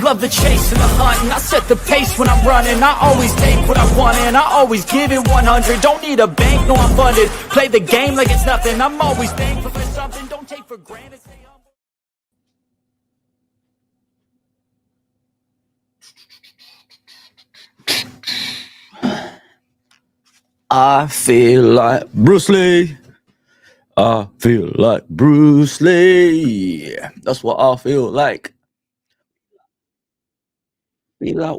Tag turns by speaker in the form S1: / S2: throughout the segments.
S1: love the chase and the hunt, and I set the pace when I'm running. I always take what I want and I always give it 100. Don't need a bank, no I'm funded. Play the game like it's nothing. I'm always thankful for something. Don't take for granted. Stay humble. I feel like Bruce Lee. I feel like Bruce Lee. That's what I feel like. Be like,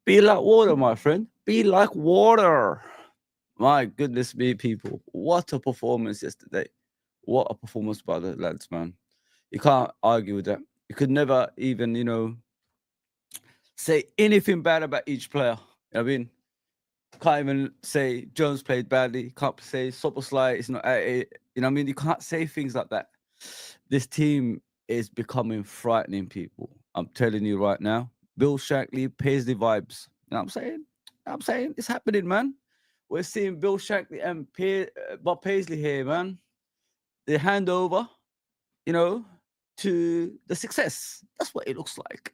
S1: be like water, my friend. Be like water. My goodness me, people. What a performance yesterday. What a performance by the lads, man. You can't argue with that. You could never even, say anything bad about each player. You know what I mean? Can't even say Jones played badly. Can't say Soboslai is not at it. You know what I mean? You can't say things like that. This team is becoming frightening, people. I'm telling you right now. Bill Shankly, Paisley vibes. You know what I'm saying? It's happening, man. We're seeing Bill Shankly and Bob Paisley here, man. The handover, to the success. That's what it looks like.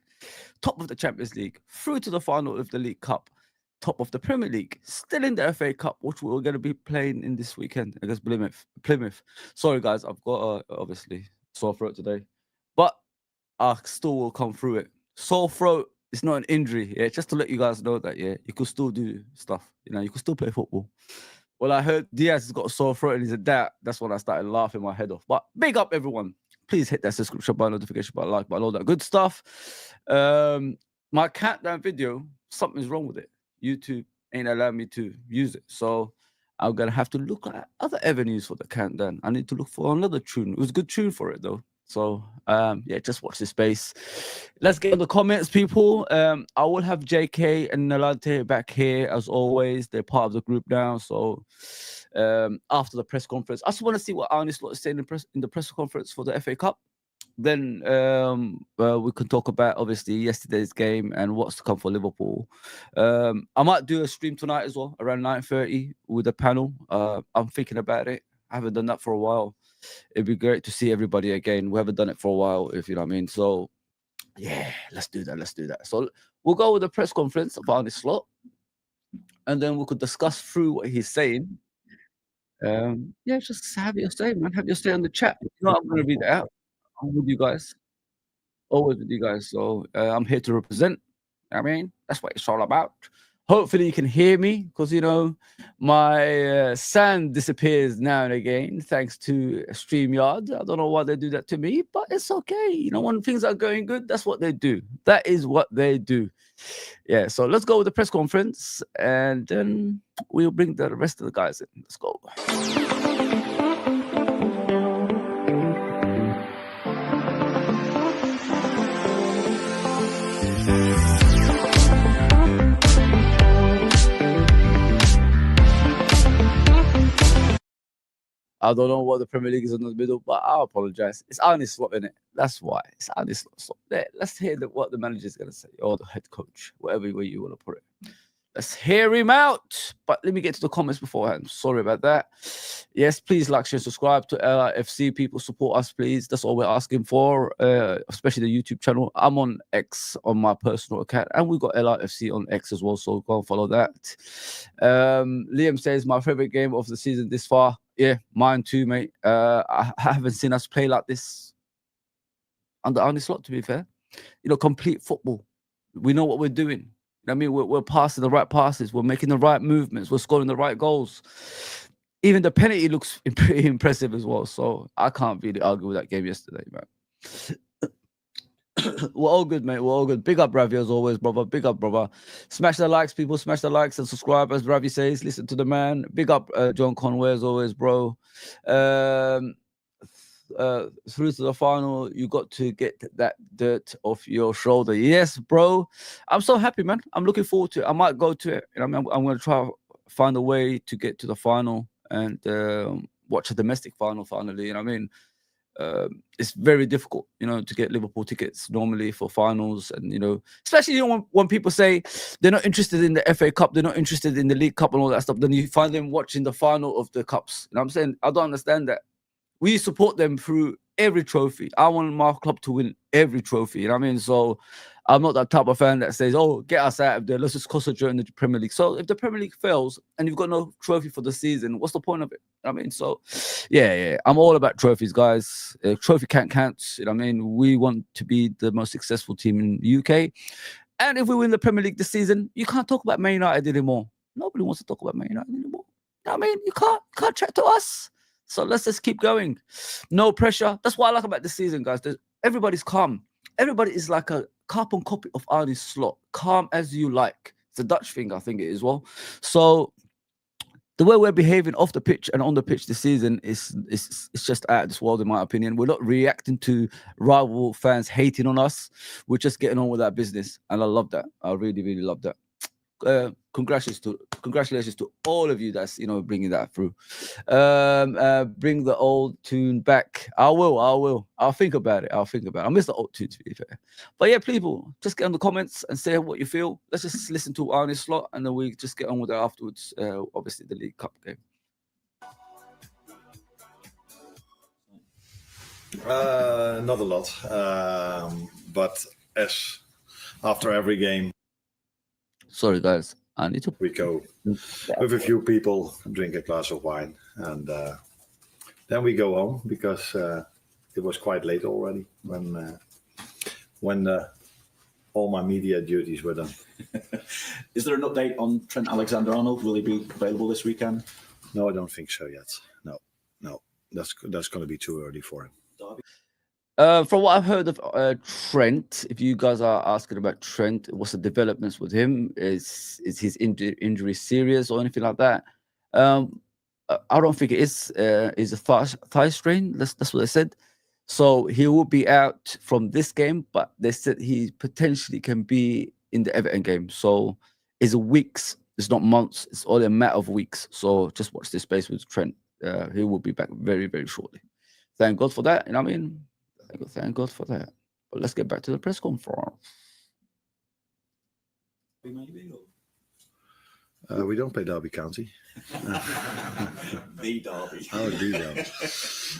S1: Top of the Champions League, through to the final of the League Cup, top of the Premier League, still in the FA Cup, which we're going to be playing in this weekend against Plymouth. Sorry, guys, I've got obviously sore throat today, but I still will come through it. Sore throat is not an injury, yeah. Just to let you guys know that, yeah, you could still do stuff. You could still play football. Well, I heard Diaz has got a sore throat and he's a dad. That's when I started laughing my head off. But big up, everyone. Please hit that subscription button, notification button, like button, all that good stuff. My countdown video, something's wrong with it. YouTube ain't allowing me to use it. So I'm going to have to look at other avenues for the countdown. I need to look for another tune. It was a good tune for it, though. So, yeah, just watch this space. Let's get in the comments, people. I will have JK and Nalante back here, as always. They're part of the group now. So, after the press conference, I just want to see what Arne Slot is saying in the press conference for the FA Cup. Then we can talk about, obviously, yesterday's game and what's to come for Liverpool. I might do a stream tonight as well, around 9:30 with a panel. I'm thinking about it. I haven't done that for a while. It'd be great to see everybody again. We haven't done it for a while, if you know what I mean. So, yeah, let's do that. So we'll go with the press conference of Arne Slot, and then we could discuss through what he's saying. Yeah, just have your say, man. Have your say on the chat. I'm going to read it out. I'm with you guys. Always with you guys. So I'm here to represent. I mean, that's what it's all about. Hopefully you can hear me, because, my sound disappears now and again, thanks to StreamYard. I don't know why they do that to me, but it's okay. When things are going good, that's what they do. That is what they do. Yeah, so let's go with the press conference, and then we'll bring the rest of the guys in. Let's go. I don't know what the Premier League is in the middle, but I apologize. It's Arne Slot, innit? That's why. It's Arne Slot. So let's hear what the manager is going to say, or the head coach, whatever way you want to put it. Let's hear him out. But let me get to the comments beforehand. Sorry about that. Yes, please like, share, subscribe to LRFC. People, support us, please. That's all we're asking for, especially the YouTube channel. I'm on X on my personal account, and we've got LRFC on X as well, so go and follow that. Liam says, my favorite game of the season this far. Yeah, mine too, mate. I haven't seen us play like this under Arne Slot, to be fair. Complete football. We know what we're doing. I mean, we're passing the right passes. We're making the right movements. We're scoring the right goals. Even the penalty looks pretty impressive as well. So I can't really argue with that game yesterday, man. We're all good, mate. We're all good. Big up, Ravi, as always, brother. Big up, brother. Smash the likes, people. Smash the likes and subscribe, as Ravi says. Listen to the man. Big up, John Conway, as always, bro. Through to the final, you got to get that dirt off your shoulder. Yes, bro. I'm so happy, man. I'm looking forward to it. I might go to it. I'm going to try find a way to get to the final and watch a domestic final finally. You know what I mean? It's very difficult, to get Liverpool tickets normally for finals, and especially when people say they're not interested in the FA Cup, they're not interested in the League Cup and all that stuff. Then you find them watching the final of the cups. You know what I'm saying? I don't understand that. We support them through every trophy. I want my club to win every trophy. You know what I mean? So I'm not that type of fan that says, "Oh, get us out of there. Let's just concentrate on the Premier League." So if the Premier League fails and you've got no trophy for the season, what's the point of it? I mean, so yeah, I'm all about trophies, guys. Trophy can't count. You know what I mean? We want to be the most successful team in the UK. And if we win the Premier League this season, you can't talk about Man United anymore. Nobody wants to talk about Man United anymore. You know what I mean? You can't chat to us. So let's just keep going. No pressure. That's what I like about this season, guys. Everybody's calm. Everybody is like a carbon copy of Arne Slot. Calm as you like. It's a Dutch thing, I think it is well. So the way we're behaving off the pitch and on the pitch this season is just out of this world, in my opinion. We're not reacting to rival fans hating on us. We're just getting on with our business, and I love that. I really, really love that. Congratulations to all of you that's bringing that through. Bring the old tune back. I will. I'll think about it. I miss the old tune, to be fair. But yeah, people, just get in the comments and say what you feel. Let's just listen to Arne Slot, and then we just get on with it afterwards. Obviously the League Cup game.
S2: Not a lot, but as after every game,
S1: sorry guys, I need to.
S2: We go with a few people, drink a glass of wine, and then we go home because it was quite late already when all my media duties were done.
S3: Is there an update on Trent Alexander-Arnold? Will he be available this weekend?
S2: No, I don't think so yet. No, that's going to be too early for him.
S1: From what I've heard of Trent, if you guys are asking about Trent, what's the developments with him? Is his injury serious or anything like that? I don't think it is. Is a thigh strain. That's what they said. So he will be out from this game, but they said he potentially can be in the Everton game. So it's weeks. It's not months. It's only a matter of weeks. So just watch this space with Trent. He will be back very, very shortly. Thank God for that. You know what I mean? Thank God for that. But let's get back to the press conference.
S2: We don't play Derby County.
S3: The Derby.
S2: Oh, the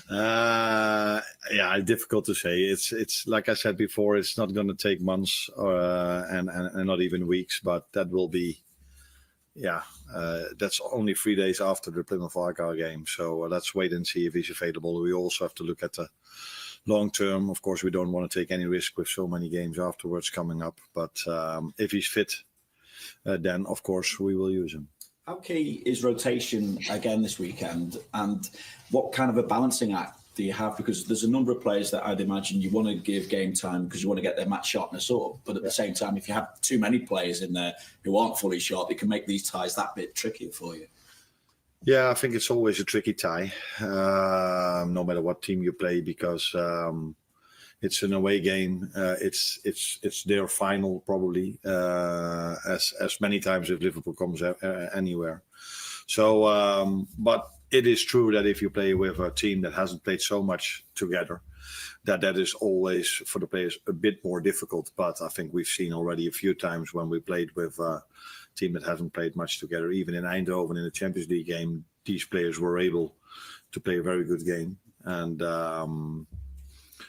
S2: Derby. Yeah, difficult to say. It's like I said before. It's not going to take months and not even weeks, but that will be. Yeah, that's only 3 days after the Plymouth Argyle game. So let's wait and see if he's available. We also have to look at the long term. Of course, we don't want to take any risk with so many games afterwards coming up. But if he's fit, then of course we will use him.
S3: How key is rotation again this weekend, and what kind of a balancing act do you have? Because there's a number of players that I'd imagine you want to give game time because you want to get their match sharpness up. But at the same time, if you have too many players in there who aren't fully sharp, it can make these ties that bit trickier for you.
S2: Yeah, I think it's always a tricky tie, no matter what team you play, because it's an away game. It's their final probably, as many times if Liverpool comes anywhere. So, but it is true that if you play with a team that hasn't played so much together, that is always for the players a bit more difficult. But I think we've seen already a few times when we played with a team that hasn't played much together, even in Eindhoven in the Champions League game, these players were able to play a very good game. And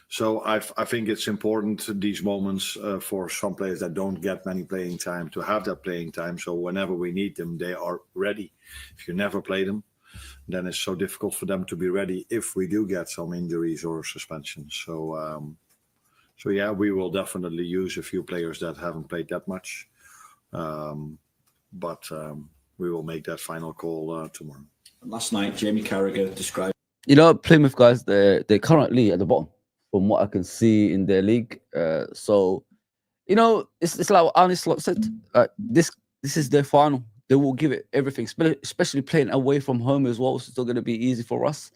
S2: so I think it's important these moments for some players that don't get many playing time to have that playing time. So whenever we need them, they are ready. If you never play them, then it's so difficult for them to be ready if we do get some injuries or suspensions. So yeah, we will definitely use a few players that haven't played that much. But we will make that final call tomorrow.
S3: Last night, Jamie Carragher described...
S1: Plymouth guys, they're currently at the bottom from what I can see in their league. So, it's like what Arne Slot said. This is their final. They will give it everything, especially playing away from home as well. It's still going to be easy for us.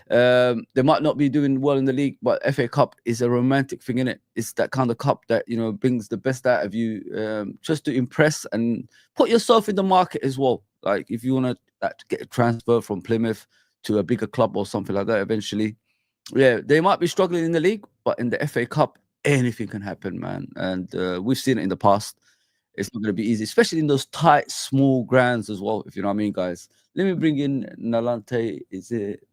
S1: They might not be doing well in the league, but FA Cup is a romantic thing, innit? It's that kind of cup that, brings the best out of you, just to impress and put yourself in the market as well. Like if you want to get a transfer from Plymouth to a bigger club or something like that eventually. Yeah, they might be struggling in the league, but in the FA Cup, anything can happen, man. And we've seen it in the past. It's not going to be easy, especially in those tight, small grounds as well, if you know what I mean, guys. Let me bring in Nalante. Is it?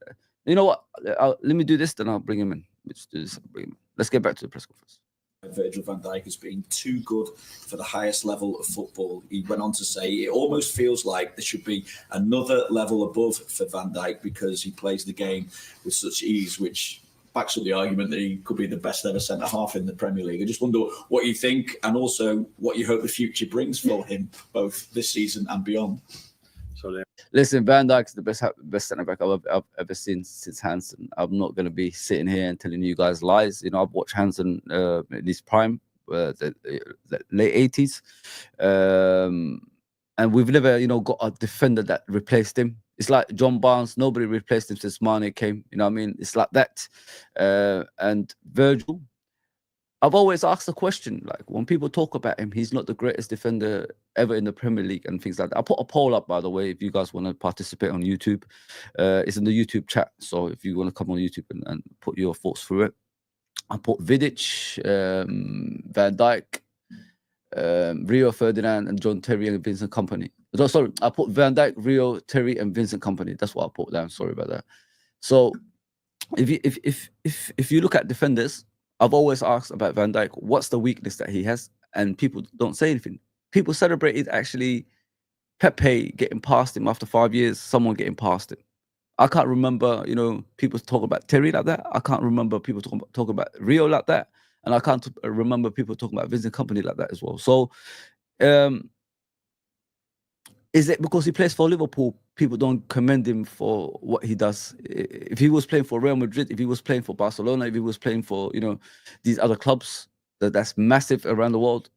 S1: You know what? Let me do this, then I'll bring him in. Let's get back to the press conference.
S3: Virgil van Dijk has been too good for the highest level of football. He went on to say it almost feels like there should be another level above for Van Dijk because he plays the game with such ease, which backs up the argument that he could be the best ever centre-half in the Premier League. I just wonder what you think and also what you hope the future brings for him, both this season and beyond.
S1: Listen, Van Dijk's the best centre-back I've ever seen since Hansen. I'm not going to be sitting here and telling you guys lies. You know, I've watched Hansen in his prime, the late 80s. And we've never, got a defender that replaced him. It's like John Barnes. Nobody replaced him since Mane came. You know what I mean? It's like that. And Virgil, I've always asked the question, like, when people talk about him, he's not the greatest defender ever in the Premier League and things like that. I put a poll up, by the way, if you guys want to participate on YouTube. It's in the YouTube chat. So if you want to come on YouTube and put your thoughts through it. I put Vidic, Van Dijk, Rio Ferdinand, and John Terry and Vincent Kompany. No, sorry, I put Van Dijk, Rio, Terry, and Vincent Kompany. That's what I put down. Sorry about that. So if you look at defenders, I've always asked about Van Dijk, what's the weakness that he has? And people don't say anything. People celebrated actually Pepe getting past him after 5 years, someone getting past him. I can't remember, people talk about Terry like that. I can't remember people talk about Rio like that. And I can't remember people talking about Vincent Kompany like that as well. So is it because he plays for Liverpool, people don't commend him for what he does? If he was playing for Real Madrid, if he was playing for Barcelona, if he was playing for, these other clubs that's massive around the world,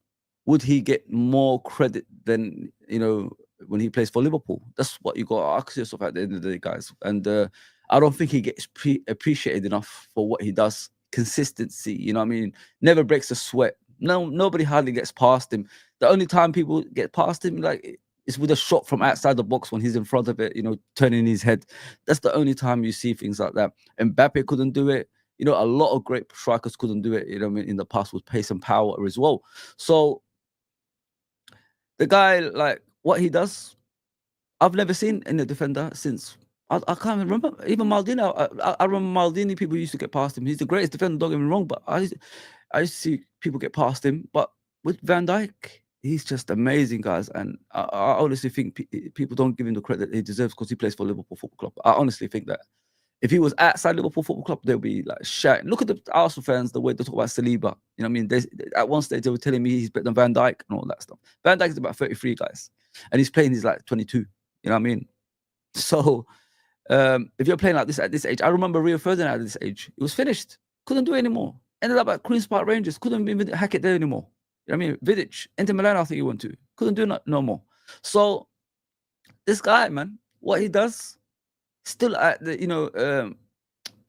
S1: would he get more credit than, when he plays for Liverpool? That's what you got to ask yourself at the end of the day, guys. And I don't think he gets appreciated enough for what he does. Consistency, you know what I mean? Never breaks a sweat. No, nobody hardly gets past him. The only time people get past him, like, it's with a shot from outside the box when he's in front of it, turning his head. That's the only time you see things like that. And Mbappe couldn't do it. A lot of great strikers couldn't do it, in the past with pace and power as well. So the guy, like, what he does, I've never seen in a defender since. I can't remember. Even Maldini, I remember Maldini, people used to get past him. He's the greatest defender, don't get me wrong, but I used to see people get past him. But with Van Dijk, he's just amazing, guys. And I honestly think people don't give him the credit he deserves because he plays for Liverpool Football Club. I honestly think that. If he was outside Liverpool Football Club, they'll be like shouting. Look at the Arsenal fans, the way they talk about Saliba. You know what I mean? At one stage, they were telling me he's better than Van Dijk and all that stuff. Van Dijk is about 33, guys. And he's playing, he's like 22. You know what I mean? So if you're playing like this at this age, I remember Rio Ferdinand at this age. It was finished. Couldn't do it anymore. Ended up at Queen's Park Rangers. Couldn't even hack it there anymore. You know what I mean? Vidic, Inter Milan, I think he went to. Couldn't do no more. So this guy, man, what he does, still at the,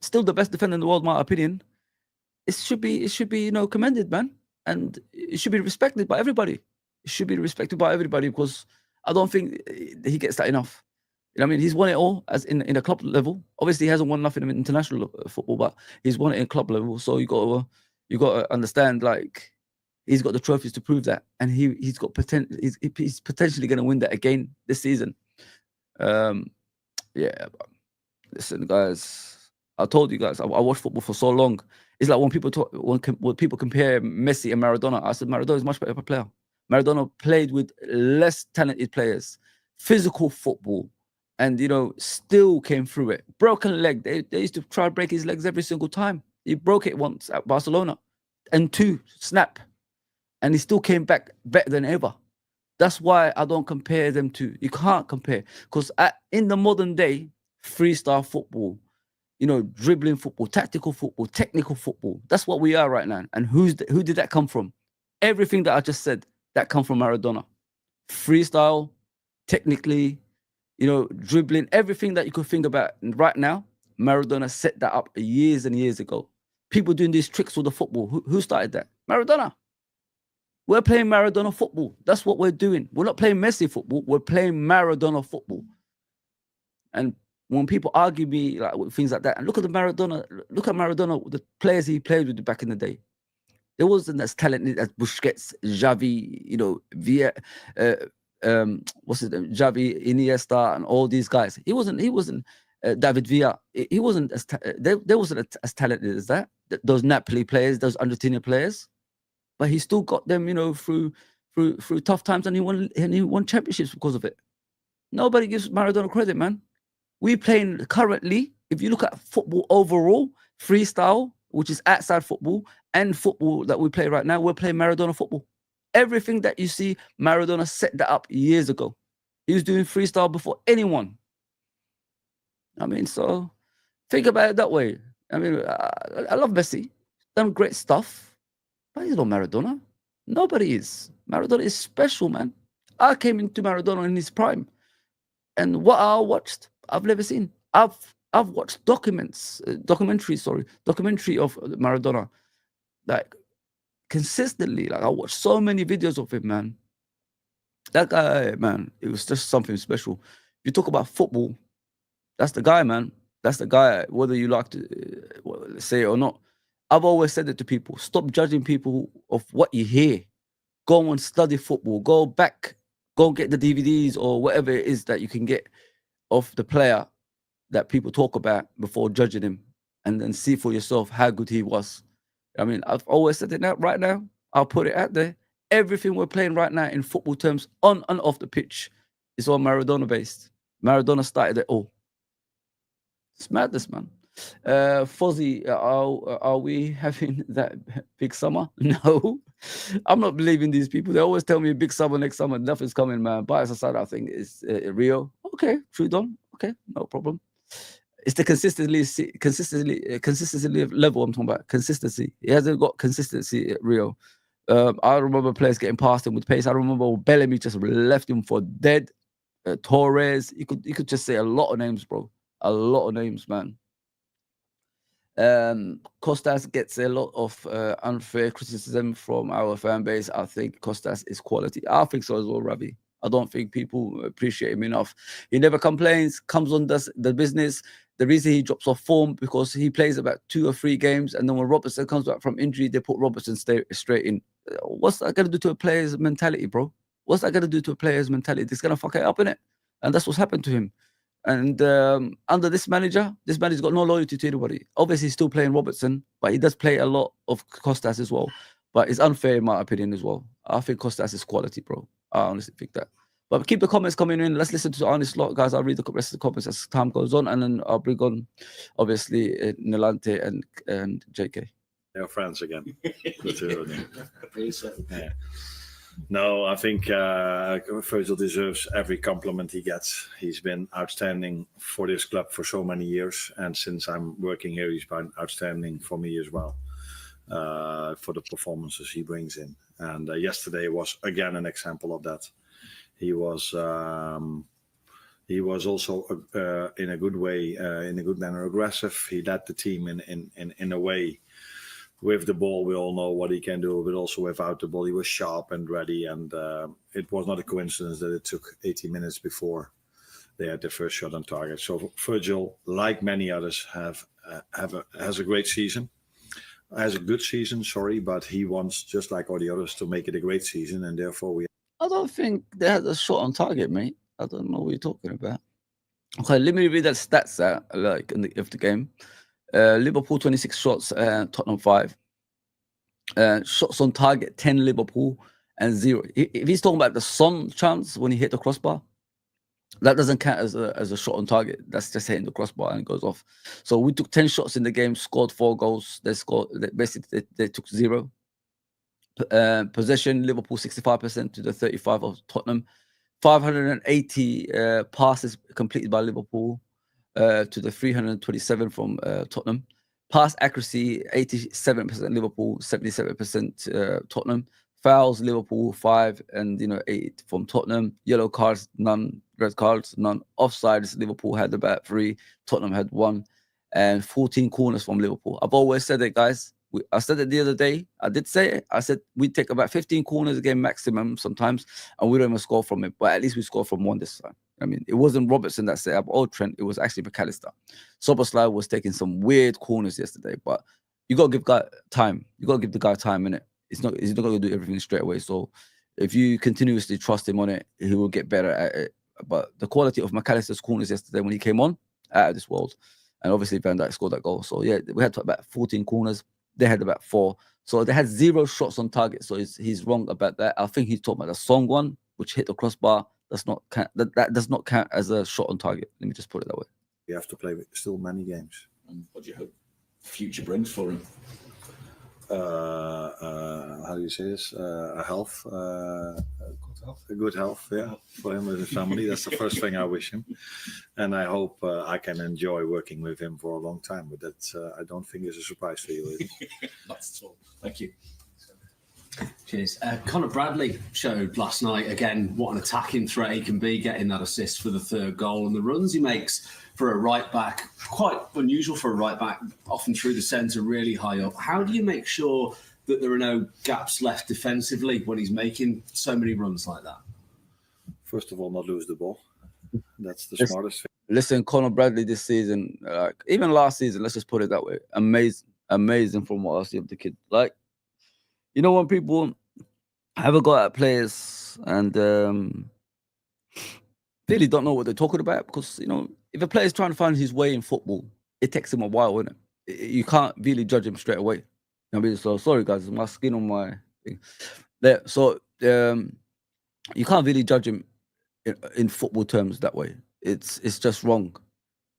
S1: still the best defender in the world, in my opinion. It should be, commended, man. And it should be respected by everybody. It should be respected by everybody because I don't think he gets that enough. You know what I mean? He's won it all as in a club level. Obviously, he hasn't won nothing in international football, but he's won it in club level. So you got to understand, like, he's got the trophies to prove that, and he's got potential. He's potentially going to win that again this season. Yeah. But listen, guys, I told you guys, I watched football for so long. It's like when people compare Messi and Maradona. I said Maradona is much better player. Maradona played with less talented players, physical football. And, still came through it. Broken leg. They used to try to break his legs every single time. He broke it once at Barcelona. And 2, snap. And he still came back better than ever. That's why I don't compare them to. You can't compare. Because in the modern day, freestyle football, dribbling football, tactical football, technical football, that's what we are right now. And who did that come from? Everything that I just said, that come from Maradona. Freestyle, technically, dribbling, everything that you could think about right now, Maradona set that up years and years ago. People doing these tricks with the football. Who started that? Maradona. We're playing Maradona football. That's what we're doing. We're not playing Messi football. We're playing Maradona football. And when people argue me like with things like that, and look at Maradona, the players he played with back in the day. There wasn't as talented as Busquets, Xavi, what's his name? Xavi, Iniesta, and all these guys. He wasn't David Villa, he wasn't as they wasn't as talented as that. Those Napoli players, those Argentina players, but he still got them, through tough times, and he won championships because of it. Nobody gives Maradona credit, man. We playing currently, if you look at football overall, freestyle, which is outside football, and football that we play right now, we're playing Maradona football. Everything that you see, Maradona set that up years ago. He was doing freestyle before anyone. I mean, so think about it that way. I mean, I love Messi, done great stuff, but he's not Maradona. Nobody is. Maradona is special, man. I came into Maradona in his prime, and what I watched, I've never seen. I've watched documentary of Maradona, like consistently. Like I watched so many videos of him, man. That guy, man, it was just something special. You talk about football, that's the guy, man. That's the guy, whether you like to say it or not. I've always said it to people. Stop judging people of what you hear. Go and study football. Go back. Go get the DVDs or whatever it is that you can get of the player that people talk about before judging him, and then see for yourself how good he was. I mean, I've always said it now. Right now, I'll put it out there. Everything we're playing right now in football terms, on and off the pitch, is all Maradona based. Maradona started it all. It's madness, man. Fozzie, are we having that big summer? No, I'm not believing these people. They always tell me big summer next summer. Nothing's coming, man. Bias aside, I think it's Rio. Okay, Trudon. Okay, no problem. It's the consistency level I'm talking about. Consistency. He hasn't got consistency at Rio. I remember players getting past him with pace. I remember Bellamy just left him for dead. Torres. You could just say a lot of names, bro. A lot of names, man. Costas gets a lot of unfair criticism from our fan base. I think Costas is quality. I think so as well, Ravi. I don't think people appreciate him enough. He never complains, comes on, does the business. The reason he drops off form, because he plays about 2 or 3 games, and then when Robertson comes back from injury, they put Robertson straight in. What's that going to do to a player's mentality, bro? What's that going to do to a player's mentality? It's going to fuck it up, innit? And that's what's happened to him. And under this manager's got no loyalty to anybody. Obviously, he's still playing Robertson, but he does play a lot of Costas as well. But it's unfair, in my opinion, as well. I think Costas is quality, bro. I honestly think that. But keep the comments coming in. Let's listen to Honest Lot, guys. I'll read the rest of the comments as time goes on, and then I'll bring on, obviously, Nilante and JK.
S2: They're friends again. Good to yeah. No, I think Virgil deserves every compliment he gets. He's been outstanding for this club for so many years, and since I'm working here, he's been outstanding for me as well, for the performances he brings in. And yesterday was again an example of that. He was also in a good way, in a good manner, aggressive. He led the team in a way. With the ball, we all know what he can do, but also without the ball, he was sharp and ready. And it was not a coincidence that it took 80 minutes before they had their first shot on target. So Virgil, like many others, has a great season. Has a good season, but he wants, just like all the others, to make it a great season, and therefore
S1: I don't think they had a shot on target, mate. I don't know what you're talking about. Okay, let me read that stats out, of the game. Liverpool 26 shots, Tottenham 5. Shots on target 10 Liverpool and 0. If he's talking about the Son chance when he hit the crossbar, that doesn't count as a shot on target. That's just hitting the crossbar and it goes off. So we took 10 shots in the game, scored 4 goals. They took 0. Possession, Liverpool 65% to the 35 of Tottenham. 580 passes completed by Liverpool to the 327 from Tottenham. Pass accuracy 87% Liverpool, 77% Tottenham. Fouls Liverpool 5 and 8 from Tottenhm. Yellow cards none. Red cards none. Offsides Liverpool had about 3. Tottenham had 1, and 14 corners from Liverpool. I've always said it, guys. I said it the other day. I did say it. I said we take about 15 corners a game maximum sometimes, and we don't even score from it. But at least we scored from 1 this time. I mean, it wasn't Robertson that set up or Trent. It was actually McAllister. Soboslai was taking some weird corners yesterday, but you got to give guy time. You got to give the guy time, innit? He's not going to do everything straight away. So if you continuously trust him on it, he will get better at it. But the quality of McAllister's corners yesterday when he came on, out of this world. And obviously Van Dijk scored that goal. So yeah, we had about 14 corners. They had about 4. So they had 0 shots on target. So he's wrong about that. I think he's talking about the Song one, which hit the crossbar. That's not count. That does not count as a shot on target. Let me just put it that way.
S2: You have to play with still many games.
S3: And what do you hope future brings for him?
S2: How do you say this? Health. A good health, yeah, for him and his family. That's the first thing I wish him. And I hope I can enjoy working with him for a long time. But that I don't think is a surprise for you, is it?
S3: Not at all. Thank you.
S4: Cheers. Conor Bradley showed last night, again, what an attacking threat he can be, getting that assist for the 3rd goal. And the runs he makes for a right-back, quite unusual for a right-back, often through the centre, really high up. How do you make sure that there are no gaps left defensively when he's making so many runs like that?
S2: First of all, not lose the ball. That's the smartest thing.
S1: Listen, Conor Bradley this season, even last season, let's just put it that way, amazing from what I see of the kid. Like, you know, when people have a go at players and really don't know what they're talking about, because, you know, if a player is trying to find his way in football, it takes him a while, isn't it? You can't really judge him straight away. I mean, so sorry guys, my skin on my thing. There, so you can't really judge him in football terms that way. It's just wrong,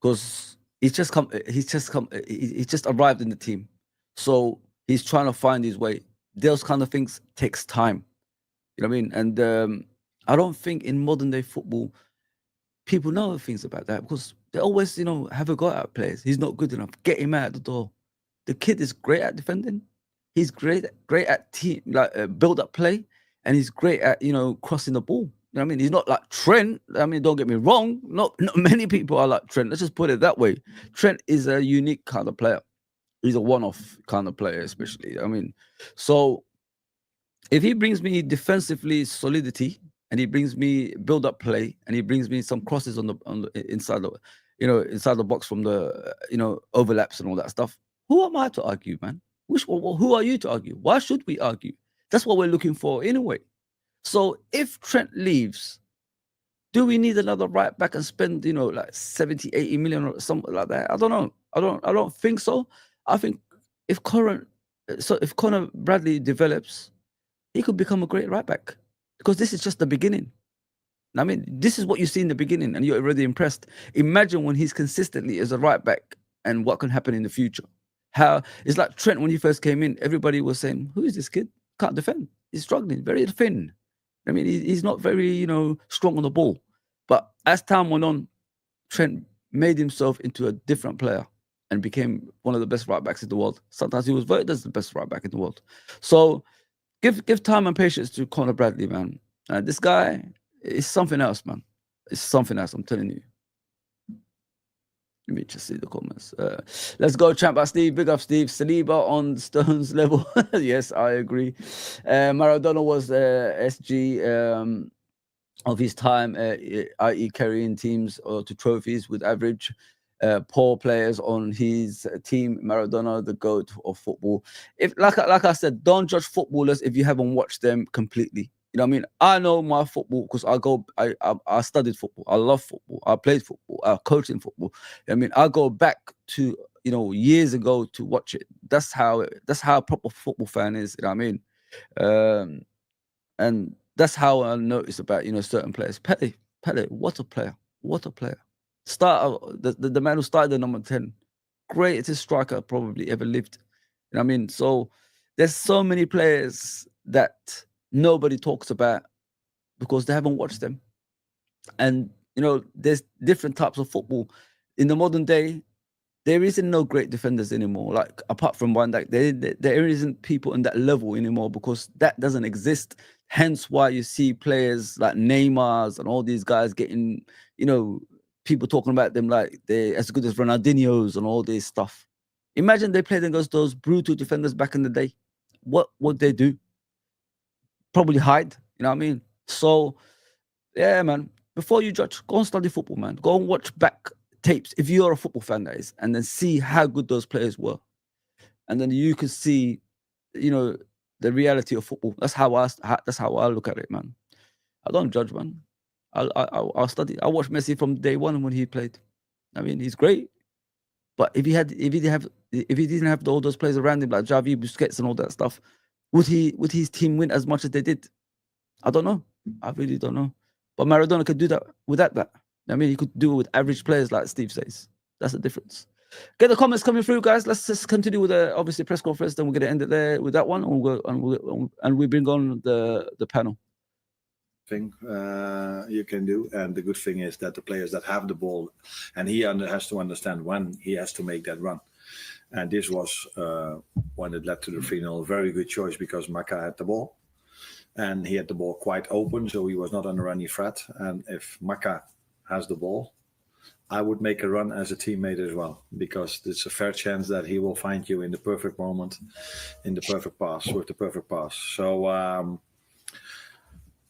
S1: because he's just arrived in the team, so he's trying to find his way. Those kind of things takes time, you know what I mean? And I don't think in modern day football people know things about that, because they always, you know, have a go at players. He's not good enough. Get him out the door. The kid is great at defending. He's great at team, like build up play, and he's great at, you know, crossing the ball. You know what I mean? He's not like Trent. I mean, don't get me wrong. Not many people are like Trent. Let's just put it that way. Trent is a unique kind of player. He's a one-off kind of player, especially. I mean, so if he brings me defensively solidity, and he brings me build up play, and he brings me some crosses on the inside the, you know, inside the box from the, you know, overlaps and all that stuff, who am I to argue, man? Who are you to argue? Why should we argue? That's what we're looking for anyway. So if Trent leaves, do we need another right back and spend, you know, like 70, 80 million or something like that? I don't know. I don't think so. I think if Conor Bradley develops, he could become a great right back, because this is just the beginning. I mean, this is what you see in the beginning, and you're already impressed. Imagine when he's consistently as a right back, and what can happen in the future. How it's like Trent when he first came in, everybody was saying, "Who is this kid? Can't defend. He's struggling, very thin. I mean, he's not very, you know, strong on the ball." But as time went on, Trent made himself into a different player and became one of the best right backs in the world. Sometimes he was voted as the best right back in the world. So give time and patience to Conor Bradley, man. This guy is something else, man. It's something else, I'm telling you. Let me just see the comments. Let's go, champ by Steve. Big up, Steve. Saliba on Stones level. Yes, I agree. Maradona was SG of his time, i.e. carrying teams to trophies with average poor players on his team. Maradona, the GOAT of football. If like I said, don't judge footballers if you haven't watched them completely. You know what I mean? I know my football because I studied football. I love football. I played football. I coached in football. I mean, I go back to, you know, years ago to watch it. That's how a proper football fan is. You know what I mean? And that's how I notice about, you know, certain players. Pele, what a player! What a player! The man who started the number 10, greatest striker probably ever lived. You know what I mean? So there's so many players that nobody talks about because they haven't watched them. And, you know, there's different types of football. In the modern day, there isn't no great defenders anymore. Like, apart from Van Dijk, there isn't people in that level anymore because that doesn't exist. Hence why you see players like Neymar's and all these guys getting, you know, people talking about them like they're as good as Ronaldinho's and all this stuff. Imagine they played against those brutal defenders back in the day. What would they do? Probably hide, you know what I mean? So, yeah, man, before you judge, go and study football, man. Go and watch back tapes, if you're a football fan, that is, and then see how good those players were. And then you can see, you know, the reality of football. That's how I look at it, man. I don't judge, man. I'll study. I watched Messi from day one when he played. I mean, he's great. But if he didn't have all those players around him like Xavi, Busquets, and all that stuff, would his team win as much as they did? I don't know. I really don't know. But Maradona could do that without that. I mean, he could do it with average players, like Steve says. That's the difference. Get the comments coming through, guys. Let's just continue with the obviously press conference. Then we're gonna end it there with that one, and we bring on the panel.
S2: Thing you can do, and the good thing is that the players that have the ball, and he has to understand when he has to make that run. And this was when it led to the 3-0, a very good choice because Maka had the ball, and he had the ball quite open, so he was not under any threat. And if Maka has the ball, I would make a run as a teammate as well, because it's a fair chance that he will find you in the perfect moment, in the perfect pass, with the perfect pass. So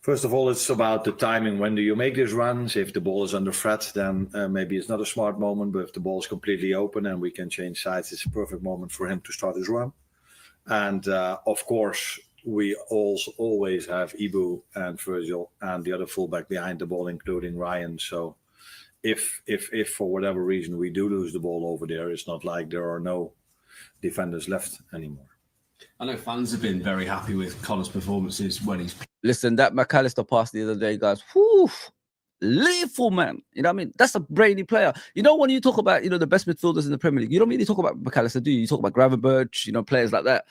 S2: first of all, it's about the timing. When do you make these runs? If the ball is under threat, then maybe it's not a smart moment, but if the ball is completely open and we can change sides, it's a perfect moment for him to start his run. And of course, we also always have Ibu and Virgil and the other fullback behind the ball, including Ryan. So if for whatever reason we do lose the ball over there, it's not like there are no defenders left anymore.
S4: I know fans have been very happy with Connor's performances when he's...
S1: Listen, that McAllister pass the other day, guys, whew, lethal, man. You know what I mean? That's a brainy player. You know, when you talk about, the best midfielders in the Premier League, you don't really talk about McAllister, do you? You talk about Gravenberch, players like that.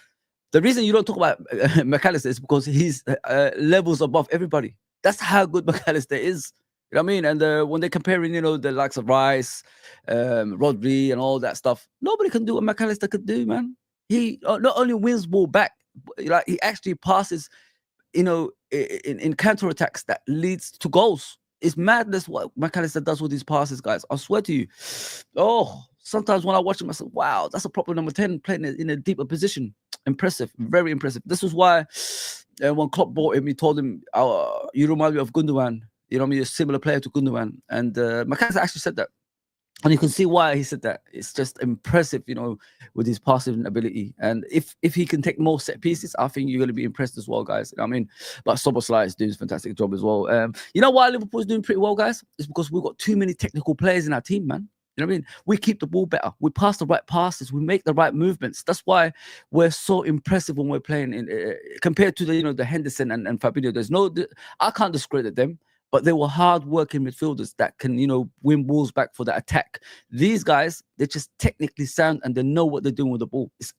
S1: The reason you don't talk about McAllister is because he's levels above everybody. That's how good McAllister is. You know what I mean? And when they're comparing, the likes of Rice, Rodri, and all that stuff, nobody can do what McAllister could do, man. He not only wins ball back, like he actually passes, in counter-attacks that leads to goals. It's madness what McAllister does with his passes, guys. I swear to you. Oh, sometimes when I watch him, I say, wow, that's a proper number 10 playing in a deeper position. Impressive, very impressive. This is why when Klopp bought him, he told him, you remind me of Gundogan. You know what I mean? A similar player to Gundogan. And McAllister actually said that. And you can see why he said that. It's just impressive, with his passing ability. And if he can take more set pieces, I think you're going to be impressed as well, guys. I mean, but Szoboszlai is doing a fantastic job as well. You know why Liverpool's doing pretty well, guys? It's because we've got too many technical players in our team, man. You know what I mean? We keep the ball better. We pass the right passes. We make the right movements. That's why we're so impressive when we're playing compared to the Henderson and Fabinho. I can't discredit them. But they were hard-working midfielders that can, win balls back for the attack. These guys, they're just technically sound and they know what they're doing with the ball. It's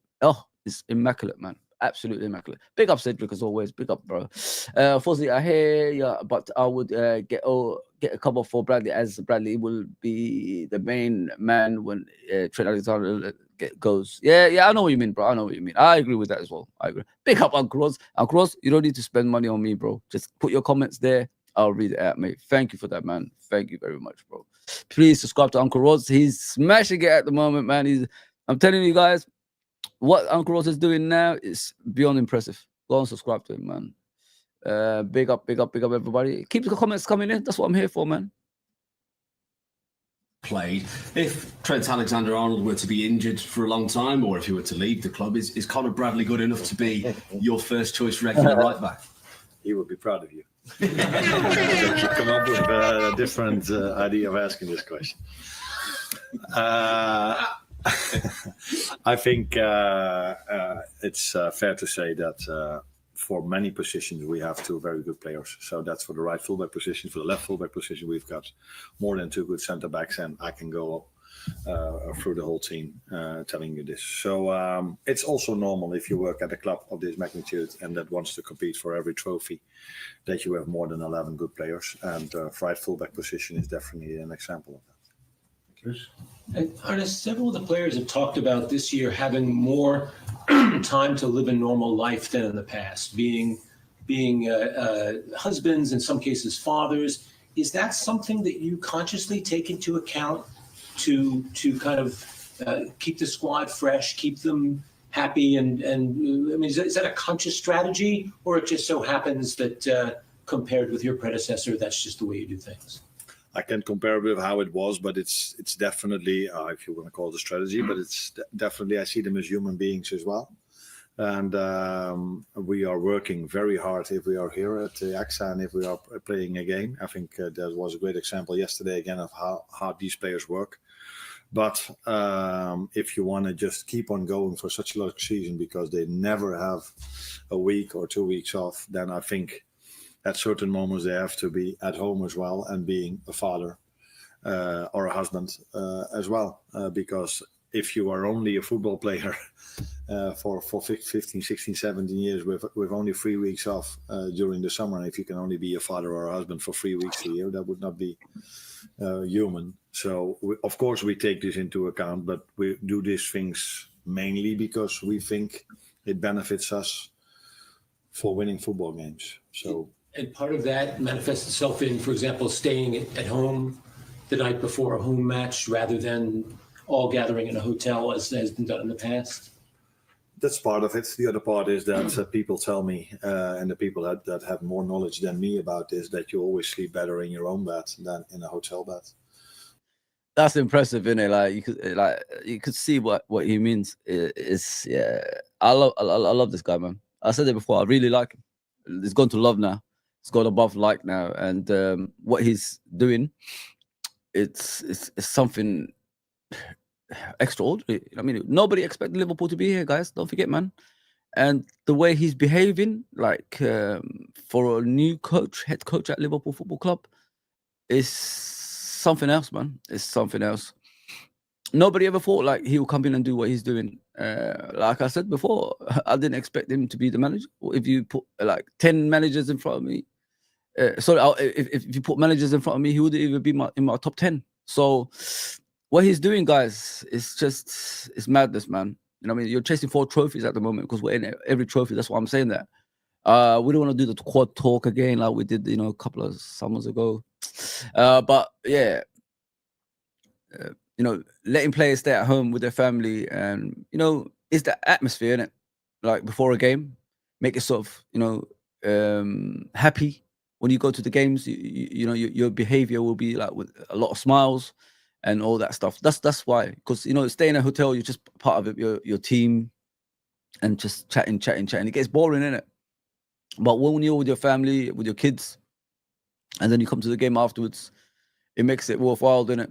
S1: immaculate, man. Absolutely immaculate. Big up, Cedric, as always. Big up, bro. Fozzie, I hear you, but I would get a cover for Bradley, as Bradley will be the main man when Trent Alexander goes. Yeah, I know what you mean, bro. I know what you mean. I agree with that as well. I agree. Big up, Uncle Ross. Uncle Ross, you don't need to spend money on me, bro. Just put your comments there. I'll read it out, mate. Thank you for that, man. Thank you very much, bro. Please subscribe to Uncle Rods. He's smashing it at the moment, man. I'm telling you guys, what Uncle Rods is doing now is beyond impressive. Go and subscribe to him, man. Big up, everybody. Keep the comments coming in. That's what I'm here for, man.
S4: Played. If Trent Alexander-Arnold were to be injured for a long time, or if he were to leave the club, is Conor Bradley good enough to be your first choice regular right back?
S2: He would be proud of you. You come up with a different idea of asking this question. I think it's fair to say that for many positions we have two very good players. So that's for the right fullback position. For the left fullback position, we've got more than two good centre backs, and I can go through the whole team telling you this. So it's also normal if you work at a club of this magnitude and that wants to compete for every trophy, that you have more than 11 good players. And right fullback position is definitely an example of that.
S5: And Arnest, several of the players have talked about this year having more time to live a normal life than in the past, being husbands, in some cases fathers. Is that something that you consciously take into account to kind of keep the squad fresh, keep them happy? And I mean, is that a conscious strategy, or it just so happens that compared with your predecessor, that's just the way you do things?
S2: I can't compare with how it was, but it's definitely, if you want to call it a strategy, but it's definitely, I see them as human beings as well. And we are working very hard if we are here at the AXA and if we are playing a game. I think that was a great example yesterday again of how hard these players work. But if you want to just keep on going for such a long season because they never have a week or 2 weeks off, then I think at certain moments they have to be at home as well and being a father or a husband as well. Because if you are only a football player for 15, 16, 17 years with only 3 weeks off during the summer, if you can only be a father or a husband for 3 weeks a year, that would not be human. So, of course, we take this into account, but we do these things mainly because we think it benefits us for winning football games. So,
S5: and part of that manifests itself in, for example, staying at home the night before a home match rather than all gathering in a hotel as has been done in the past.
S2: That's part of it. The other part is that people tell me, and the people that have more knowledge than me about this, that you always sleep better in your own bed than in a hotel bed.
S1: That's impressive, isn't it? You could see what he means. I love this guy, man. I said it before. I really like him. It's gone to love now. It's gone above like now, and what he's doing, it's something extraordinary. I mean, nobody expected Liverpool to be here, guys. Don't forget, man. And the way he's behaving, for a new head coach at Liverpool Football Club, is something else, man. It's something else. Nobody ever thought he will come in and do what he's doing. Like I said before, I didn't expect him to be the manager. If you put 10 managers in front of me, if you put managers in front of me, he wouldn't even be in my top 10. So what he's doing, guys, it's madness, man. You know what I mean? You're chasing 4 trophies at the moment because we're in every trophy. That's why I'm saying that. We don't want to do the quad talk again like we did, a couple of summers ago. But yeah, letting players stay at home with their family, and it's the atmosphere, innit? Like before a game, make it sort of happy when you go to the games. Your behavior will be like with a lot of smiles and all that stuff. That's why, because staying in a hotel, you're just part of it, your team, and just chatting. It gets boring, innit? But when you're with your family, with your kids, and then you come to the game afterwards, it makes it worthwhile, doesn't it?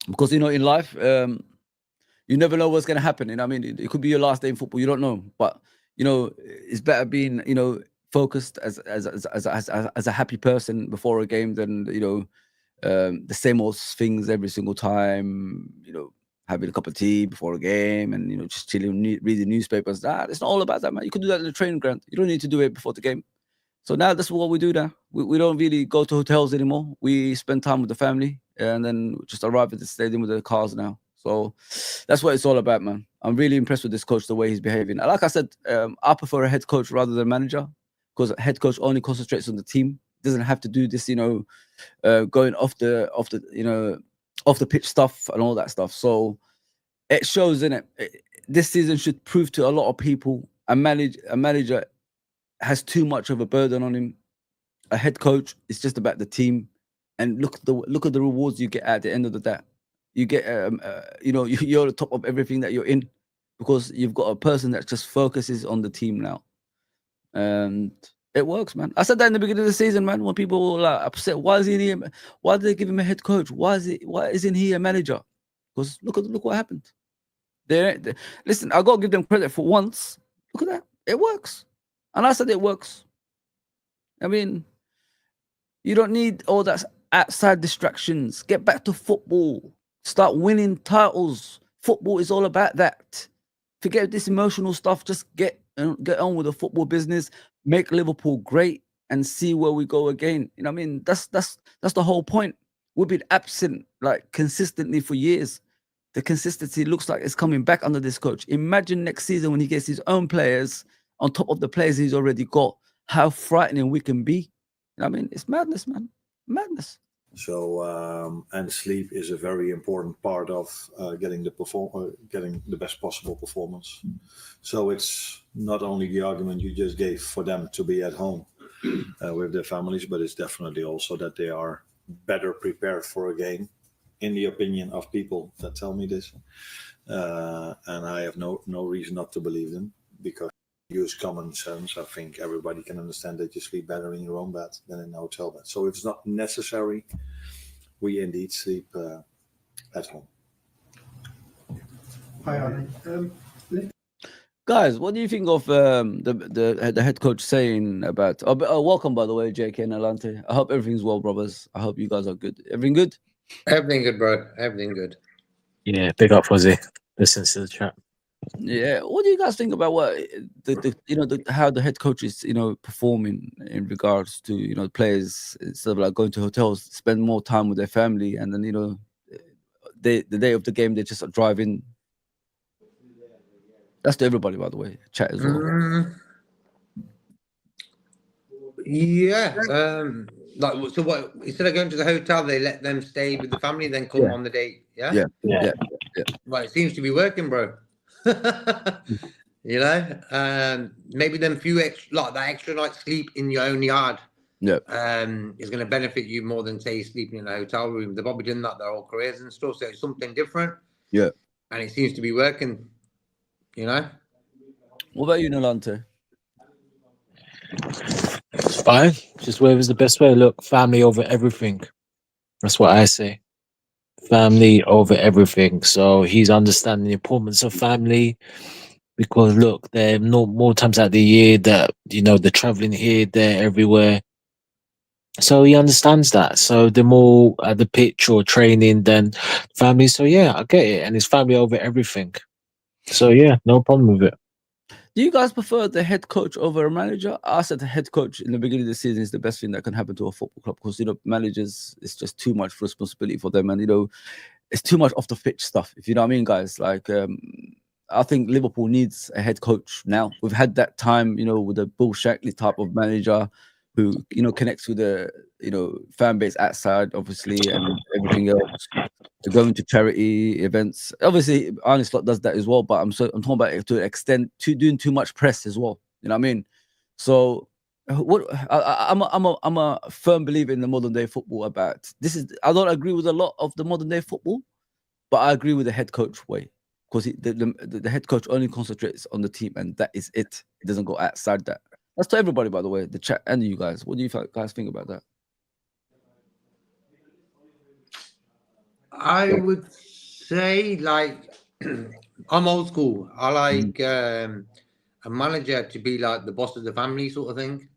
S1: Because in life, you never know what's going to happen. I mean, it could be your last day in football. You don't know, but it's better being focused as a happy person before a game than the same old things every single time. Having a cup of tea before a game and just chilling, reading newspapers. It's not all about that, man. You can do that in the training ground. You don't need to do it before the game. So now that's what we do now. We don't really go to hotels anymore. We spend time with the family and then just arrive at the stadium with the cars now. So that's what it's all about, man. I'm really impressed with this coach, the way he's behaving. And like I said, I prefer a head coach rather than a manager, because a head coach only concentrates on the team. Doesn't have to do this, going off the pitch stuff and all that stuff. So it shows, innit? This season should prove to a lot of people a manager has too much of a burden on him. A head coach is just about the team, and look at the rewards you get at the end of the day. You get you're the top of everything that you're in, because you've got a person that just focuses on the team now, and it works, man. I said that in the beginning of the season, man, when people were upset, why isn't he? Why did they give him a head coach? Why isn't he a manager? Because look what happened. Listen, I gotta give them credit for once. Look at that, it works. And I said it works. I mean, you don't need all that outside distractions. Get back to football. Start winning titles. Football is all about that. Forget this emotional stuff. Just get on with the football business. Make Liverpool great and see where we go again. You know what I mean? That's the whole point. We've been absent consistently for years. The consistency looks like it's coming back under this coach. Imagine next season when he gets his own players on top of the players he's already got, how frightening we can be. You know what I mean? It's madness, man. Madness.
S2: So, and sleep is a very important part of getting the best possible performance. So it's not only the argument you just gave for them to be at home with their families, but it's definitely also that they are better prepared for a game, in the opinion of people that tell me this. And I have no reason not to believe them, because use common sense. I think everybody can understand that you sleep better in your own bed than in a hotel bed. So if it's not necessary, we indeed sleep at home.
S6: Hi, Arnie.
S1: Guys, what do you think of the head coach saying about? Welcome, by the way, JK and Alante. I hope everything's well, brothers. I hope you guys are good. Everything good?
S7: Everything good, bro. Everything good.
S8: Yeah, big up, Fuzzy. Listen to the chat.
S1: Yeah. What do you guys think about what how the head coach is performing in regards to players, instead of like going to hotels, spend more time with their family, and then the day of the game they just drive in. That's to everybody, by the way. Chat as well.
S7: Yeah. Like, so what? Instead of going to the hotel, they let them stay with the family, then come on the date. Yeah.
S1: Yeah.
S7: Right. It seems to be working, bro. Maybe them few that extra night sleep in your own yard.
S1: Yeah.
S7: Is going to benefit you more than say sleeping in a hotel room. They've probably done that their whole careers and stuff. So it's something different.
S1: Yeah.
S7: And it seems to be working.
S1: What about you, Nolante?
S8: It's fine. Just whatever's the best way. Look, family over everything. That's what I say. Family over everything. So he's understanding the importance of family, because look, there are more times out of the year that they're traveling here, there, everywhere. So he understands that. So they're more at the pitch or training than family. So yeah, I get it. And it's family over everything. So yeah, no problem with it.
S1: Do you guys prefer the head coach over a manager? I said the head coach in the beginning of the season is the best thing that can happen to a football club, because managers, it's just too much responsibility for them, and it's too much off the pitch stuff. If you know what I mean, guys. Like I think Liverpool needs a head coach now. We've had that time, with a Bill Shankly type of manager who connects with the fan base outside, obviously, and everything else. Going to charity events. Obviously, Arne Slot does that as well, but I'm talking about it to an extent, doing too much press as well. You know what I mean? So, I'm a firm believer in the modern day football. About this is, I don't agree with a lot of the modern day football, but I agree with the head coach way, because the head coach only concentrates on the team, and that is it. It doesn't go outside that. That's to everybody, by the way, the chat and you guys. What do you guys think about that?
S7: I would say, like, I'm old school. I like a manager to be like the boss of the family, sort of thing.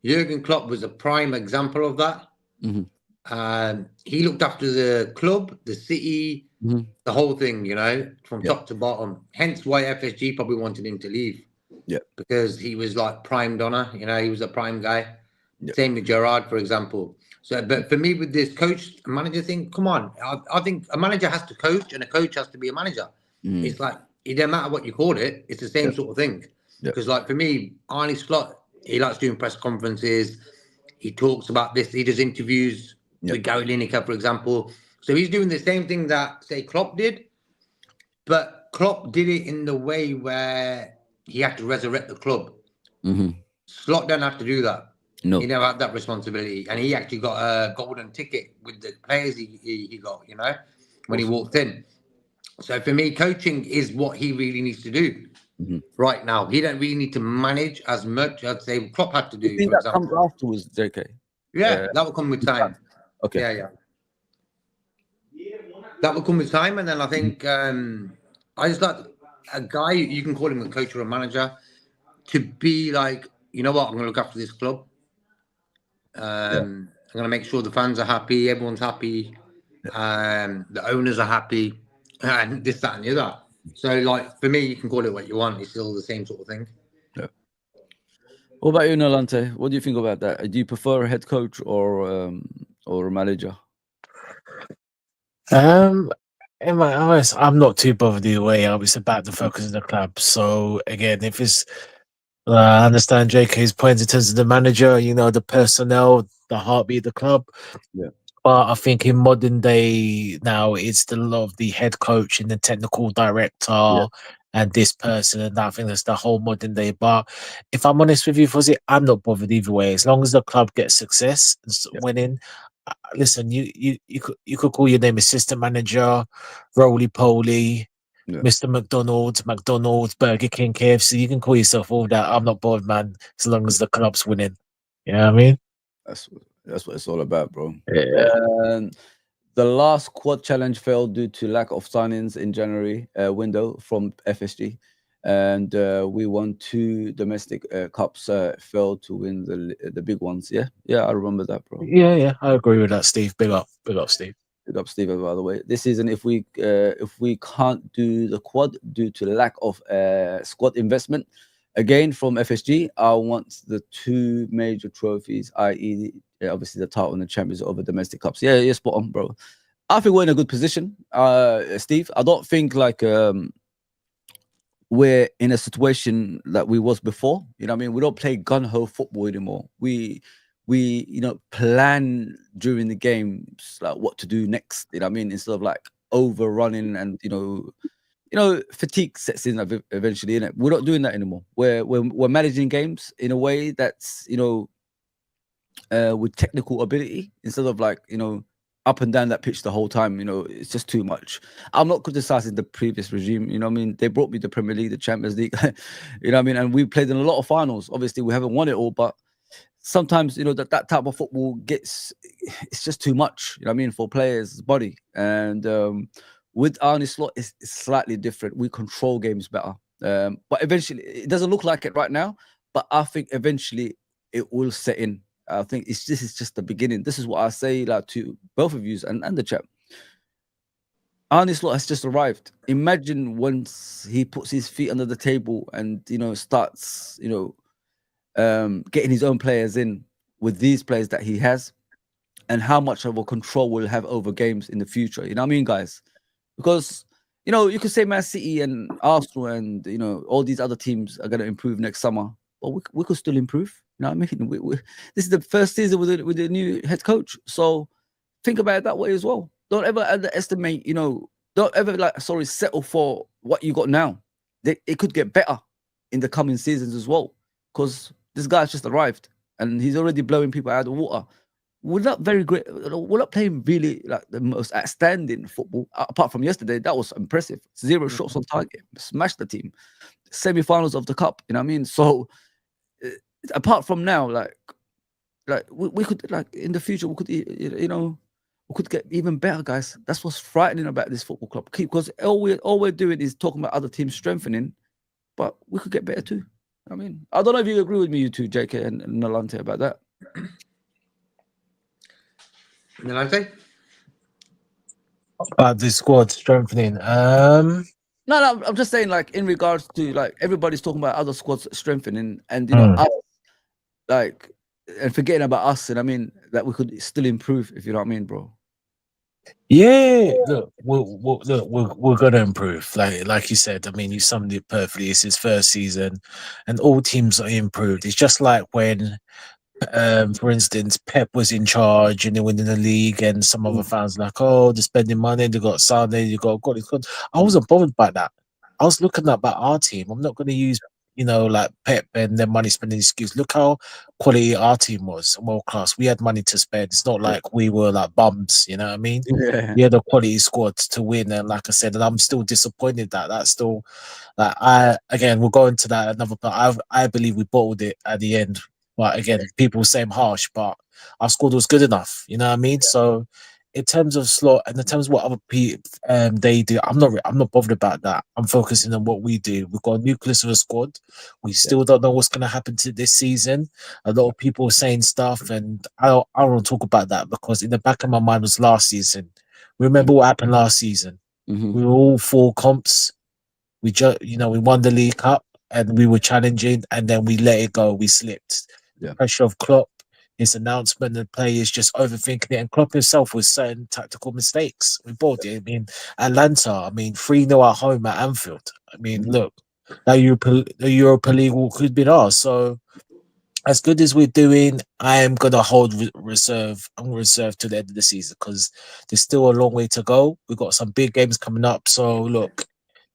S7: Jurgen Klopp was a prime example of that. He looked after the club, the city, the whole thing, from top to bottom. Hence why FSG probably wanted him to leave.
S1: Yeah,
S7: because he was like prime donor. He was a prime guy. Same with Gerrard, for example. So, but for me, with this coach manager thing, come on. I think a manager has to coach, and a coach has to be a manager. It's like, it doesn't matter what you call it. It's the same sort of thing. Because, like, for me, Arne Slot, he likes doing press conferences. He talks about this. He does interviews with Gary Lineker, for example. So he's doing the same thing that, say, Klopp did. But Klopp did it in the way where he had to resurrect the club. Slot don't have to do that.
S1: No,
S7: he never had that responsibility, and he actually got a golden ticket with the players he got. When he walked in. So for me, coaching is what he really needs to do right now. He don't really need to manage as much as say Klopp had to do. For example,
S1: comes afterwards, JK.
S7: Yeah, that will come with time.
S1: Okay.
S7: Yeah. That will come with time, and then I think I just like a guy. You can call him a coach or a manager, to be like, you know what, I'm going to look after this club. I'm going to make sure the fans are happy, everyone's happy, the owners are happy, and this, that, and the other. So, like, for me, you can call it what you want. It's still the same sort of thing.
S1: Yeah. What about you, Nolante? What do you think about that? Do you prefer a head coach or a manager?
S8: In my eyes, I'm not too bothered either way. It's about the focus of the club. So again, if it's I understand JK's point in terms of the manager, the personnel, the heartbeat of the club.
S1: Yeah.
S8: But I think in modern day now, it's a lot of the head coach and the technical director and this person and that. I think that's the whole modern day. But if I'm honest with you, Fuzzy, I'm not bothered either way. As long as the club gets success, winning. Listen, you could call your name assistant manager, roly poly. Mr. McDonald's, Burger King, KFC. You can call yourself all that. I'm not bothered, man, as long as the club's winning. You know what I mean?
S1: That's what it's all about, bro.
S8: Yeah.
S1: The last quad challenge failed due to lack of signings in January window from FSG, and we won 2 domestic cups. Failed to win the big ones. Yeah, I remember that, bro.
S8: Yeah, I agree with that, Steve. Big up, Steve.
S1: Big up, Steven, by the way. This season, if we can't do the quad due to lack of squad investment, again from FSG, I want the 2 major trophies, i.e., obviously the title and the Champions over domestic cups. Yeah, spot on, bro. I think we're in a good position, Steve. I don't think like we're in a situation that we was before. You know what I mean? We don't play gun-ho football anymore. We plan during the games like what to do next. You know what I mean? Instead of like overrunning and fatigue sets in eventually. Innit? We're not doing that anymore. We're managing games in a way that's with technical ability instead of like up and down that pitch the whole time. It's just too much. I'm not criticizing the previous regime. You know what I mean? They brought me the Premier League, the Champions League. You know what I mean? And we played in a lot of finals. Obviously, we haven't won it all, but sometimes that type of football it's just too much. You know what I mean? For players' body. And with Arne Slot, it's slightly different. We control games better. But eventually, it doesn't look like it right now. But I think eventually it will set in. I think this is just the beginning. This is what I say like to both of you and the chat. Arne Slot has just arrived. Imagine once he puts his feet under the table and starts getting his own players in with these players that he has, and how much of a control we'll have over games in the future. You know what I mean, guys? Because you could say Man City and Arsenal and all these other teams are going to improve next summer, but we could still improve. You know what I mean? This is the first season with the new head coach, so think about it that way as well. Don't ever underestimate. Don't ever settle for what you got now. It could get better in the coming seasons as well, because this guy's just arrived and he's already blowing people out of the water. We're not very great. We're not playing really like the most outstanding football. Apart from yesterday, that was impressive. 0 shots on target, smashed the team. Semi-finals of the cup. You know what I mean? So apart from now, like we could in the future we could we could get even better, guys. That's what's frightening about this football club. Because all we're doing is talking about other teams strengthening, but we could get better too. I mean, I don't know if you agree with me, you two, JK and Nalante, about that.
S7: Nalante?
S8: About the squad strengthening.
S1: No, I'm just saying, like, in regards to like everybody's talking about other squads strengthening, and us, like, and forgetting about us. And I mean, that we could still improve, if you know what I mean, bro.
S8: Yeah, look, we're gonna improve. Like you said, I mean, you summed it perfectly. It's his first season, and all teams are improved. It's just like when, for instance, Pep was in charge and they went in the league, and some other fans like, oh, they're spending money, they got Sané, they got. I wasn't bothered by that. I was looking at our team. I'm not going to use like Pep and their money spending excuse. Look how quality our team was, world class. We had money to spend. It's not like we were like bums, you know what I mean?
S1: Yeah.
S8: We had a quality squad to win, and like I said, and I'm still disappointed that that's still like we'll go into that another part. I believe we bottled it at the end. But again, people say I'm harsh, but our squad was good enough, you know what I mean? So in terms of Slot and in terms of what other people they do, I'm not bothered about that. I'm focusing on what we do. We've got a nucleus of a squad. We still don't know what's going to happen to this season. A lot of people are saying stuff, and I don't want to talk about that because in the back of my mind was last season. Remember what happened last season?
S1: Mm-hmm.
S8: We were all 4 comps. We we won the League Cup and we were challenging, and then we let it go. We slipped.
S1: Yeah.
S8: The pressure of Klopp, his announcement, and players just overthinking it. And Klopp himself was certain tactical mistakes. We bought it. I mean, Atlanta, 3-0 at home at Anfield. I mean, look, the Europa League could have been ours. So, as good as we're doing, I am going to hold reserve. I'm going to reserve to the end of the season because there's still a long way to go. We've got some big games coming up. So, look,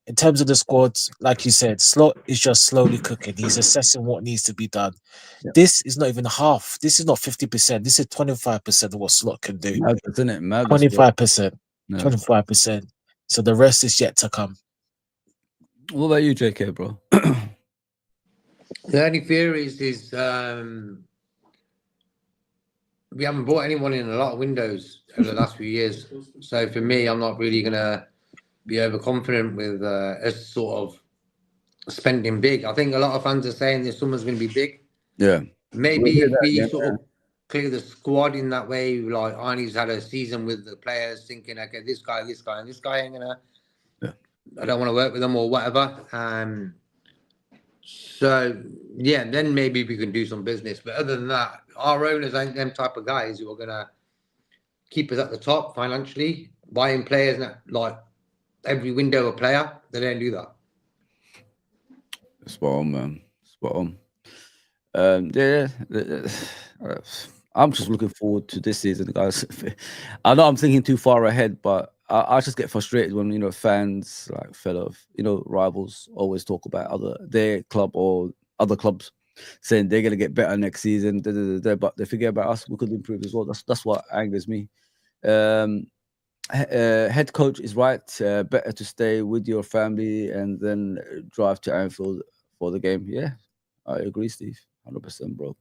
S8: in terms of the squads, like you said, Slot is just slowly cooking. He's assessing what needs to be done. Yeah. This is not even half. This is not 50%. This is 25% of what Slot can do.
S1: Isn't it?
S8: 25%. 25%. So the rest is yet to come.
S1: What about you, JK, bro?
S7: The only fear is we haven't brought anyone in a lot of windows over the last few years. So for me, I'm not really gonna be overconfident with us sort of spending big. I think a lot of fans are saying this summer's going to be big.
S1: Yeah.
S7: Maybe if we sort of clear the squad in that way, like Arnie's had a season with the players thinking, okay, this guy, and this guy ain't gonna.
S1: Yeah.
S7: I don't want to work with them or whatever. So yeah, then maybe we can do some business. But other than that, our owners ain't them type of guys who are gonna keep us at the top financially, buying players like every window a player. They don't do that.
S1: Spot on, man. Spot on. Yeah, I'm just looking forward to this season, guys. I know I'm thinking too far ahead, but I just get frustrated when fans, like fellow rivals, always talk about their club or other clubs, saying they're gonna get better next season. But they forget about us. We could improve as well. That's what angers me. Head coach is right. Better to stay with your family and then drive to Anfield for the game. Yeah, I agree, Steve. 100%, bro.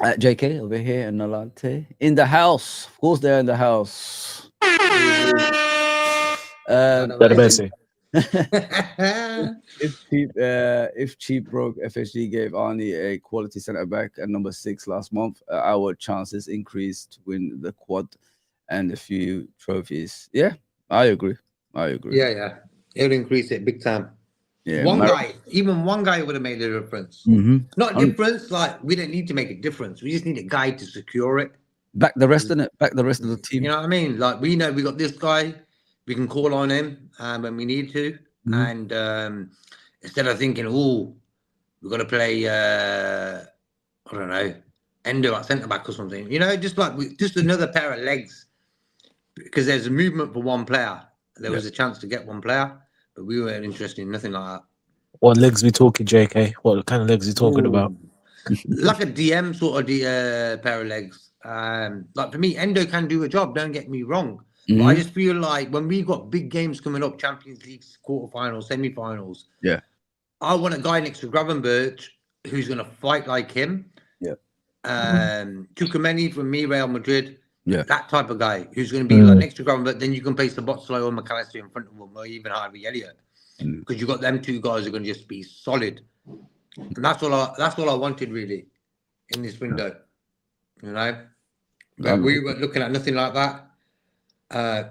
S1: JK over here and Nalante in the house. Of course, they're in the house. If cheap broke FSG gave Arnie a quality centre back at number 6 last month, our chances increased to win the quad and a few trophies. Yeah, I agree.
S7: Yeah. It'll increase it big time.
S1: Yeah,
S7: even one guy would have made a difference.
S1: Mm-hmm.
S7: Not difference, like we don't need to make a difference. We just need a guy to secure it.
S1: Back the rest of it. Back the rest of the team.
S7: You know what I mean? Like we know we got this guy. We can call on him when we need to. Mm-hmm. And instead of thinking, we're gonna play I don't know, Endo at centre back or something. Just another pair of legs. Because there's a movement for one player. There was a chance to get one player. But we weren't interested in nothing like that.
S8: What legs we talking, JK? What kind of legs we talking about?
S7: Like a DM sort of pair of legs. Like for me, Endo can do a job. Don't get me wrong. Mm-hmm. But I just feel like when we got big games coming up, Champions League quarterfinals, semi-finals.
S1: Yeah.
S7: I want a guy next to Gravenberch who's going to fight like him.
S1: Yeah.
S7: Tukameni from Real Madrid.
S1: Yeah,
S7: that type of guy who's going to be like next to Gravenberch, but then you can place the Botslow or McAllister in front of him, or even Harvey Elliott, because you got them two guys who are going to just be solid. And that's all I wanted really in this window, But we were looking at nothing like that.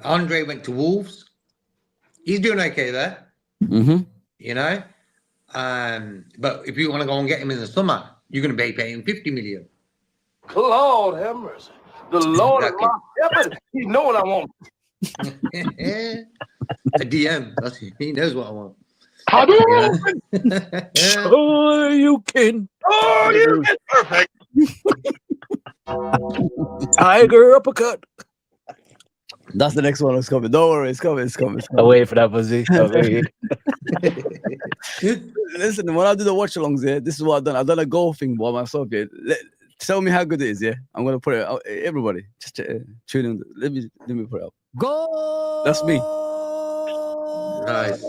S7: Andre went to Wolves. He's doing okay there.
S1: Mm-hmm.
S7: But if you want to go and get him in the summer, you're going to be paying 50 million.
S6: Lord have mercy. The Lord is my shepherd. He knows what I want.
S7: A DM. He knows what I want.
S8: Oh, you can.
S6: Oh, you can. Perfect.
S8: Tiger uppercut.
S1: That's the next one that's coming. Don't worry, it's coming.
S8: I'll wait for that, Buzzy.
S1: Listen, when I do the watch-alongs here, this is what I've done. I've done a goal thing by myself here. Tell me how good it is, yeah? I'm going to put it out. Everybody, just tune in. Let me put it up. Go! That's me.
S7: Nice.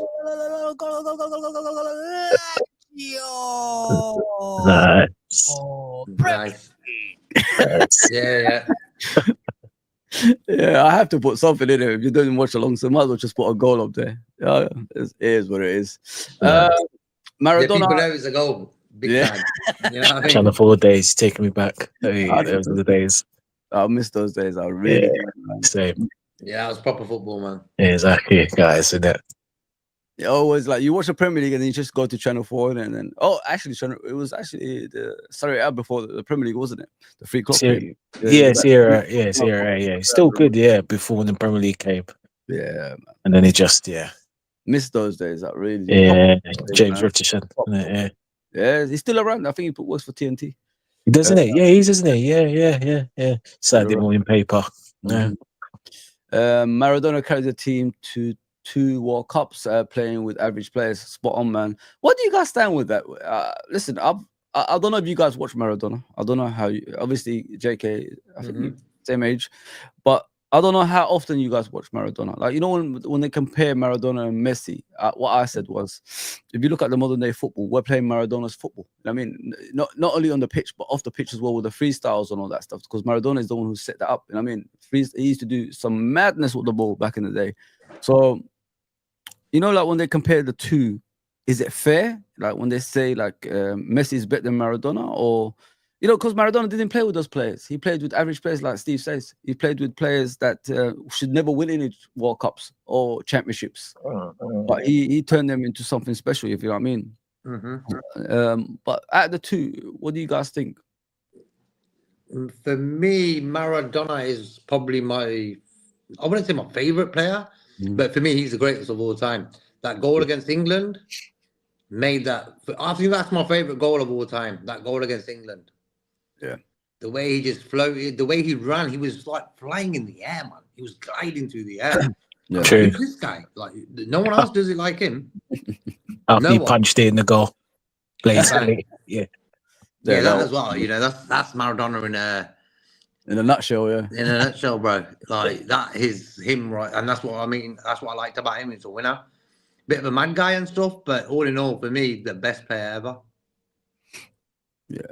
S7: Nice. Yeah.
S1: Yeah, I have to put something in there. If you don't watch along, so might as well just put a goal up there. Yeah, it is what it is. Maradona.
S7: People know it's a goal. Big time. You know what I mean?
S8: Channel 4 days taking me back. Those are the days.
S1: I miss those days. I really
S8: same.
S7: Yeah, it was proper football, man.
S8: Yeah, exactly, guys. Isn't it?
S1: Yeah, always like you watch the Premier League and then you just go to Channel 4 and then it was actually the Serie A before the Premier League, wasn't it? The 3 o'clock game.
S8: Sierra. Yeah, still good. Yeah, before the Premier League came.
S1: Yeah, man.
S8: And then it just
S1: miss those days. I really.
S8: Yeah, James Richardson.
S1: Yeah, he's still around. I think he works for TNT.
S8: He doesn't it? Yeah, he's isn't he? Yeah. Saturday morning paper. Yeah.
S1: Maradona carried the team to 2 World Cups, playing with average players. Spot on, man. What do you guys stand with that? Listen, I don't know if you guys watch Maradona. I don't know how you. Obviously, JK, I think same age, but I don't know how often you guys watch Maradona. Like, you know, when they compare Maradona and Messi, what I said was, if you look at the modern day football, we're playing Maradona's football. I mean, not only on the pitch, but off the pitch as well with the freestyles and all that stuff. Because Maradona is the one who set that up. And I mean, he used to do some madness with the ball back in the day. So, you know, like when they compare the two, is it fair? Like when they say like Messi is better than Maradona, or you know, because Maradona didn't play with those players. He played with average players, like Steve says. He played with players that should never win any World Cups or championships. But he turned them into something special, if you know what I mean. But out of the two, what do you guys think?
S7: For me, Maradona is probably I wouldn't say my favourite player, but for me, he's the greatest of all time. That goal against England made that. I think that's my favourite goal of all time. That goal against England.
S1: Yeah.
S7: The way he just floated, the way he ran, he was like flying in the air, man. He was gliding through the air.
S1: Yeah.
S8: True.
S7: Who's this guy? Like, no one else does it like him.
S8: After
S7: No
S8: he
S7: one.
S8: punched it in the goal. Blazingly. Yeah.
S7: Yeah, that as well. You know, that's Maradona
S1: In a nutshell, yeah.
S7: in a nutshell, bro. Like, that is him, right? And that's what I mean. That's what I liked about him. He's a winner. Bit of a mad guy and stuff, but all in all, for me, the best player ever.
S1: Yeah.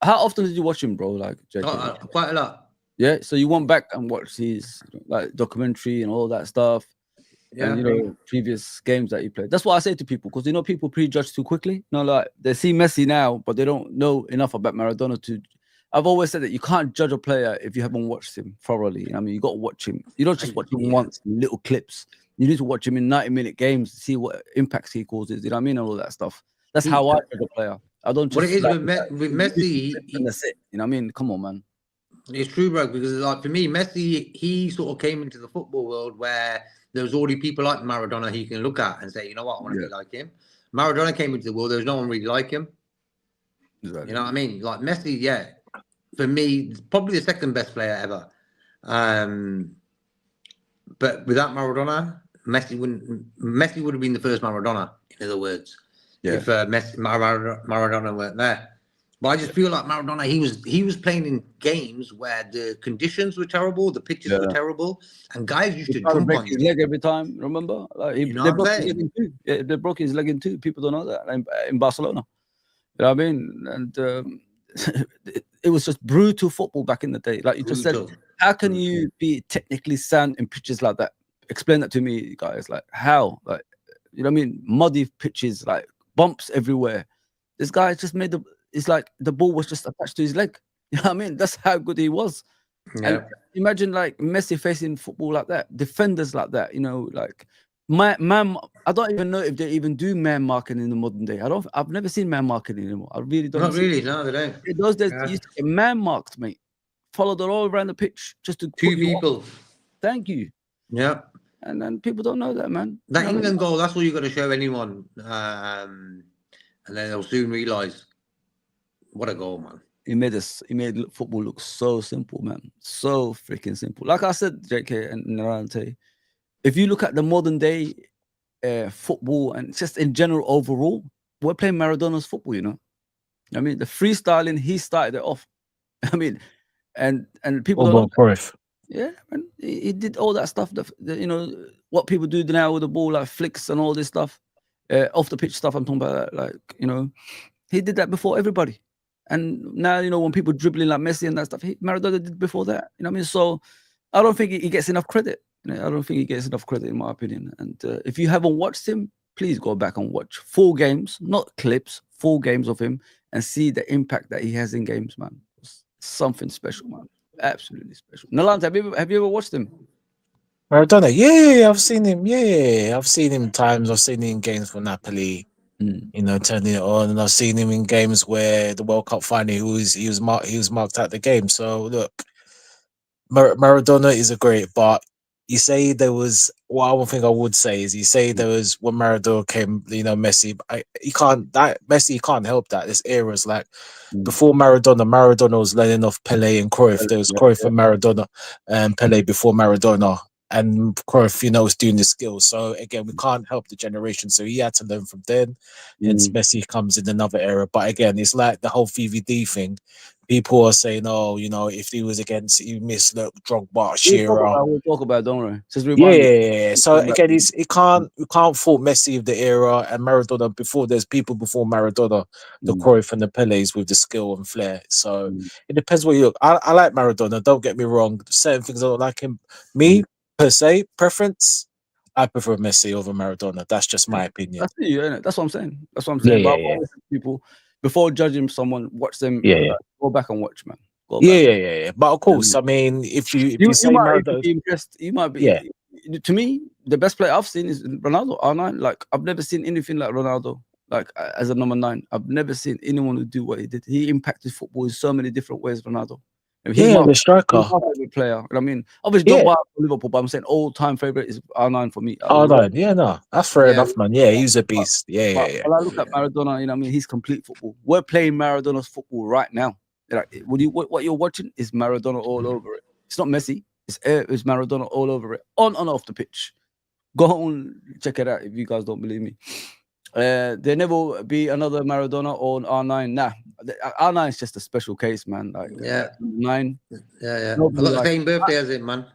S1: How often did you watch him, bro? Like, JK?
S7: Quite a lot.
S1: Yeah. So you went back and watched his like documentary and all that stuff.
S7: Yeah.
S1: And you know, previous games that he played. That's what I say to people, because you know, people prejudge too quickly. You know, like they see Messi now, but they don't know enough about Maradona to. I've always said that you can't judge a player if you haven't watched him thoroughly. I mean, you got to watch him. You don't just watch him once in little clips. You need to watch him in 90-minute games to see what impacts he causes. You know what I mean? And all that stuff. That's how I judge a player. I don't just.
S7: What it is
S1: like,
S7: with Messi,
S1: and that's it. You know what I mean? Come on, man.
S7: it's true, bro. Because like for me, Messi, he sort of came into the football world where there was already people like Maradona he can look at and say, you know what, I want to be like him. Maradona came into the world. There was no one really like him.
S1: Exactly.
S7: You know what I mean? Like Messi, yeah. For me, probably the second best player ever. But without Maradona, Messi would have been the first Maradona, in other words.
S1: Yeah.
S7: If Maradona weren't there. But I just feel like Maradona, he was playing in games where the conditions were terrible, the pitches were terrible, and guys used to jump
S1: break
S7: on
S1: his
S7: you.
S1: leg every time. Remember, like,
S7: You know
S1: they
S7: what
S1: broke
S7: I'm
S1: his leg in two. Yeah, they broke his leg in two. People don't know that in Barcelona. You know what I mean? And it was just brutal football back in the day. Like you just said, how can you be technically sound in pitches like that? Explain that to me, guys. Like how? Like, you know what I mean? Muddy pitches, like bumps everywhere. This guy just made it's like the ball was just attached to his leg. You know what I mean? That's how good he was.
S7: Yeah.
S1: And imagine like Messi facing football like that, defenders like that, you know, like man. I don't even know if they even do man marking in the modern day. I've never seen man marking anymore. I really don't.
S7: Not really, no, they don't.
S1: In those days, you used to get man marked, mate. Followed all around the pitch just to
S7: Two
S1: put you
S7: people.
S1: off. Thank you.
S7: Yeah.
S1: And then people don't know that, man.
S7: That
S1: You know what I
S7: England
S1: mean?
S7: goal, that's all you got to show anyone. And then they'll soon realise what a goal, man.
S1: He made football look so simple, man. So freaking simple. Like I said, JK and Narante, if you look at the modern day football and just in general overall, we're playing Maradona's football, you know. I mean, the freestyling, he started it off. I mean, and people don't know. Yeah, man. He did all that stuff that you know what people do now with the ball, like flicks and all this stuff, off the pitch stuff. I'm talking about, like, you know, he did that before everybody. And now, you know, when people dribbling like Messi and that stuff, Maradona did before that. You know what I mean? So I don't think he gets enough credit. You know, I don't think he gets enough credit, in my opinion. And if you haven't watched him, please go back and watch full games, not clips, full games of him, and see the impact that he has in games, man. It's something special, man. Absolutely special. Nalante, have you ever watched him?
S8: Maradona, yeah, I've seen him. Yeah, I've seen him times. I've seen him in games for Napoli. You know, turning it on, and I've seen him in games where the World Cup final, he was marked out the game. So look, Maradona is a great, but you say there was one thing I would say is you say there was when Maradona came, you know, Messi. Messi can't help that. There's eras like before Maradona was learning off Pele and Cruyff. There was Cruyff and Maradona, and Pele before Maradona. And Cruyff, you know, was doing the skills. So again, we can't help the generation. So he had to learn from then. And Messi comes in another era. But again, it's like the whole VVD thing. people are saying, oh, you know, if he was against, you miss the Drogba, Shearer.
S1: We'll talk about it, don't worry. Just
S8: Yeah,
S1: remind me.
S8: yeah. So again, we can't fault Messi of the era and Maradona before. There's people before Maradona, the Cruyff and the Pelés with the skill and flair. So it depends what you look. I like Maradona. Don't get me wrong. Certain things I don't like him. Me per se, preference. I prefer Messi over Maradona. That's just my opinion.
S1: That's you, innit? That's what I'm saying. That's what I'm
S8: Yeah,
S1: saying.
S8: yeah,
S1: But I've
S8: yeah.
S1: always said to people, before judging someone, watch them.
S8: Yeah, yeah.
S1: Go back and watch, man. Go
S8: Yeah,
S1: back.
S8: yeah. But of course, I mean, if you
S1: You
S8: say
S1: might
S8: Maradona,
S1: be impressed. You might be.
S8: Yeah.
S1: To me, the best player I've seen is Ronaldo, R9. Like, I've never seen anything like Ronaldo, like as a number 9. I've never seen anyone who do what he did. He impacted football in so many different ways, Ronaldo. And he's
S8: the striker.
S1: he's my favorite player. You know what I mean, obviously, don't buy for Liverpool, but I'm saying all-time favorite is R9 for me.
S8: Oh, no. Yeah, no. That's fair enough, man. Yeah, he's a beast. Yeah.
S1: But I look at Maradona, you know what I mean? He's complete football. We're playing Maradona's football right now. Like, what you're watching is Maradona all over it. It's not Messi. It's Maradona all over it, on and off the pitch. Go and check it out if you guys don't believe me. There never be another Maradona on R9. Nah, R9 is just a special case, man. Like 9.
S7: Yeah. I got the same birthday as him, man.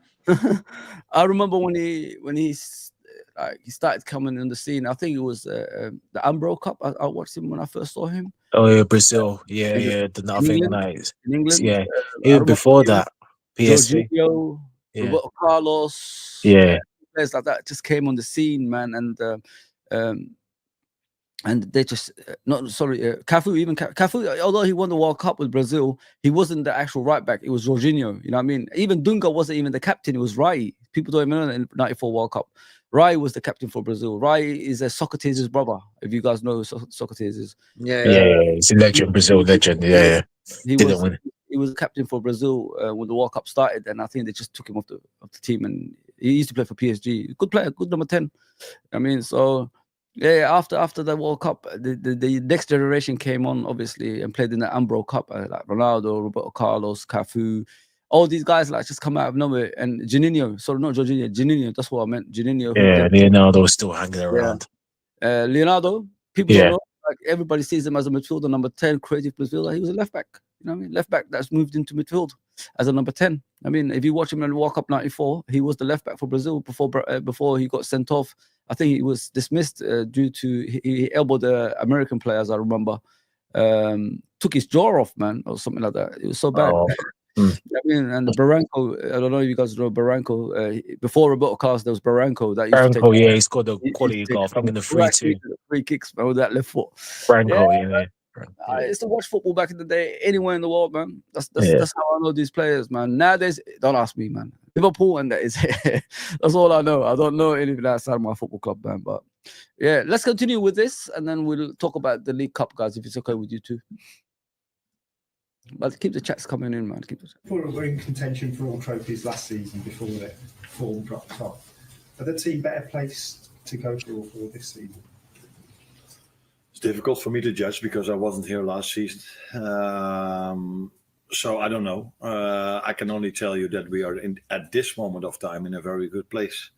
S1: I remember when he started coming in the scene. I think it was the Carabao Cup. I watched him when I first saw him.
S8: Oh yeah, Brazil. Yeah. Nothing nice.
S1: In England,
S8: Yeah. Even before that, PSG.
S1: Jorginho, Roberto Carlos.
S8: Yeah.
S1: Players like that just came on the scene, man, and they just Cafu. Even Cafu, although he won the World Cup with Brazil, he wasn't the actual right back. It was Jorginho. You know what I mean? Even Dunga wasn't even the captain. It was Rai. People don't even know that in '94 World Cup. Rai was the captain for Brazil. Rai is Socrates' brother. If you guys know who Socrates is.
S8: Yeah. He's a legend, Brazil legend. Yeah.
S1: He was captain for Brazil when the World Cup started, and I think they just took him off the team. And he used to play for PSG. Good player, good number 10. I mean, so. Yeah, after the World Cup, the next generation came on, obviously, and played in the Carabao Cup, like Ronaldo, Roberto Carlos, Cafu, all these guys like just come out of nowhere. And Juninho, sorry, not Jorginho, Juninho, that's what I meant. Juninho.
S8: Yeah, Leonardo's still hanging around.
S1: Leonardo, people don't know, like everybody sees him as a midfielder, number 10, creative midfielder. He was a left back. You know what I mean? Left back that's moved into midfield as a number 10. I mean, if you watch him in the World Cup '94, he was the left back for Brazil before he got sent off. I think he was dismissed due to he elbowed the American players. I remember, took his jaw off, man, or something like that. It was so bad. I mean, and the Barranco. I don't know if you guys know Barranco. Before Roberto Carlos, there was Barranco that used to take.
S8: Yeah, he scored a quality goal. I think in the 3-2.
S1: Free kicks, man, with that left foot.
S8: Barranco, yeah.
S1: I used to watch football back in the day, anywhere in the world, man. That's how I know these players, man. Nowadays, don't ask me, man. Liverpool, and that is that's all I know. I don't know anything outside of my football club, man. But yeah, let's continue with this, and then we'll talk about the League Cup, guys, if it's okay with you too. But keep the chats coming in, man.
S9: Liverpool were in contention for all trophies last season before their form dropped off. Are the team better placed to go for all four this season?
S2: Difficult for me to judge because I wasn't here last season. So I don't know. I can only tell you that we are at this moment of time in a very good place.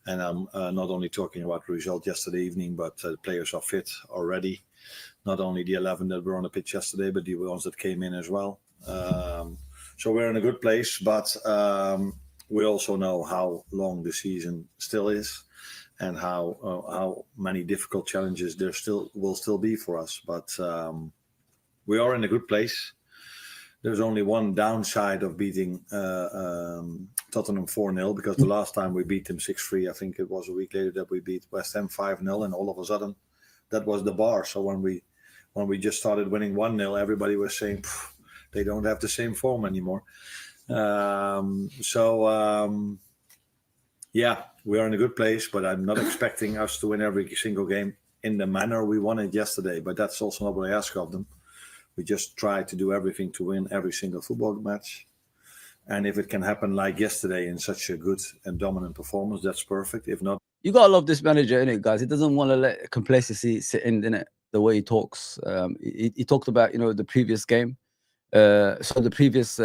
S2: And I'm not only talking about the result yesterday evening, but the players are fit already. Not only the 11 that were on the pitch yesterday, but the ones that came in as well. So we're in a good place, but we also know how long the season still is. And how many difficult challenges there will still be for us, but we are in a good place. There's only one downside of beating Tottenham 4-0 because the last time we beat them 6-3, I think it was a week later that we beat West Ham 5-0, and all of a sudden that was the bar. So when we just started winning 1-0, everybody was saying they don't have the same form anymore. Yeah, we are in a good place, but I'm not expecting us to win every single game in the manner we won it yesterday. But that's also not what I ask of them. We just try to do everything to win every single football match. And if it can happen like yesterday in such a good and dominant performance, that's perfect. If not...
S1: You got to love this manager, innit, guys? He doesn't want to let complacency sit in, innit? The way he talks. He talked about, the previous game. So the previous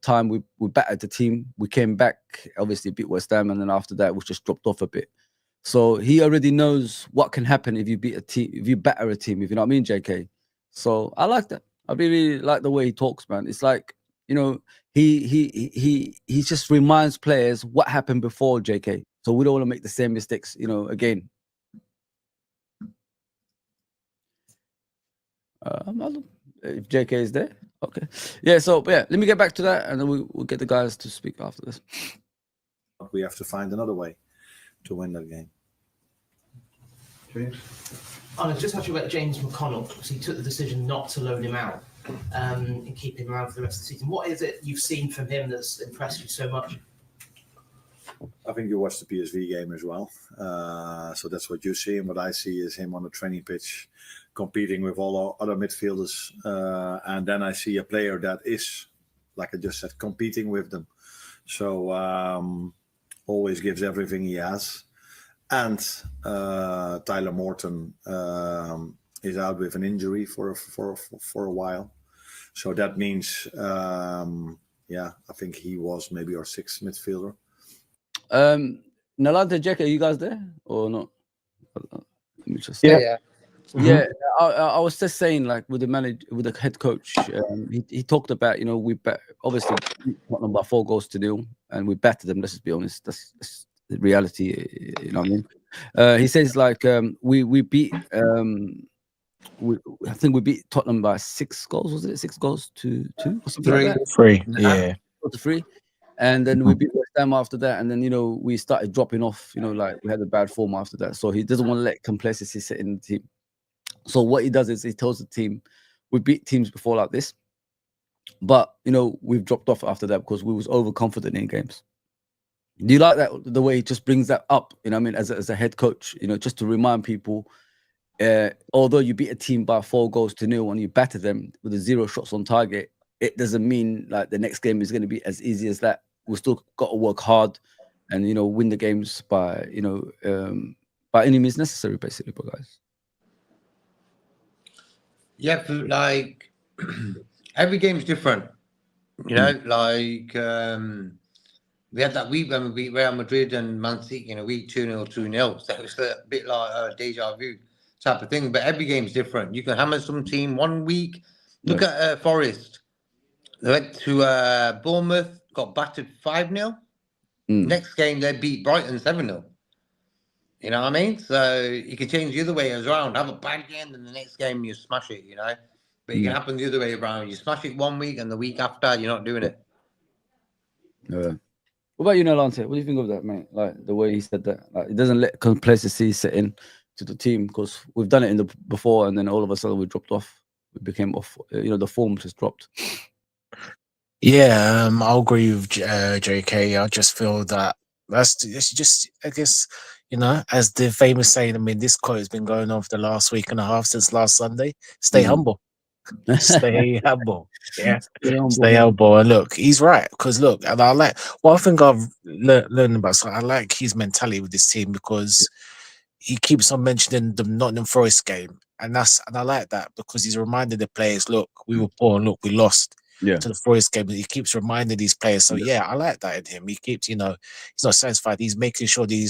S1: time we battered the team, we came back, obviously beat West Ham, and then after that we just dropped off a bit. So he already knows what can happen if you beat a team, if you batter a team, if you know what I mean, JK. So I like that. I really like the way he talks, man. It's like, you know, he just reminds players what happened before JK. So we don't want to make the same mistakes, you know, again. If JK is there, okay. Yeah, so yeah, let me get back to that, and then we'll get the guys to speak after this.
S2: We have to find another way to win that game.
S9: James?
S10: I just actually about James McConnell, because he took the decision not to loan him out and keep him around for the rest of the season. What is it you've seen from him that's impressed you so much?
S2: I think you watched the PSV game as well. So that's what you see. And what I see is him on the training pitch competing with all our other midfielders. And then I see a player that is, like I just said, competing with them. So always gives everything he has. And Tyler Morton is out with an injury for a while. So that means, I think he was maybe our sixth midfielder.
S1: Nalante, Jack, are you guys there or not? Let me just
S7: Yeah.
S1: Yeah, I was just saying, like with the head coach, he talked about, you know, we obviously Tottenham by 4-0, and we battered them. Let's just be honest. That's the reality. You know what I mean? He says like we beat I think we beat Tottenham by 6 goals. Was it 6 goals to 2 or something like that?
S8: 3. Yeah.
S1: 4-3. And then we beat West Ham after that, and then, you know, we started dropping off. You know, like we had a bad form after that. So he doesn't want to let complacency sit in the team. So what he does is he tells the team, we beat teams before like this, but, you know, we've dropped off after that because we was overconfident in games. Do you like that, the way he just brings that up, you know what I mean, as a head coach, you know, just to remind people, although you beat a team by 4-0 and you batter them with 0 shots on target, it doesn't mean like the next game is going to be as easy as that. We still got to work hard and, you know, win the games by, you know, by any means necessary, basically, guys.
S7: Yeah, like every game's different, you know. Like we had that week when we beat Real Madrid and Man City in a week 2-0, 2-0. So it's a bit like a deja vu type of thing. But every game's different. You can hammer some team one week. Look at Forest. They went to Bournemouth, got battered 5-0. Next game they beat Brighton 7-0. You know what I mean? So you can change the other way around. Have a bad game, and the next game you smash it, you know? But it can happen the other way around. You smash it one week, and the week after, you're not doing it.
S1: Yeah. What about you, Nalante? What do you think of that, mate? Like the way he said that. Like, it doesn't let complacency sit in to the team, because we've done it before, and then all of a sudden we dropped off. We became off. You know, the form just dropped.
S8: Yeah, I'll agree with JK. I just feel that it's just, I guess, you know, as the famous saying, I mean, this quote has been going on for the last week and a half since last Sunday. Stay humble. Stay humble. Yeah. Stay humble. And look, he's right. Because look, and I like, well, I think I've learned about, so I like his mentality with this team, because he keeps on mentioning the Nottingham Forest game. And I like that, because he's reminding the players, look, we were poor, look, we lost. To the Forest game. He keeps reminding these players. So yeah, I like that in him. He keeps, you know, he's not satisfied. He's making sure the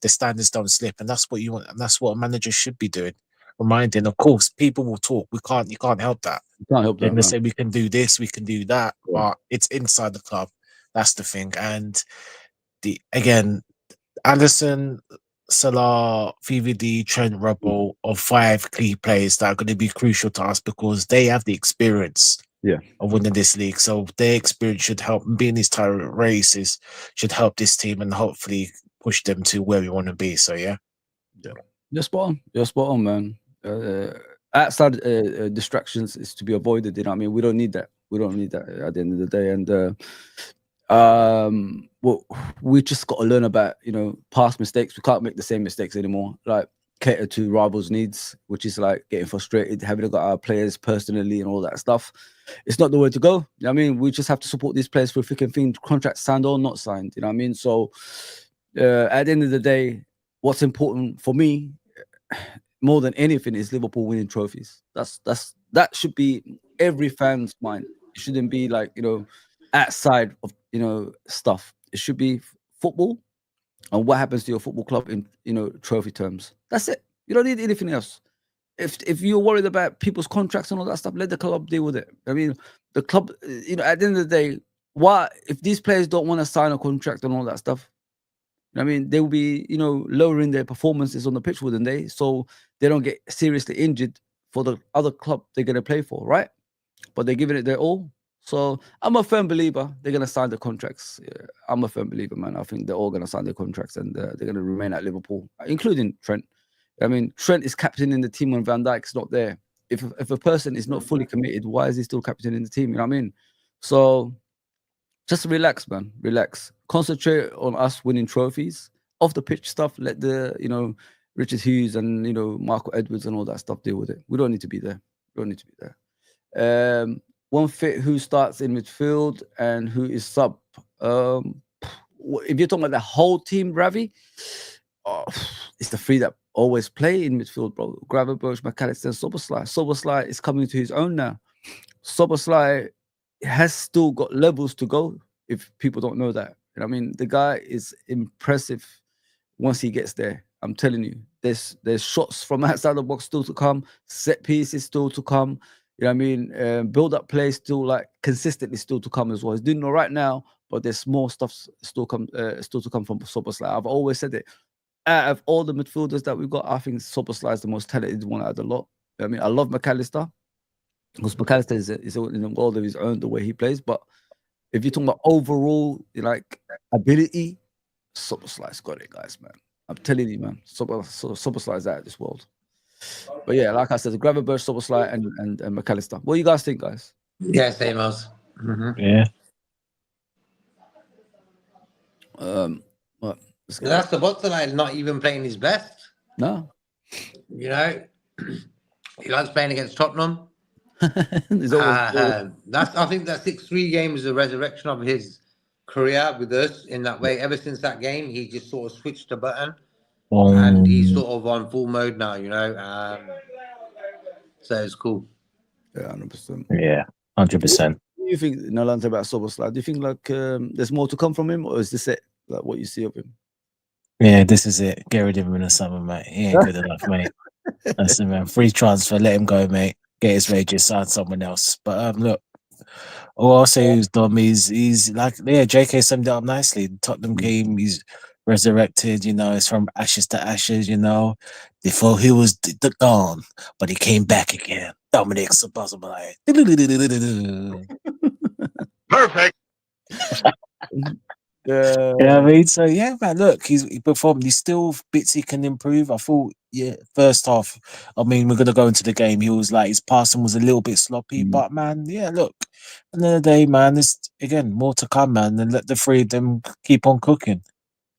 S8: standards don't slip, and that's what you want. And that's what a manager should be doing. Reminding, of course, people will talk. You can't help that.
S1: You can't help that.
S8: And they say we can do this, we can do that, but it's inside the club. That's the thing. And again, Alisson, Salah, VVD, Trent, Rubble are 5 key players that are going to be crucial to us, because they have the experience of winning this league. So their experience should help, being these title races should help this team and hopefully push them to where we want to be. So yeah.
S1: You're spot on, man. Outside distractions is to be avoided. You know what I mean? We don't need that. At the end of the day. And well, we just got to learn about, you know, past mistakes. We can't make the same mistakes anymore. Like, cater to rivals' needs, which is like getting frustrated, having got our players personally and all that stuff. It's not the way to go. You know what I mean? We just have to support these players for thick and thin, contract signed or not signed. You know what I mean? So at the end of the day, what's important for me more than anything is Liverpool winning trophies. That should be every fan's mind. It shouldn't be like, you know, outside of, you know, stuff. It should be football and what happens to your football club in, you know, trophy terms. That's it. You don't need anything else. if you're worried about people's contracts and all that stuff, let the club deal with it. I mean, the club, at the end of the day, why if these players don't want to sign a contract and all that stuff, I mean, they will be, lowering their performances on the pitch, wouldn't they? So they don't get seriously injured for the other club they're going to play for, right? But they're giving it their all. So I'm a firm believer they're going to sign the contracts. Yeah, I'm a firm believer, man. I think they're all going to sign their contracts and they're going to remain at Liverpool, including Trent. I mean, Trent is captain in the team when Van Dijk's not there. If a person is not fully committed, why is he still captain in the team? You know what I mean? So just relax, man. Relax. Concentrate on us winning trophies. Off the pitch stuff, let the, Richard Hughes and, Michael Edwards and all that stuff deal with it. We don't need to be there. We don't need to be there. One fit who starts in midfield and who is sub. If you're talking about the whole team, Ravi, it's the three that always play in midfield, bro. Gravenberch, McAllister, and Soboslai. Soboslai is coming to his own now. Soboslai has still got levels to go, if people don't know that. You know what I mean? The guy is impressive once he gets there. I'm telling you, there's shots from outside the box still to come, set pieces still to come. You know what I mean? Build-up play still, like, consistently still to come as well. He's doing all right now, but there's more stuff still to come from Soboslai. I've always said it. Out of all the midfielders that we've got, I think Soboslai is the most talented one out of the lot. I mean, I love McAllister because McAllister is in a world of his own, the way he plays. But if you're talking about overall, like, ability, Soboslai's got it, guys, man. I'm telling you, man. Soboslai's out of this world. But yeah, like I said, Gravenberch, Soboslai, and McAllister. What do you guys think, guys?
S7: Yeah, same as.
S8: Yeah.
S1: What?
S7: That's the Botsalai not even playing his best.
S1: No.
S7: He likes playing against Tottenham.
S1: I think
S7: that 6-3 game is a resurrection of his career with us in that way. Ever since that game, he just sort of switched the button and he's sort of on full mode now, so it's cool.
S1: Yeah, 100%.
S8: Yeah, 100%.
S1: What do you think, Nalante, about Soboslai? Do you think there's more to come from him, or is this it? Like what you see of him?
S8: Yeah, this is it. Get rid of him in the summer, mate. He ain't good enough, mate. That's it, man. Free transfer, let him go, mate. Get his wages, sign someone else. But look, all I'll say is Dom, he's like, JK summed it up nicely. The Tottenham game, he's resurrected, it's from ashes to ashes, before he was gone, but he came back again. Dominic Szoboszlai.
S6: Perfect.
S8: Yeah, I mean, so yeah, man. Look, he performed. He's still bits he can improve. I thought, first half. I mean, we're gonna go into the game. He was like his passing was a little bit sloppy, but man, look. At the end of the day, man, there's again more to come, man. And let the three of them keep on cooking.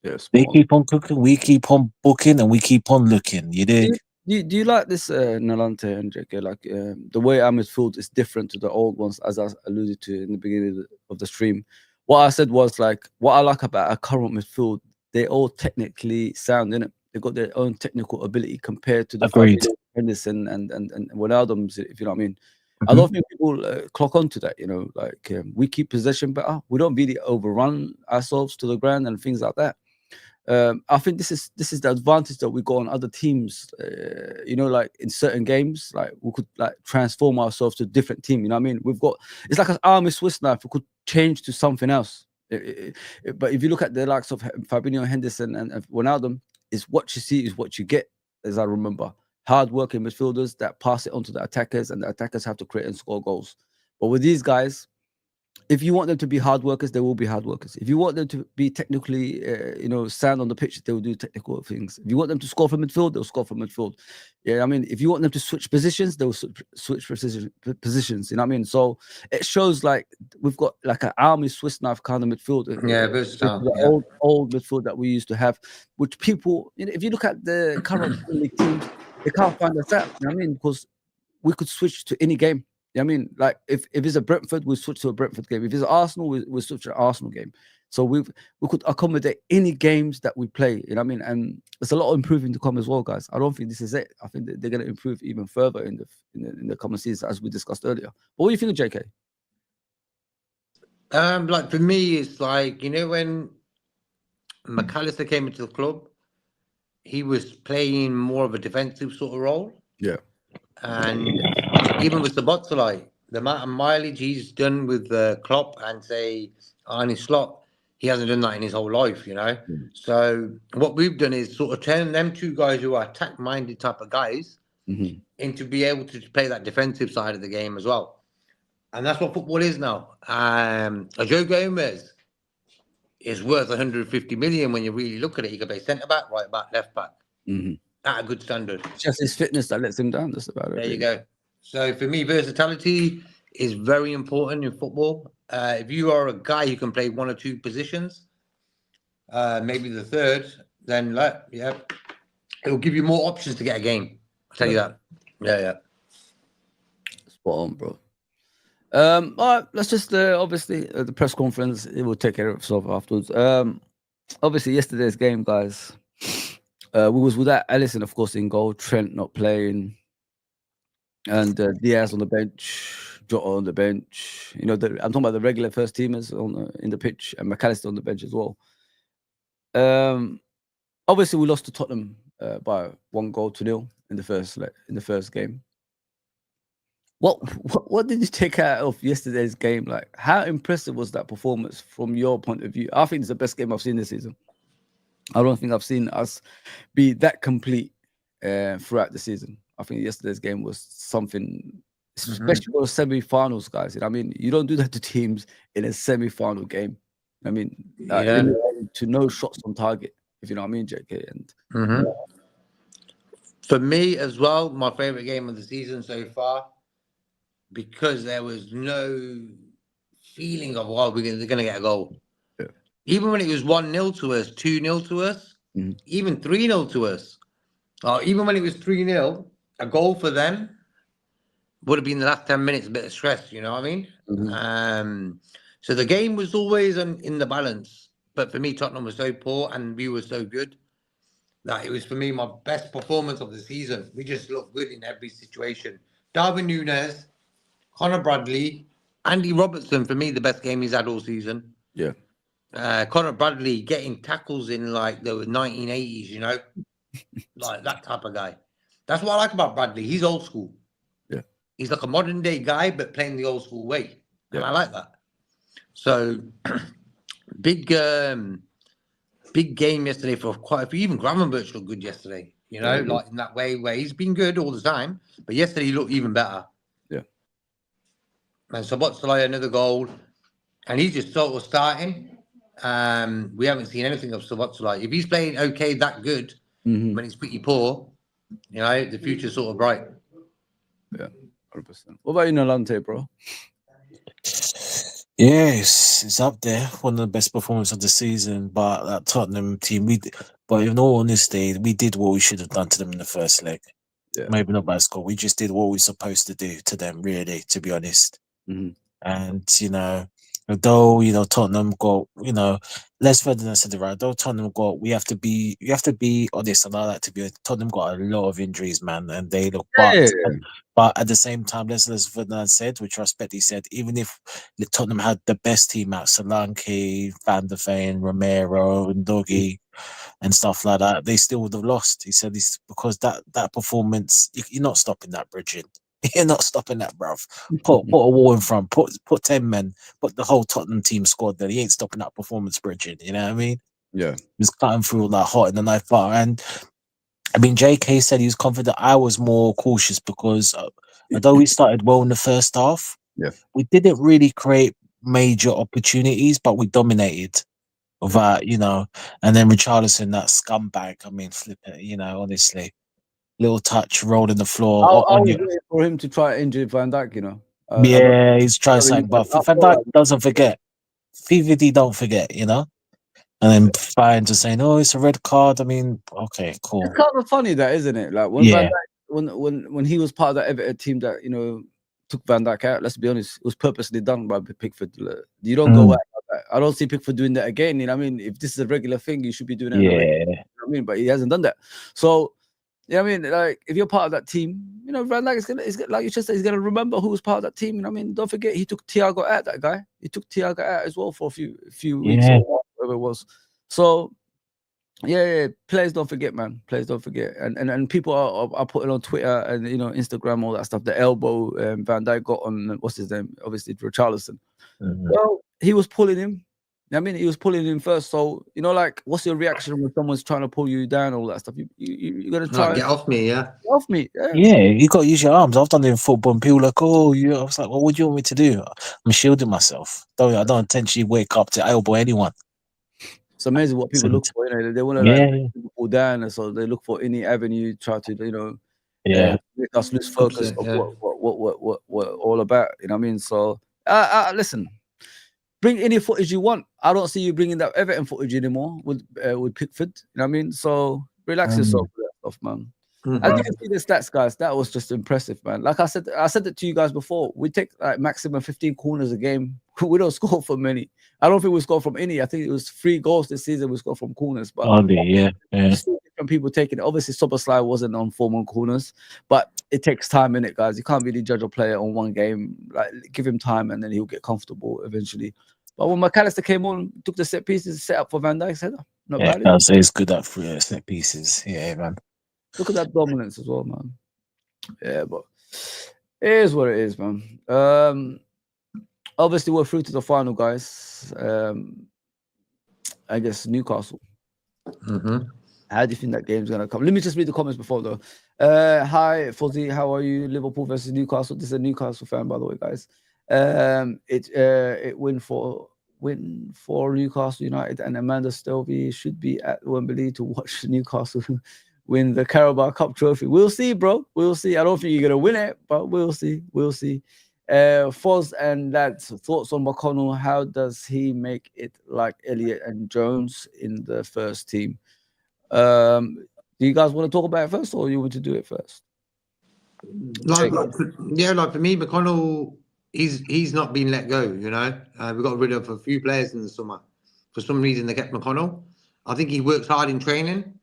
S1: Yes,
S8: they keep on cooking. We keep on booking, and we keep on looking. You dig?
S1: Do you like this, Nalante and JK? Like the way our midfield is different to the old ones, as I alluded to in the beginning of the stream. What I said was like, what I like about our current midfield, they're all technically sound, innit? They've got their own technical ability compared to the Henderson and Wijnaldum's, if you know what I mean. I don't think people clock on to that, we keep possession better. We don't really overrun ourselves to the ground and things like that. I think this is the advantage that we got on other teams. Like in certain games, like we could like transform ourselves to a different team. You know what I mean? It's like an army Swiss knife. We could change to something else. But if you look at the likes of Fabinho, Henderson, and Wijnaldum, is what you see is what you get. As I remember, hard-working midfielders that pass it on to the attackers, and the attackers have to create and score goals. But with these guys, if you want them to be hard workers, they will be hard workers. If you want them to be technically, sound on the pitch, they will do technical things. If you want them to score from midfield, they'll score from midfield. Yeah, I mean, if you want them to switch positions, they'll switch positions. You know what I mean? So it shows like we've got like an army Swiss knife kind of midfield.
S7: Yeah,
S1: the old midfield that we used to have, which people, if you look at the current league teams, they can't find us out. You know what I mean? Because we could switch to any game. I mean, like if it's a Brentford, we'll switch to a Brentford game. If it's Arsenal, we'll switch to an Arsenal game. So we could accommodate any games that we play. You know what I mean? And there's a lot of improving to come as well, guys. I don't think this is it. I think they're going to improve even further in the coming season, as we discussed earlier. But what do you think of JK?
S7: Like for me, it's like when McAllister came into the club, he was playing more of a defensive sort of role.
S1: Yeah.
S7: And even with the Botzolai, the amount of mileage he's done with Klopp and say Arne Slot, he hasn't done that in his whole life, you know. So what we've done is sort of turn them two guys who are attack-minded type of guys into be able to play that defensive side of the game as well. And that's what football is now. Joe Gomez is worth 150 million when you really look at it. He can play centre-back, right-back, left-back at a good standard.
S1: It's just his fitness that lets him down. That's about it.
S7: There you go. So for me, versatility is very important in football. If you are a guy who can play one or two positions, maybe the third, then it will give you more options to get a game. I'll tell you that. Yeah.
S1: Spot on, bro. All right, let's just obviously the press conference, it will take care of itself afterwards. Obviously yesterday's game, guys, we was without Alisson, of course, in goal, Trent not playing, and Diaz on the bench, Jota on the bench. You know, I'm talking about the regular first teamers in the pitch, and McAllister on the bench as well. Obviously we lost to Tottenham by 1-0 in the first game. What did you take out of yesterday's game? Like, how impressive was that performance from your point of view? I think it's the best game I've seen this season. I don't think I've seen us be that complete throughout the season. I think yesterday's game was something, especially for semi-finals, guys. You know, I mean, you don't do that to teams in a semi-final game. I mean, to no shots on target, if you know what I mean, JK. And
S7: for me as well, my favourite game of the season so far, because there was no feeling of, they're going to get a goal. Yeah. Even when it was 1-0 to us, 2-0 to us, even 3-0 to us, even when it was 3-0, a goal for them would have been the last 10 minutes, a bit of stress, you know what I mean? So the game was always in the balance. But for me, Tottenham was so poor and we were so good that it was, for me, my best performance of the season. We just looked good in every situation. Darwin Núñez, Conor Bradley, Andy Robertson, for me, the best game he's had all season.
S1: Yeah.
S7: Conor Bradley getting tackles in like the 1980s, you know, like that type of guy. That's what I like about Bradley. He's old school.
S1: Yeah.
S7: He's like a modern day guy, but playing the old school way. And I like that. So big game yesterday for quite a few. Even Gravenberch looked good yesterday, you know, like in that way where he's been good all the time. But yesterday he looked even better.
S1: Yeah.
S7: And so Botzolai, another goal. And he's just sort of starting. We haven't seen anything of Botzolai. If he's playing okay, that good, when he's pretty poor, you know, the future's sort of bright.
S1: Yeah, 100%. What about you, Nolante, bro?
S8: Yes, it's up there. One of the best performances of the season. But that Tottenham team, but in all honesty, we did what we should have done to them in the first leg. Yeah. Maybe not by score. We just did what we were supposed to do to them, really, to be honest. And, you know, although, you know, Tottenham got, you know, Les Ferdinand said it right, though Tottenham got, you have to be honest, and I like to be, Tottenham got a lot of injuries, man, and they look but at the same time, Les Ferdinand said, which I respect, he said, even if Tottenham had the best team out, Solanke, Van der Vaart, Romero, and Doggy, and stuff like that, they still would have lost. He said, because that performance, you're not stopping that, Bridget. You're not stopping that, bruv. Put a wall in front. Put 10 men. Put the whole Tottenham team squad there. He ain't stopping that performance, Bridget. You know what I mean?
S1: Yeah.
S8: He's cutting through like hot in the knife bar. And I mean, JK said he was confident. I was more cautious because although we started well in the first half, we didn't really create major opportunities, but we dominated. You know, and then Richarlison, that scumbag. I mean, flip it. You know, honestly. Little touch, roll in the floor.
S1: I was waiting for him to try to injure Van Dijk, you know.
S8: He's trying something, but Van Dijk doesn't forget. VVD don't forget, you know. And then fans are saying, "Oh, it's a red card." I mean, okay, cool.
S1: It's kind of funny, that isn't it? Like when Van Dijk, when he was part of that Everton team that, you know, took Van Dijk out. Let's be honest, it was purposely done by Pickford. You don't go out like that. I don't see Pickford doing that again. You know what I mean? If this is a regular thing, you should be doing it. You know what I mean? But he hasn't done that. So. Yeah, I mean, like, if you're part of that team, you know, Van Dijk is gonna, like you just said, he's gonna remember who was part of that team. You know what I mean? Don't forget, he took Thiago out. That guy, he took Thiago out as well for a few weeks or whatever it was. So, Yeah. Players don't forget, man. Players don't forget, and people are putting on Twitter and Instagram, all that stuff. The elbow Van Dijk got on what's his name? Obviously, Richarlison. Well, he was pulling him. I mean, he was pulling him first. So like, what's your reaction when someone's trying to pull you down, all that stuff? You're gonna try
S7: Get off me, yeah.
S1: get off me. Yeah.
S8: Yeah, you got to use your arms. I've done it in football, and people are like, "Oh, you." I was like, "Well, what do you want me to do? I'm shielding myself. I don't intentionally wake up to elbow anyone."
S1: It's amazing what people look for. They want to bring people down, and so they look for any avenue, try to make us lose focus of what all about. You know what I mean? So listen, bring any footage you want. I don't see you bringing that Everton footage anymore with Pickford. You know what I mean? So relax yourself with that stuff, man. As you can see the stats, guys, that was just impressive, man. Like I said it to you guys before. We take like maximum 15 corners a game. We don't score from many. I don't think we scored from any. I think it was 3 goals this season we scored from corners. But
S8: yeah.
S1: Different people taking it. Obviously, Soboslai wasn't on form on corners, but it takes time in it, guys. You can't really judge a player on one game. Like, give him time, and then he'll get comfortable eventually. But when McAllister came on, took the set pieces, set up for Van Dijk's header. Not bad.
S8: I'd say it's good at set pieces. Yeah, man.
S1: Look at that dominance as well, man. Yeah, but it is what it is, man. Obviously, we're through to the final, guys. I guess Newcastle. How do you think that game's gonna come? Let me just read the comments before, though. Hi, Fuzzy. How are you? Liverpool versus Newcastle. This is a Newcastle fan, by the way, guys. It win for Newcastle United, and Amanda Stelvey should be at Wembley to watch Newcastle win the Carabao Cup trophy. We'll see, bro. We'll see. I don't think you're gonna win it, but we'll see. We'll see. Foz and lads, thoughts on McConnell? How does he make it like Elliott and Jones in the first team? Do you guys want to talk about it first, or you want to do it first?
S7: Like for me, McConnell, he's not been let go. We got rid of a few players in the summer. For some reason, they kept McConnell. I think he works hard in training.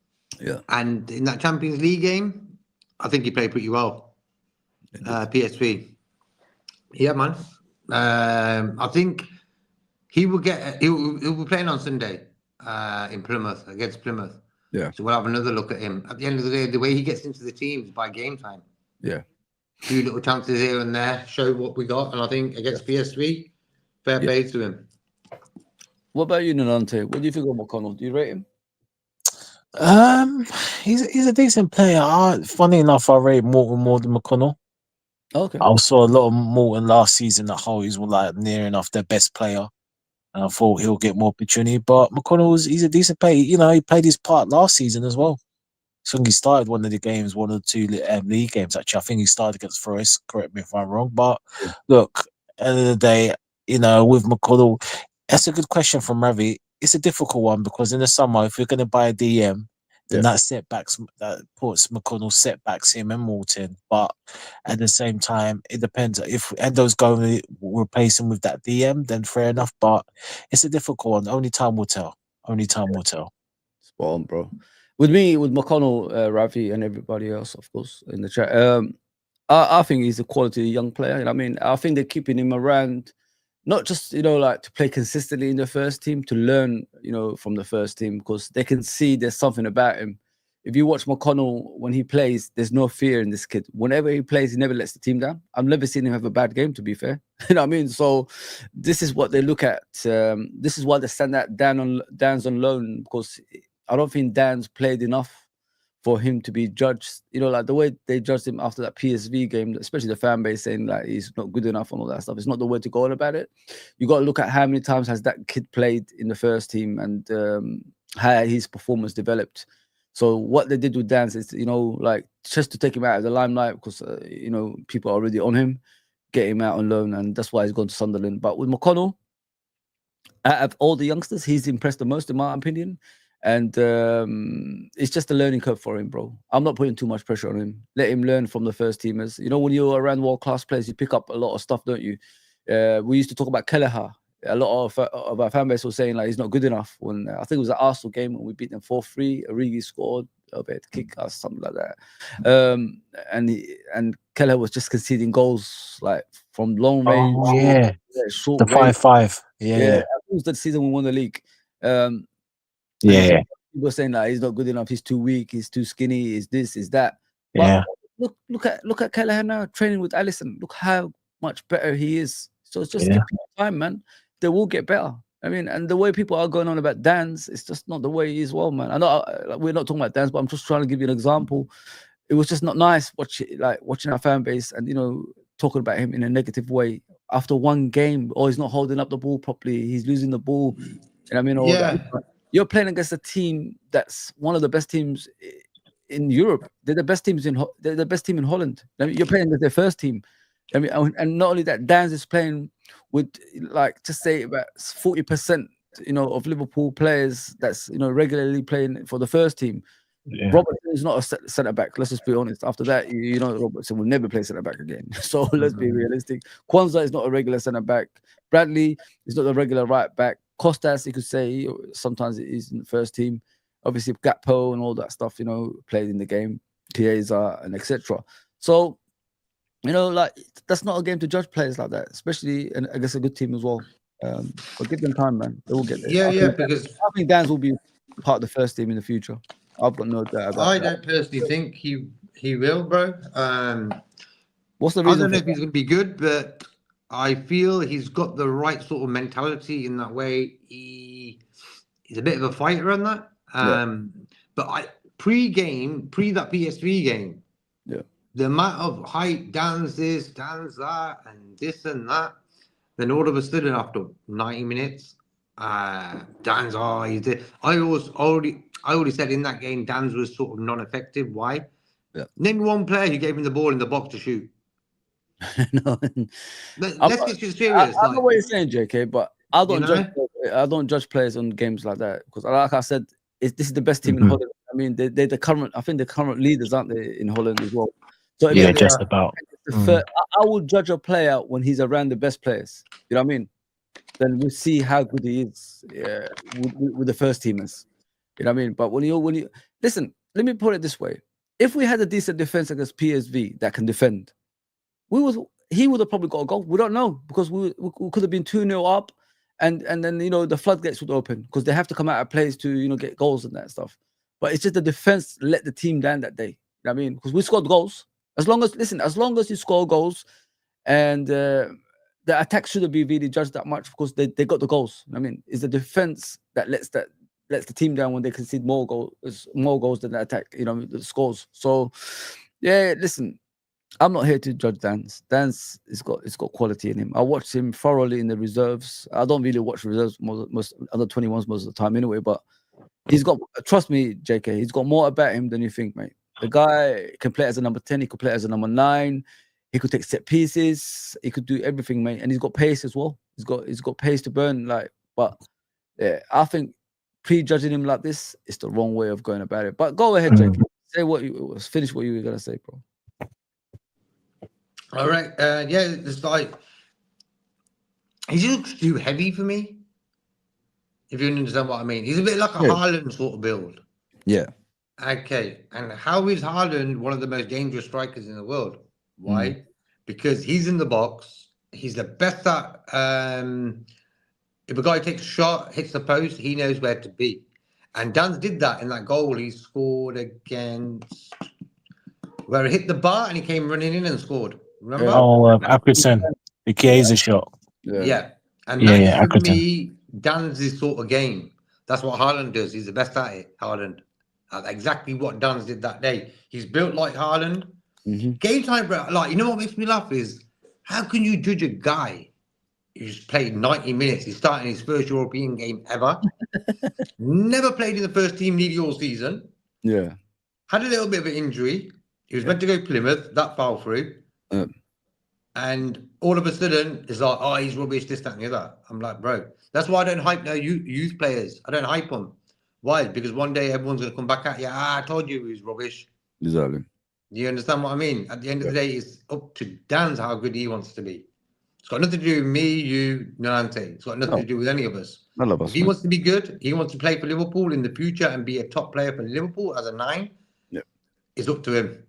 S1: Yeah.
S7: And in that Champions League game, I think he played pretty well. PSV. Yeah, man. I think he will he'll be playing on Sunday in Plymouth, against Plymouth.
S1: Yeah.
S7: So we'll have another look at him. At the end of the day, the way he gets into the team is by game time.
S1: Yeah.
S7: A few little chances here and there, show what we got. And I think against PSV, fair play to him.
S1: What about you, Nanante? What do you think of McConnell? Do you rate him?
S8: He's a decent player. Funny enough, I rate Morton more than McConnell.
S1: Okay.
S8: I saw a lot of Morton last season at Hull. Was like near enough their best player, and I thought he'll get more opportunity. But McConnell he's a decent player. He played his part last season as well. So he started one of the games, one of the 2 league games. Actually, I think he started against Forest. Correct me if I'm wrong. But look, end of the day, with McConnell, that's a good question from Ravi. It's a difficult one because in the summer, if you're going to buy a DM, then that puts McConnell setbacks him and Morton. But at the same time, it depends. If Endo's going to replace him with that DM, then fair enough. But it's a difficult one. Only time will tell.
S1: Spot on, bro. With McConnell, Ravi, and everybody else, of course, in the chat. I think he's a quality young player. You know what I mean? I think they're keeping him around, not just like to play consistently in the first team, to learn from the first team, because they can see there's something about him. If you watch McConnell when he plays, there's no fear in this kid. Whenever he plays, he never lets the team down. I've never seen him have a bad game, to be fair. You know what I mean? So this is what they look at. This is why they send that Dan's on loan, because I don't think Dan's played enough for him to be judged. Like the way they judged him after that PSV game, especially the fan base saying like he's not good enough and all that stuff. It's not the way to go on about it. You got to look at how many times has that kid played in the first team and how his performance developed. So what they did with Dan is, like just to take him out of the limelight because, people are already on him, get him out on loan, and that's why he's gone to Sunderland. But with McConnell, out of all the youngsters, he's impressed the most, in my opinion. And it's just a learning curve for him, bro. I'm not putting too much pressure on him. Let him learn from the first teamers. When you're around world-class players, you pick up a lot of stuff, don't you? We used to talk about Kelleher. A lot of our fan base was saying like he's not good enough. When I think it was an Arsenal game when we beat them 4-3, Origi scored a bit kick or something like that. And Kelleher was just conceding goals like from long range.
S8: Oh yeah,
S1: short
S8: the 5-5. Yeah.
S1: That was the season we won the league.
S8: Yeah.
S1: people saying that he's not good enough, he's too weak, he's too skinny, he's this, he's that. But
S8: Yeah.
S1: look at Kelleher now training with Alisson. Look how much better he is. So it's just
S8: Yeah.
S1: give people time, man. They will get better. I mean, and the way people are going on about Dan's, it's just not the way he is, well, man. I know we're not talking about Dan's, but I'm just trying to give you an example. It was just not nice watching our fan base and talking about him in a negative way after one game. Or he's not holding up the ball properly. He's losing the ball. And I mean, all that. You're playing against a team that's one of the best teams in Europe. They're the best teams they're the best team in Holland. I mean, you're playing with their first team. I mean, and not only that, Dan's is playing with just say about 40%, of Liverpool players that's regularly playing for the first team.
S8: Yeah.
S1: Robertson is not a centre back. Let's just be honest. After that, Robertson will never play centre back again. So let's be realistic. Kwanzaa is not a regular centre back. Bradley is not a regular right back. Costas, you could say, sometimes he's in the first team. Obviously, Gakpo and all that stuff, played in the game. Chiesa and etc. So, that's not a game to judge players like that, especially against a good team as well. But give them time, man. They will get there.
S7: Because
S1: I think Dan's will be part of the first team in the future. I've got no doubt about
S7: I
S1: that.
S7: don't personally think he will, bro.
S1: What's the
S7: I
S1: reason?
S7: don't know if he's going to be good, but I feel he's got the right sort of mentality in that way. He's a bit of a fighter on that. But pre that PSV game, the amount of hype, Dan's this, Dan's that, and this and that. Then all of a sudden, after 90 minutes, Dan's he's there. I already said in that game, Dan's was sort of non-effective. Why? Name one player who gave him the ball in the box to shoot.
S1: No.
S7: Let's get serious.
S1: I know what you're saying, JK, but I don't judge players on games like that because, like I said, this is the best team in Holland. I mean, they're the current. I think the current leaders, aren't they, in Holland as well? So
S8: just about.
S1: I will judge a player when he's around the best players. You know what I mean? Then we see how good he is with the first teamers. You know what I mean? But when you listen, let me put it this way: if we had a decent defense against PSV that can defend, he would have probably got a goal. We don't know because we could have been 2-0 up, and then the floodgates would open because they have to come out of place to get goals and that stuff. But it's just the defense let the team down that day. You know what I mean? Because we scored goals. As long as you score goals, and the attack shouldn't be really judged that much because they got the goals. I mean, it's the defense that lets the team down when they concede more goals than the attack. The scores. So, listen, I'm not here to judge Dan's. Dan's has got quality in him. I watched him thoroughly in the reserves. I don't really watch reserves most other 21s most of the time anyway. But he's got. Trust me, JK. He's got more about him than you think, mate. The guy can play as a number 10. He could play as a number 9. He could take set pieces. He could do everything, mate. And he's got pace as well. He's got pace to burn. But I think prejudging him like this is the wrong way of going about it. But go ahead, Jake. Finish what you were gonna say, bro.
S7: All right. It's he just looks too heavy for me. If you understand what I mean, he's a bit like a Haaland sort of build.
S1: Yeah.
S7: Okay, and how is Haaland one of the most dangerous strikers in the world? Why? Because he's in the box. He's the best at. If a guy takes a shot, hits the post, he knows where to be. And Dan's did that in that goal he scored against, where he hit the bar and he came running in and scored. Remember?
S8: Accrington, the Chiesa shot.
S7: Yeah. And that's for me, Dan's this sort of game. That's what Haaland does. He's the best at it, Haaland. Exactly what Dan's did that day. He's built like Haaland. Game time, bro. What makes me laugh is how can you judge a guy who's played 90 minutes? He's starting his first European game ever. Never played in the first team nearly all season.
S1: Yeah.
S7: Had a little bit of an injury. He was meant to go Plymouth. That fell through. And all of a sudden, it's like, oh, he's rubbish, this, that, and the other. I'm like, bro, that's why I don't hype no youth players. I don't hype them. Why? Because one day everyone's going to come back at you. I told you he was rubbish.
S1: Exactly.
S7: You understand what I mean? At the end of the day, it's up to Dan's how good he wants to be. It's got nothing to do with me, you, Nante. It's got nothing to do with any of us.
S1: None of us.
S7: If he wants to be good, he wants to play for Liverpool in the future and be a top player for Liverpool as a 9.
S1: Yeah.
S7: It's up to him.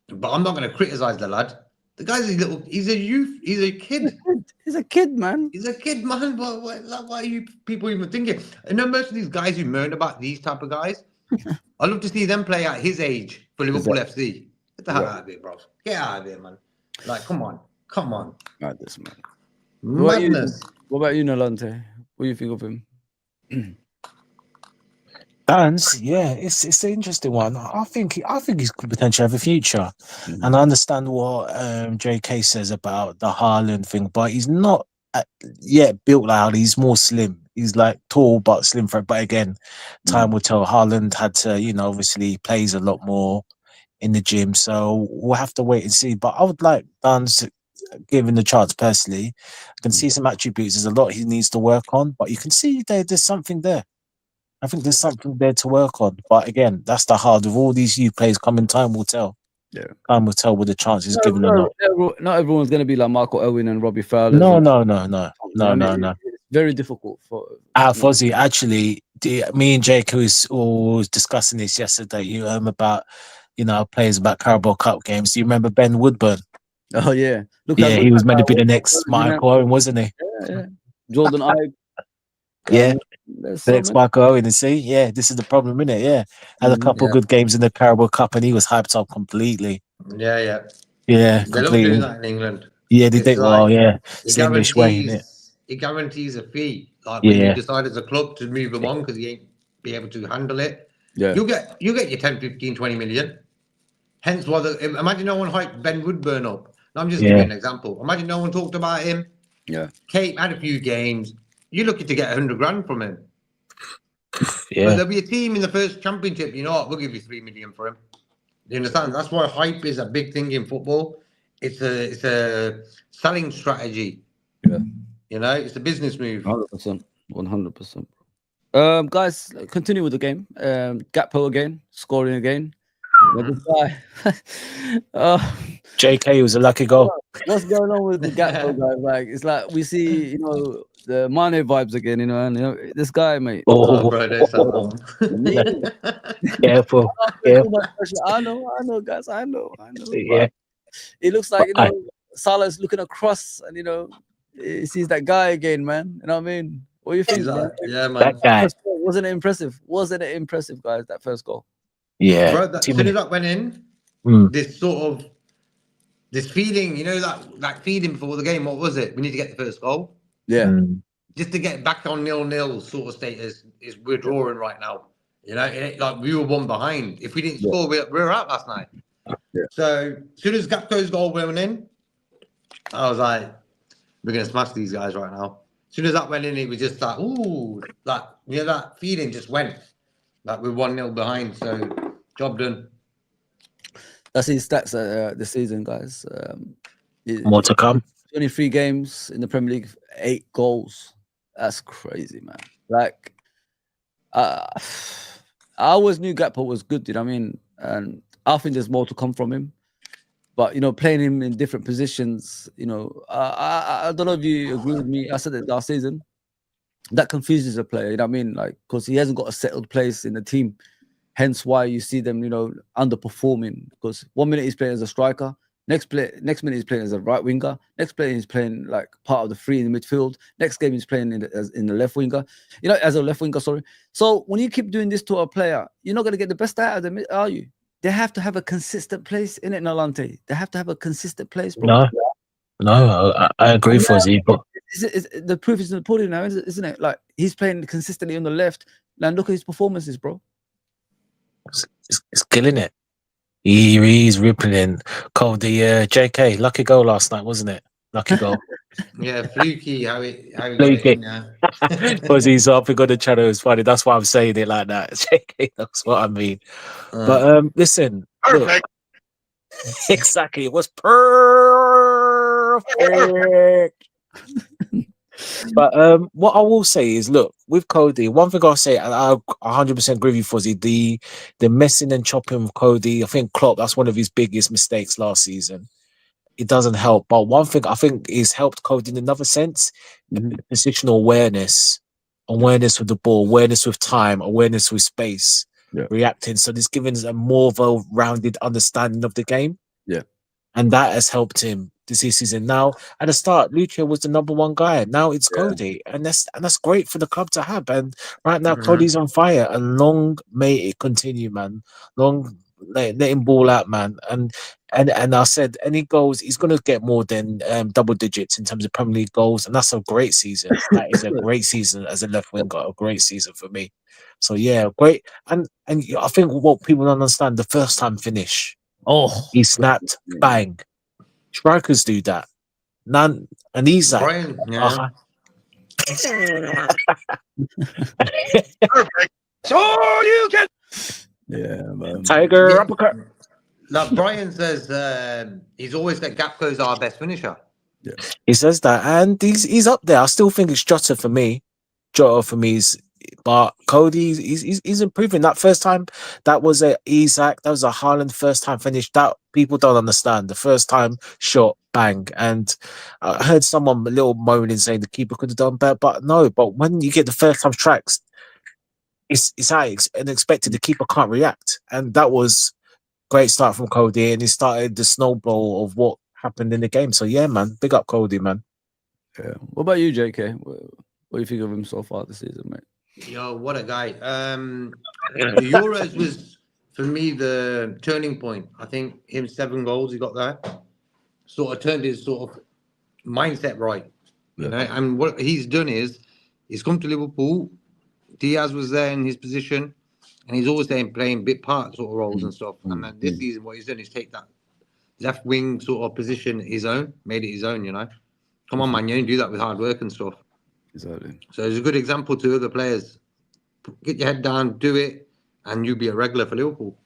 S7: But I'm not going to criticize the lad. The guy's he's a youth. He's a kid.
S1: He's a kid, man.
S7: He's a kid, man. What are you people even thinking? And know most of these guys who moan about these type of guys, I love to see them play at his age for Liverpool FC. Get the hell out of here, bro. Get out of here, man. Like, come on.
S1: Madness, man.
S7: Madness.
S1: What about you, Nolante? What do you think of him?
S8: And yeah, it's an interesting one. I think he's could potentially have a future, and I understand what JK says about the Haaland thing, but he's not yet built like he's more slim. He's like tall but slim for it. But again, time will tell. Haaland had to, obviously plays a lot more in the gym, so we'll have to wait and see. But I would like Duns to give him the chance personally. I can see some attributes. There's a lot he needs to work on, but you can see there's something there. I think there's something there to work on. But again, that's the hard with all these youth players coming. Time will tell.
S1: Yeah.
S8: Time will tell with the chances given or not.
S1: Not everyone's going to be like Marco Elwin and Robbie Fowler.
S8: No.
S1: It's very difficult for.
S8: Fozzie, actually, me and Jake was discussing this yesterday. About, players about Carabao Cup games. Do you remember Ben Woodburn?
S1: Oh yeah.
S8: He was meant to be the next Michael Owen, wasn't he?
S1: Yeah. Jordan Ibe.
S8: Yeah. The next Michael Owen, and see, this is the problem, isn't it? Yeah, had a couple good games in the Carabao Cup, and he was hyped up completely.
S7: Yeah.
S8: They
S7: love
S8: completely.
S7: doing that in England.
S8: Yeah, they think. It's the English way, isn't it?
S7: It guarantees a fee. Like when you decide as a club to move him on because he ain't be able to handle it.
S1: Yeah,
S7: you get your 10, 15, 20 million. Hence why imagine no one hyped Ben Woodburn up. I'm just giving you an example. Imagine no one talked about him.
S1: Yeah,
S7: Kate had a few games. You're looking to get 100 grand from him.
S8: Yeah.
S7: But there'll be a team in the first championship, you know what, we'll give you 3 million for him. You understand? That's why hype is a big thing in football. It's a selling strategy.
S1: Yeah.
S7: It's a business move.
S1: 100%. Guys, continue with the game. Gakpo again, scoring again.
S8: JK was a lucky goal.
S1: What's going on with the Gakpo guy? Like, it's like we see, the Mane vibes again, and this guy, mate.
S7: Oh, bro, there's that
S8: Careful.
S1: I know, guys. I know.
S8: Yeah.
S1: It looks like Salah's looking across, and he sees that guy again, man. You know what I mean? What do you think?
S7: Yeah, man.
S8: That guy.
S1: Wasn't it impressive? Wasn't it impressive, guys? That first goal.
S8: Yeah.
S7: Bro, as soon as that went in, this feeling, that feeling before the game, what was it? We need to get the first goal.
S1: Yeah.
S7: Just to get back on 0-0 sort of status is we're drawing right now. It ain't like we were one behind. If we didn't score, we were out last night.
S1: Yeah.
S7: So as soon as Gakpo's goal went in, I was like, we're gonna smash these guys right now. As soon as that went in, it was just like, ooh, that feeling just went. Like we're 1-0 behind, so job done.
S1: That's his stats this season, guys.
S8: More to come.
S1: 23 games in the Premier League, 8 goals. That's crazy, man. Like, I always knew Gakpo was good, you know what I mean? And I think there's more to come from him. But, playing him in different positions, I don't know if you agree with me. I said it last season. That confuses a player, you know what I mean? Like, because he hasn't got a settled place in the team. Hence why you see them, underperforming. Because 1 minute he's playing as a striker. Next minute he's playing as a right winger. Next play he's playing like part of the three in the midfield. Next game he's playing in the left winger. As a left winger, sorry. So when you keep doing this to a player, you're not going to get the best out of them, are you? They have to have a consistent place in it, Nolante. They have to have a consistent place, bro.
S8: No, I agree, Fozzie. But
S1: the proof is in the pudding now, isn't it? Like he's playing consistently on the left. And look at his performances, bro.
S8: It's killing it. He's rippling. Cody, JK, lucky goal last night, wasn't it? Lucky goal.
S7: Yeah, fluky. How he
S8: fluky. Because he's up and got the channel. It's funny. That's why I'm saying it like that. JK, that's what I mean. But listen, look, exactly. It was perfect. But what I will say is, look, with Cody, one thing I'll say, and I 100% agree with you, Fozzie, the messing and chopping with Cody, I think Klopp, that's one of his biggest mistakes last season. It doesn't help. But one thing I think is helped Cody in another sense, positional awareness with the ball, awareness with time, awareness with space, reacting. So this giving us a more of a rounded understanding of the game.
S1: Yeah.
S8: And that has helped him this season. Now, at the start, Lucio was the number one guy. Now it's
S1: Yeah.
S8: Cody, and that's great for the club to have. And right now, Cody's on fire, and long may it continue, man. Long let him ball out, man. And I said, any goals, he's going to get more than double digits in terms of Premier League goals, and that's a great season. That is a great season as a left winger, a great season for me. So yeah, great. And I think what people don't understand, the first time finish.
S1: Oh,
S8: He snapped, bang. Strikers do that. None, and he's like,
S7: Brian, yeah.
S6: So you can.
S1: yeah, man.
S8: Tiger
S7: Yeah.
S8: uppercut.
S7: Like Brian says, he's always said Gapco's our best finisher.
S8: He says that, and he's up there. I still think it's Jota for me. Jota for me is, but Cody, he's improving. That first time, that was a Isaac, that was a Haaland first time finish. That people don't understand. The first time shot, bang. And I heard someone a little moaning saying the keeper could have done better, but no. But when you get the first time tracks, it's unexpected. The keeper can't react, and that was great start from Cody, and he started the snowball of what happened in the game. So yeah, man, big up Cody, man.
S1: Yeah. What about you, JK? What do you think of him so far this season, mate?
S7: Yo, what a guy. The Euros was, for me, the turning point. I think him 7 goals he got there sort of turned his sort of mindset right. You know, and what he's done is he's come to Liverpool. Diaz was there in his position, and he's always there playing bit part sort of roles and stuff. And then this season, what he's done is take that left wing sort of position his own, made it his own, you know. Come on, man, you don't do that with hard work and stuff.
S1: Exactly.
S7: So it's a good example to other players. Get your head down, do it, and you'll be a regular for Liverpool.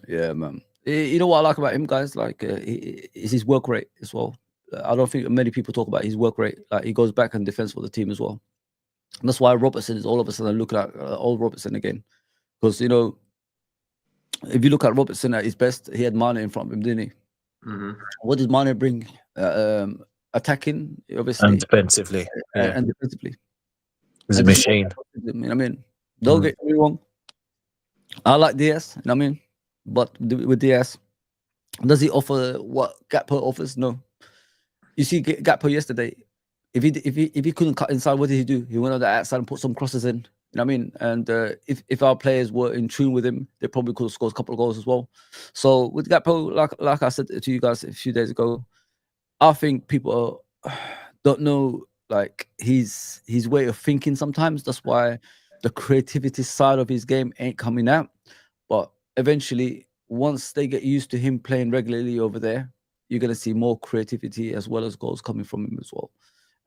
S1: Yeah, man. You know what I like about him, guys? Like, is his work rate as well. I don't think many people talk about his work rate. Like, he goes back and defends for the team as well. And that's why Robertson is all of a sudden looking at old Robertson again. Because, you know, if you look at Robertson at his best, he had Mane in front of him, didn't he?
S7: Mm-hmm.
S1: What did Mane bring? Attacking, obviously.
S8: And defensively. Yeah.
S1: And defensively.
S8: He's a machine.
S1: I mean, don't get me wrong. I like Diaz, you know what I mean? But with Diaz, does he offer what Gakpo offers? No. You see Gakpo yesterday, if he couldn't cut inside, what did he do? He went on the outside and put some crosses in. You know what I mean? And if our players were in tune with him, they probably could have scored a couple of goals as well. So with Gakpo, like I said to you guys a few days ago, I think people don't know like his way of thinking sometimes. That's why the creativity side of his game ain't coming out. But eventually, once they get used to him playing regularly over there, you're going to see more creativity as well as goals coming from him as well.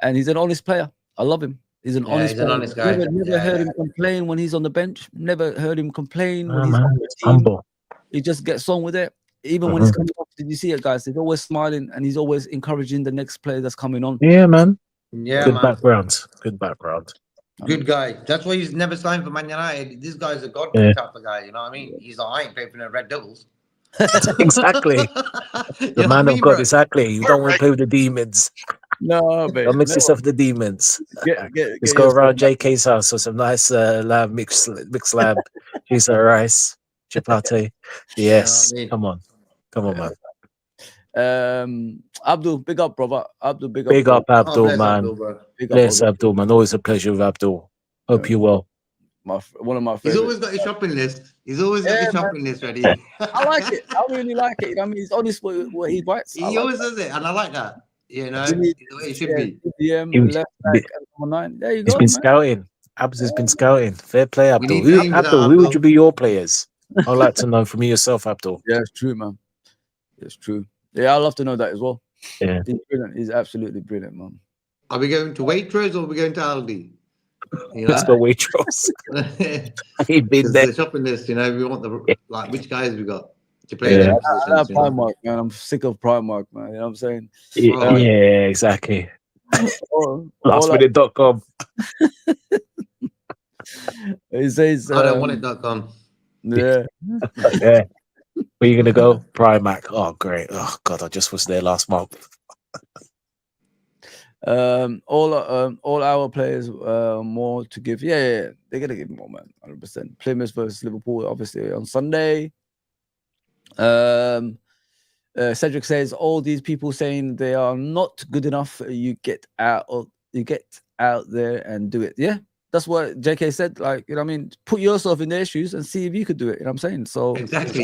S1: And he's an honest player. I love him. He's an honest player.
S7: An honest guy.
S1: Never heard him complain when he's on the bench. Never heard him complain when he's
S8: man,
S1: on the team.
S8: humble.
S1: He just gets on with it. Even when he's coming off, did you see it, guys? He's always smiling and he's always encouraging the next player that's coming on.
S8: Yeah, man.
S7: Yeah,
S8: Good
S7: man.
S8: background. Good background.
S7: Good guy. That's why he's never signed for Man United. This guy's a god type of guy, you know what I mean? He's like, I ain't playing for no Red Devils.
S8: Exactly. The man of God, exactly. You don't want to play with the demons.
S1: No, baby.
S8: Don't mix yourself with the demons. Let's go around JK's house for some nice lamb, mixed lamb, cheese and rice, chapati. Yes.
S7: You know
S8: Come on, man.
S1: Abdul, big up, brother. Abdul, big up.
S8: Big up, Abdul,
S7: bless
S8: man.
S7: Abdul, bro.
S8: Bless Abdul, man. Always a pleasure with Abdul. Hope you're well.
S1: One of my
S7: He's
S1: favorites.
S7: always got his shopping list. He's always got his shopping list ready.
S1: I like it. I really like it. You know what I mean, he's honest with what he writes.
S7: He always does it, and I like that. You know, the way it should be.
S1: Left back and number 9. There you go.
S8: He's been scouting. Abdul has been scouting. Fair play, Abdul.
S7: need names,
S8: Abdul, who would you be your players? I'd like to know from you yourself, Abdul.
S1: Yeah, it's true, man. It's true. Yeah, I'd love to know that as well.
S8: Yeah.
S1: He's brilliant. He's absolutely brilliant, man.
S7: Are we going to Waitrose or are we going to Aldi? You know?
S8: Let's go Waitrose. He'd been there.
S7: The shopping list, you know, we want the like which guys we got to play
S8: Yeah.
S7: them
S1: I
S7: positions. You know?
S1: Primark, man. I'm sick of Primark, man. You know what I'm saying?
S8: Yeah, exactly. Lastminute.com.
S1: He says,
S7: I don't want it.com.
S1: Yeah.
S8: Yeah. Where you gonna go? Primark. Oh, great. Oh God, I just was there last month.
S1: All our players more to give. Yeah, they're gonna give more, man. 100%. Plymouth versus Liverpool, obviously on Sunday. Cedric says all these people saying they are not good enough. You get out there and do it. Yeah, that's what JK said. Like, you know what I mean? Put yourself in their shoes and see if you could do it. You know what I'm saying? So
S7: Exactly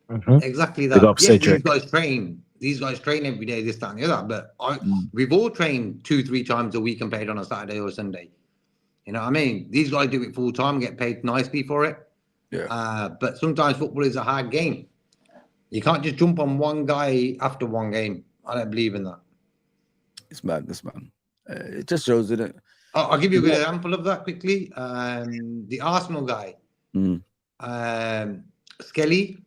S8: Mhm.
S7: exactly
S8: Big
S7: that.
S8: up,
S7: Yeah,
S8: Cedric.
S7: these guys train every day, this, that, and the other. But we've all trained 2-3 times a week and paid on a Saturday or Sunday. You know what I mean? These guys do it full time, get paid nicely for it.
S1: yeah,
S7: But sometimes football is a hard game. You can't just jump on one guy after one game. I don't believe in that.
S1: it's madness, man. It just shows, isn't it?
S7: I'll give you a good example of that quickly. The Arsenal guy, Skelly,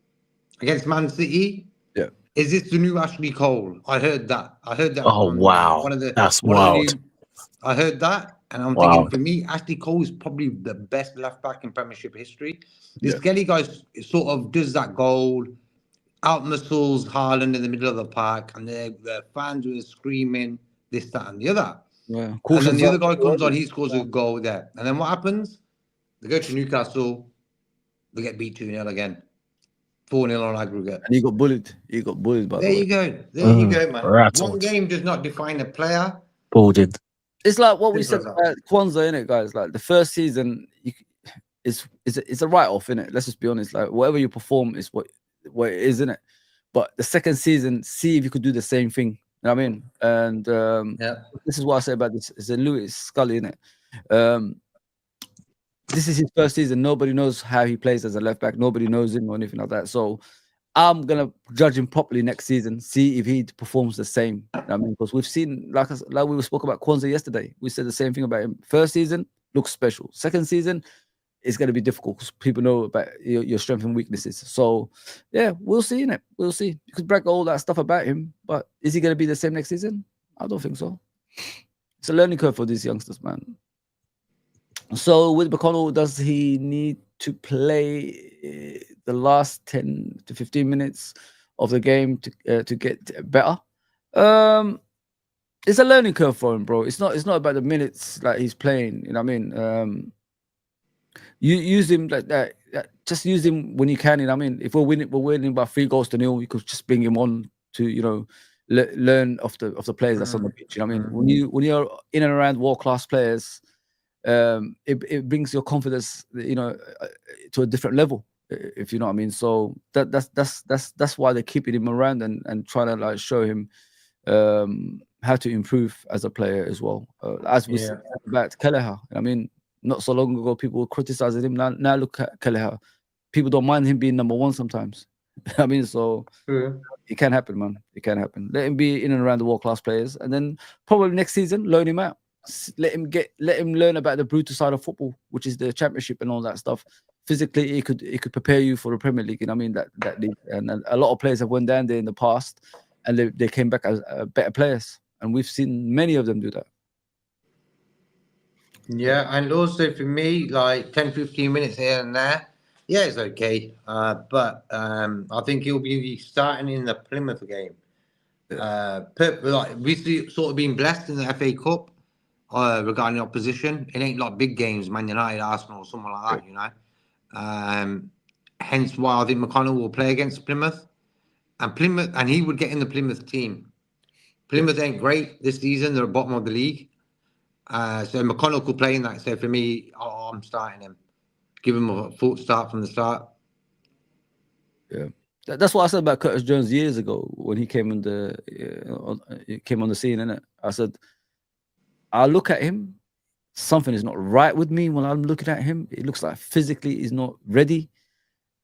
S7: against Man City.
S1: Yeah.
S7: Is this the new Ashley Cole? I heard that.
S8: Oh,
S7: on
S8: wow.
S7: one of the.
S8: That's
S7: one of the
S8: wild.
S7: new- I heard that, and I'm
S8: Wow.
S7: thinking, for me, Ashley Cole is probably the best left back in Premiership history. This
S1: Yeah.
S7: Skelly guy sort of does that goal, out muscles Haaland in the middle of the park, and the fans were screaming this, that, and the other.
S1: Yeah.
S7: And then the other guy comes on, he scores a goal there. And then what happens? They go to Newcastle, they get beat 2-0 again. 4-0 on aggregate.
S1: And he got bullied. By
S7: There
S1: the way.
S7: you go. There you go, man.
S8: rattled.
S7: One game does not define a player.
S8: Boarded.
S1: It's like what we said
S7: Simple as
S1: about Kwanzaa, innit, guys? Like the first season, it's a write-off, innit? Let's just be honest. Like whatever you perform is what it is, innit? But the second season, see if you could do the same thing. You know what I mean? And this is what I say about this. It's a Lewis Scully, innit? This is his first season. Nobody knows how he plays as a left back. Nobody knows him or anything like that. So I'm gonna judge him properly next season. See if he performs the same. You know what I mean, because we've seen, like we spoke about Kwanzaa yesterday. We said the same thing about him. First season looks special. Second season, it's going to be difficult because people know about your strengths and weaknesses. So, yeah, we'll see, innit? We'll see. You could brag all that stuff about him, but is he going to be the same next season? I don't think so. It's a learning curve for these youngsters, man. So, with McConnell, does he need to play the last 10 to 15 minutes of the game to get better? It's a learning curve for him, bro. It's not about the minutes that he's playing. You know what I mean? You use him like that. Just use him when you can. You know what I mean? If we're winning by 3-0, you could just bring him on to learn of the players that's on the pitch. You know what I mean? When you're in and around world class players, it brings your confidence, to a different level. If you know what I mean. So that's why they're keeping him around and trying to like show him how to improve as a player as well. As we said about Kelleher. I mean. Not so long ago, people were criticizing him. Now look at Kelleher. People don't mind him being number one sometimes. I mean, so it can happen, man. It can happen. Let him be in and around the world-class players, and then probably next season, loan him out. Let him learn about the brutal side of football, which is the Championship and all that stuff. Physically, it could prepare you for the Premier League. You know what I mean? That league, and a lot of players have went down there in the past, and they came back as better players, and we've seen many of them do that.
S7: Yeah, and also for me, like 10-15 minutes here and there, yeah, it's okay. But I think he'll be starting in the Plymouth game. Like we've sort of been blessed in the FA Cup regarding opposition. It ain't like big games, Man United, Arsenal, or someone like that, hence why I think McConnell will play against Plymouth, and he would get in the Plymouth team. Plymouth ain't great this season; they're at the bottom of the league. So McConnell could play in that. So for me, I'm starting him. Give him a full start from the start.
S1: Yeah, that's what I said about Curtis Jones years ago when he came on the scene. Innit? I said, I look at him, something is not right with me when I'm looking at him. It looks like physically he's not ready,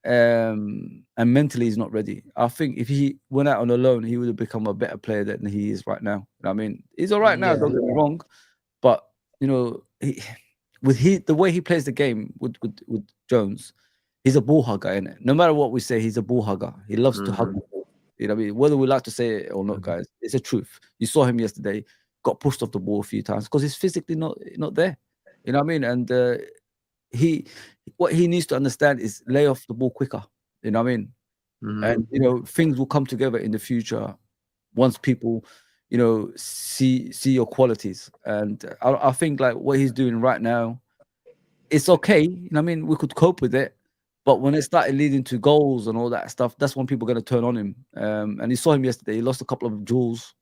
S1: and mentally he's not ready. I think if he went out on a loan, he would have become a better player than he is right now. You know what I mean, he's all right now. Don't get me wrong. But the way he plays the game with Jones, he's a ball hugger, innit? No matter what we say, he's a ball hugger. He loves to hug the ball. You know what I mean? Whether we like to say it or not, guys, it's the truth. You saw him yesterday, got pushed off the ball a few times because he's physically not there. You know what I mean? And what he needs to understand is lay off the ball quicker. You know what I mean? And things will come together in the future once people see your qualities. And I think like what he's doing right now, it's okay. You know what I mean? We could cope with it, But when it started leading to goals and all that stuff, that's when people are going to turn on him. And you saw him yesterday. He lost a couple of jewels.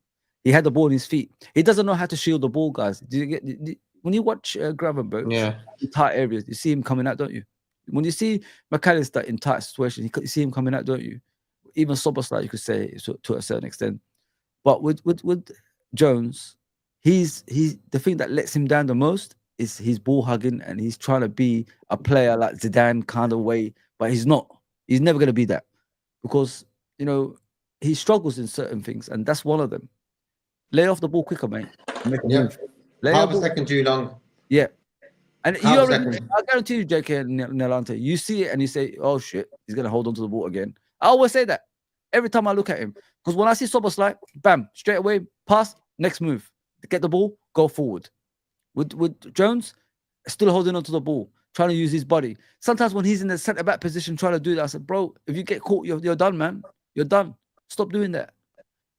S1: He had the ball in his feet. He doesn't know how to shield the ball, guys. When you watch Gravenberch
S7: Yeah.
S1: in tight areas, you see him coming out, don't you? When you see McAllister in tight situations, you see him coming out, don't you? Even Soboslai, you could say to a certain extent. But with Jones, he's the thing that lets him down the most is his ball hugging, and he's trying to be a player like Zidane kind of way, but he's not. He's never going to be that because he struggles in certain things, and that's one of them. Lay off the ball quicker, mate. Make a move.
S7: Half a second too long.
S1: Yeah. And
S7: Half
S1: you
S7: a
S1: already,
S7: second.
S1: I guarantee you, JK and Nelante, you see it and you say, oh shit, he's going to hold on to the ball again. I always say that every time I look at him. Because when I see Soboslai, bam, straight away, pass, next move. Get the ball, go forward. With Jones, still holding on to the ball, trying to use his body. Sometimes when he's in the centre-back position trying to do that, I said, bro, if you get caught, you're done, man. You're done. Stop doing that.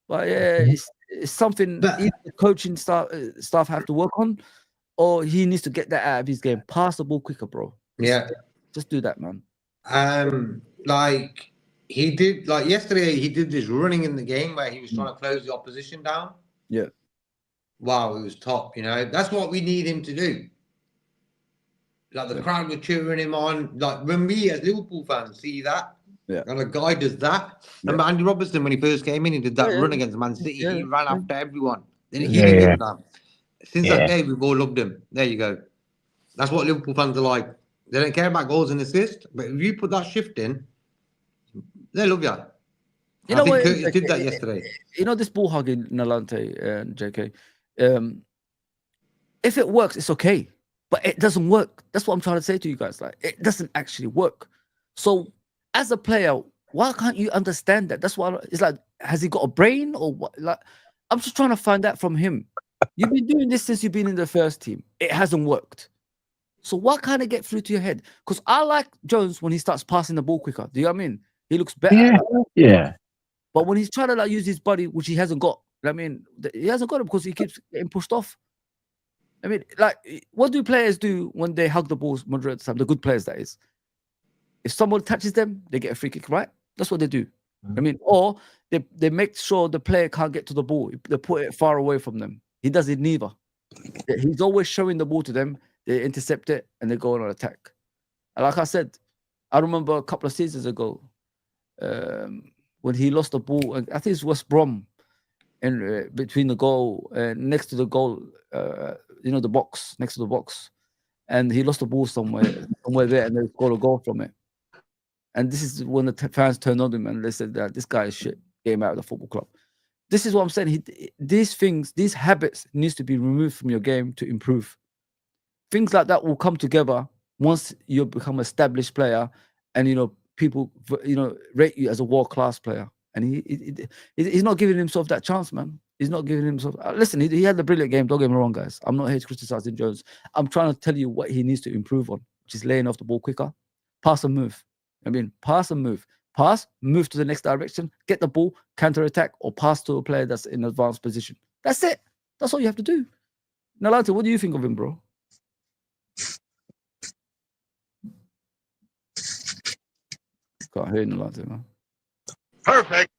S1: But yeah, it's something either the coaching staff have to work on, or he needs to get that out of his game. Pass the ball quicker, bro. Just do that, man.
S7: Like he did, like yesterday, he did this running in the game where he was trying to close the opposition down.
S1: Yeah.
S7: Wow, it was top. That's what we need him to do. Like the crowd were cheering him on. Like when we as Liverpool fans see that, and a guy does that. Remember Andy Robertson when he first came in, he did that run against Man City. He ran after everyone. Then he did that. Since that day, we've all loved him. There you go. That's what Liverpool fans are like. They don't care about goals and assists, but if you put that shift in, they love you. I think Curtis did that yesterday.
S1: This ball hugging, Nalante and JK. If it works, it's okay, but it doesn't work. That's what I'm trying to say to you guys. Like, it doesn't actually work. So, as a player, why can't you understand that? That's what it's like. Has he got a brain or what? Like, I'm just trying to find out from him. You've been doing this since you've been in the first team. It hasn't worked. So what kind of get through to your head? Because I like Jones when he starts passing the ball quicker. Do you know what I mean? He looks better.
S8: Yeah.
S1: But when he's trying to use his body, which he hasn't got, he hasn't got it because he keeps getting pushed off. What do players do when they hug the balls majority of the time? The good players, that is. If someone touches them, they get a free kick, right? That's what they do. Or they make sure the player can't get to the ball. They put it far away from them. He does it neither. He's always showing the ball to them. They intercept it and they go on an attack. And like I said, I remember a couple of seasons ago when he lost the ball. I think it's West Brom, and between the goal next to the goal, the box next to the box, and he lost the ball somewhere there, and they scored a goal from it. And this is when the fans turned on him and they said that this guy is shit. Get him out of the football club. This is what I'm saying. These habits needs to be removed from your game to improve. Things like that will come together once you become an established player, and people rate you as a world-class player. And he's not giving himself that chance, man. He's not giving himself. Listen, he had a brilliant game. Don't get me wrong, guys. I'm not here to criticize Jones. I'm trying to tell you what he needs to improve on, which is laying off the ball quicker, pass and move. Pass and move. Pass, move to the next direction, get the ball, counter-attack, or pass to a player that's in advanced position. That's it. That's all you have to do. Nalante, what do you think of him, bro? Can't hear Nalante, man.
S6: Perfect.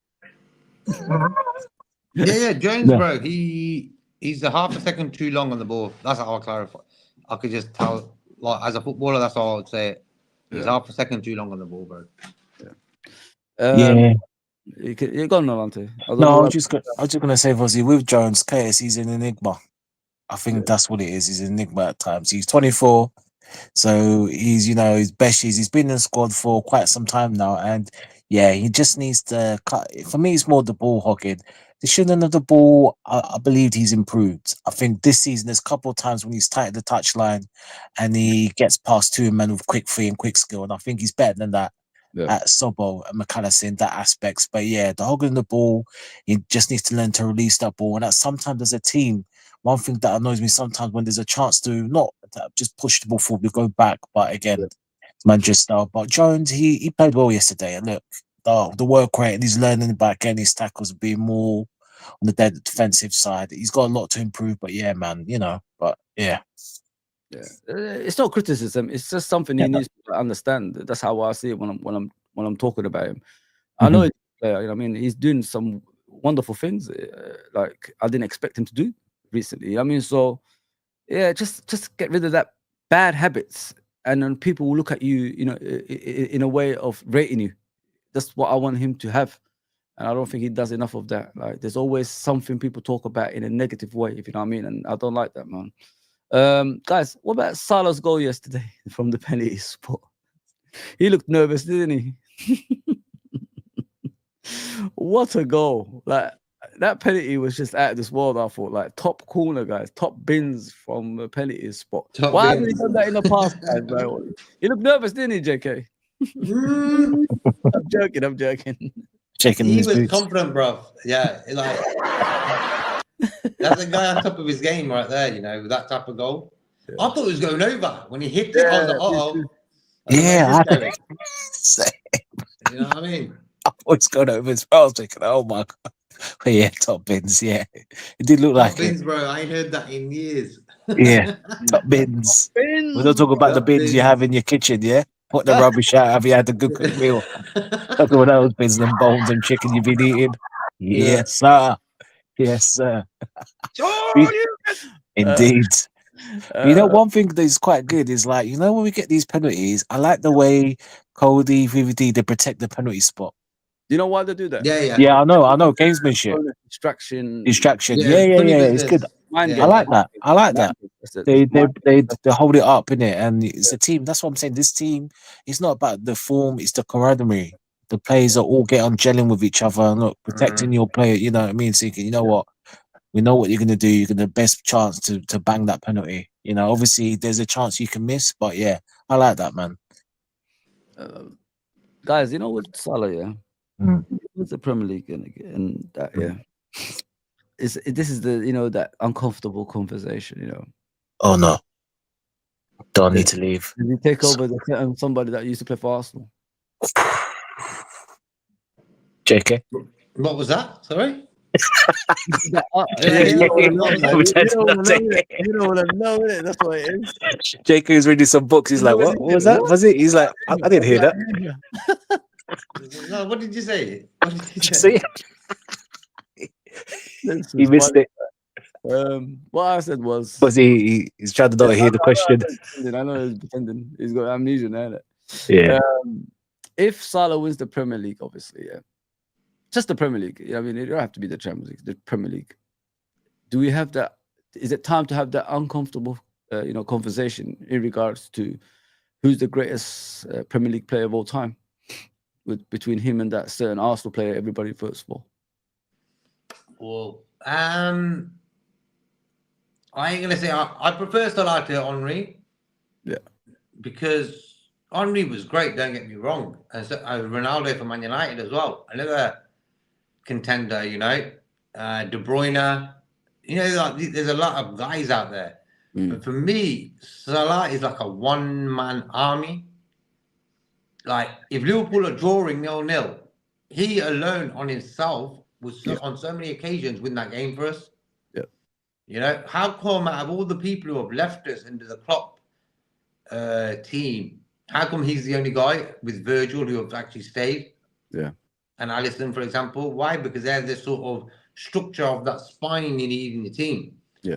S7: Jones, bro. He's a half a second too long on the ball. That's how I clarify. I could just tell, like, as a footballer, that's how I would say it. He's half a second too long on the ball, bro.
S1: You're gone, Nalante.
S8: No, I was just gonna say, obviously, with Jones, Curtis, he's an enigma. I think that's what it is. He's an enigma at times. He's 24, so he's his best years. He's been in the squad for quite some time now, and he just needs to cut. For me, it's more the ball hogging. The shooting of the ball, I believe he's improved. I think this season there's a couple of times when he's tight at the touchline, and he gets past two men with quick free and quick skill, and I think he's better than that. At Sobo and McAllister in that aspects. But the hogging the ball, he just needs to learn to release that ball. And that sometimes as a team, one thing that annoys me sometimes when there's a chance to not just push the ball forward, we go back. But again, it's Manchester style. But Jones, he played well yesterday. And look, the work rate, and he's learning about getting his tackles, being more on the defensive side. He's got a lot to improve. But man, but yeah.
S1: It's not criticism. It's just something he needs to understand. That's how I see it when I'm talking about him. I know he's a player. You know, what I mean, he's doing some wonderful things. Like I didn't expect him to do recently. You know what I mean, so yeah, just get rid of that bad habits, and then people will look at you, you know, in a way of rating you. That's what I want him to have. And I don't think he does enough of that. Like, there's always something people talk about in a negative way, if you know what I mean. And I don't like that, man. Guys, what about Salah's goal yesterday from the penalty spot? He looked nervous, didn't he? What a goal! Like that penalty was just out of this world. I thought, like top corner, guys, top bins from the penalty spot. Why hasn't he done that in the past, guys, bro? He looked nervous, didn't he, JK? I'm joking.
S8: Checking
S7: He
S8: his
S7: was
S8: boots.
S7: confident, bro. Yeah, like that's a guy on top of his game right there. You know, with that type of goal. I thought it was going over when he hit it. I was like, oh.
S8: Yeah,
S7: You know what I mean?
S8: I thought it's going over as well. I was thinking, oh my god. But yeah, top bins, yeah. It did look like
S7: bins,
S8: it.
S7: bro. I ain't heard that in years.
S8: Yeah, top bins. We don't talk about the bins you have in your kitchen, yeah? Put the rubbish out. Have you had a good cooked meal? Talk about those bins and bones and chicken you've been eating. Yes, sir. Yes, sir. Indeed. You know, one thing that is quite good is like, you know, when we get these penalties, I like the way Cody, VVD, they protect the penalty spot.
S1: You know why they do that?
S8: Yeah, I know. Gamesmanship.
S1: Distraction.
S8: Yeah. It's good. I like that. They hold it up, innit? And it's a team. That's what I'm saying. This team, it's not about the form, it's the camaraderie. The players are all get on gelling with each other and look, protecting your player, you know what I mean? So you know what? We know what you're gonna do. You're gonna best chance to bang that penalty. You know, obviously there's a chance you can miss, but yeah, I like that, man.
S1: Guys, you know what, Salah, yeah? What's the Premier League and that, yeah. This is the, you know, that uncomfortable conversation, you know.
S8: Oh no. Don't need to leave.
S1: Did he take over somebody that used to play for Arsenal?
S8: JK.
S7: What was that? Sorry?
S1: You don't want to know it. That's what it is.
S8: JK is reading some books. He's like, what was that? Was it? He's like, I didn't hear that.
S7: No, what did you say?
S8: See? He missed it.
S1: What I said was
S8: he's trying to not hear the question.
S1: I know he's pretending. He's got amnesia now.
S8: Yeah.
S1: If Salah wins the Premier League, obviously, yeah. Just the Premier League. I mean, it don't have to be the Champions League, the Premier League. Do we have that? Is it time to have that uncomfortable, conversation in regards to who's the greatest Premier League player of all time, between him and that certain Arsenal player everybody votes for?
S7: Well, I ain't gonna say I prefer Salah to Henry.
S1: Yeah,
S7: because Henry was great. Don't get me wrong, and so, Ronaldo for Man United as well. Another contender, you know, De Bruyne. You know, like, there's a lot of guys out there. But for me, Salah is like a one-man army. Like, if Liverpool are drawing 0-0, he alone on himself was on so many occasions win that game for us.
S1: Yeah.
S7: You know, how come out of all the people who have left us into the Klopp team, how come he's the only guy with Virgil who have actually stayed?
S1: Yeah.
S7: And Alisson, for example. Why? Because they're this sort of structure of that spine you need in the team.
S1: Yeah.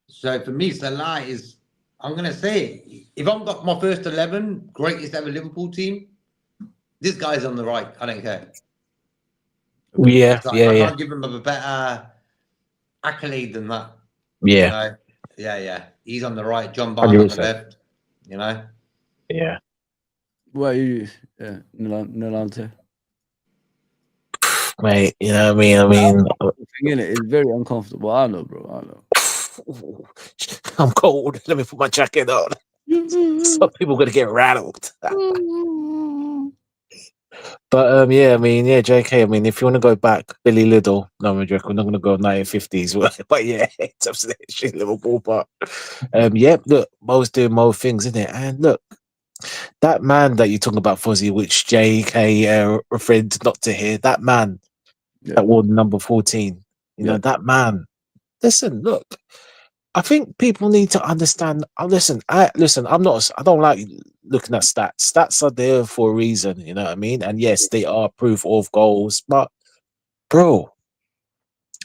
S7: So for me, Salah is, I'm going to say, if I've got my first 11, greatest ever Liverpool team, this guy's on the right. I don't care.
S8: Yeah,
S7: like,
S8: yeah,
S7: I
S8: yeah.
S7: can't give him a better accolade than that.
S8: Yeah.
S7: Yeah. He's on the right. John Barnes on the left. You know?
S8: Yeah.
S1: Well, you, Nolante.
S8: Mate, you know what I mean?
S1: It's very uncomfortable. I know, bro. I know.
S8: I'm cold. Let me put my jacket on. Some people are going to get rattled. But yeah, I mean, yeah, JK. I mean, if you want to go back, Billy Liddell. No, I'm joking. We're not going to go 1950s. But yeah, it's absolutely Liverpool. But yeah, look, Mo's doing Mo things, isn't it? And look, that man that you're talking about, Fuzzy, which JK referred not to hear, that man that wore number 14. You know, that man. Listen, look, I think people need to understand. Listen. I'm not. I don't like looking at stats. Stats are there for a reason. You know what I mean? And yes, they are proof of goals. But bro,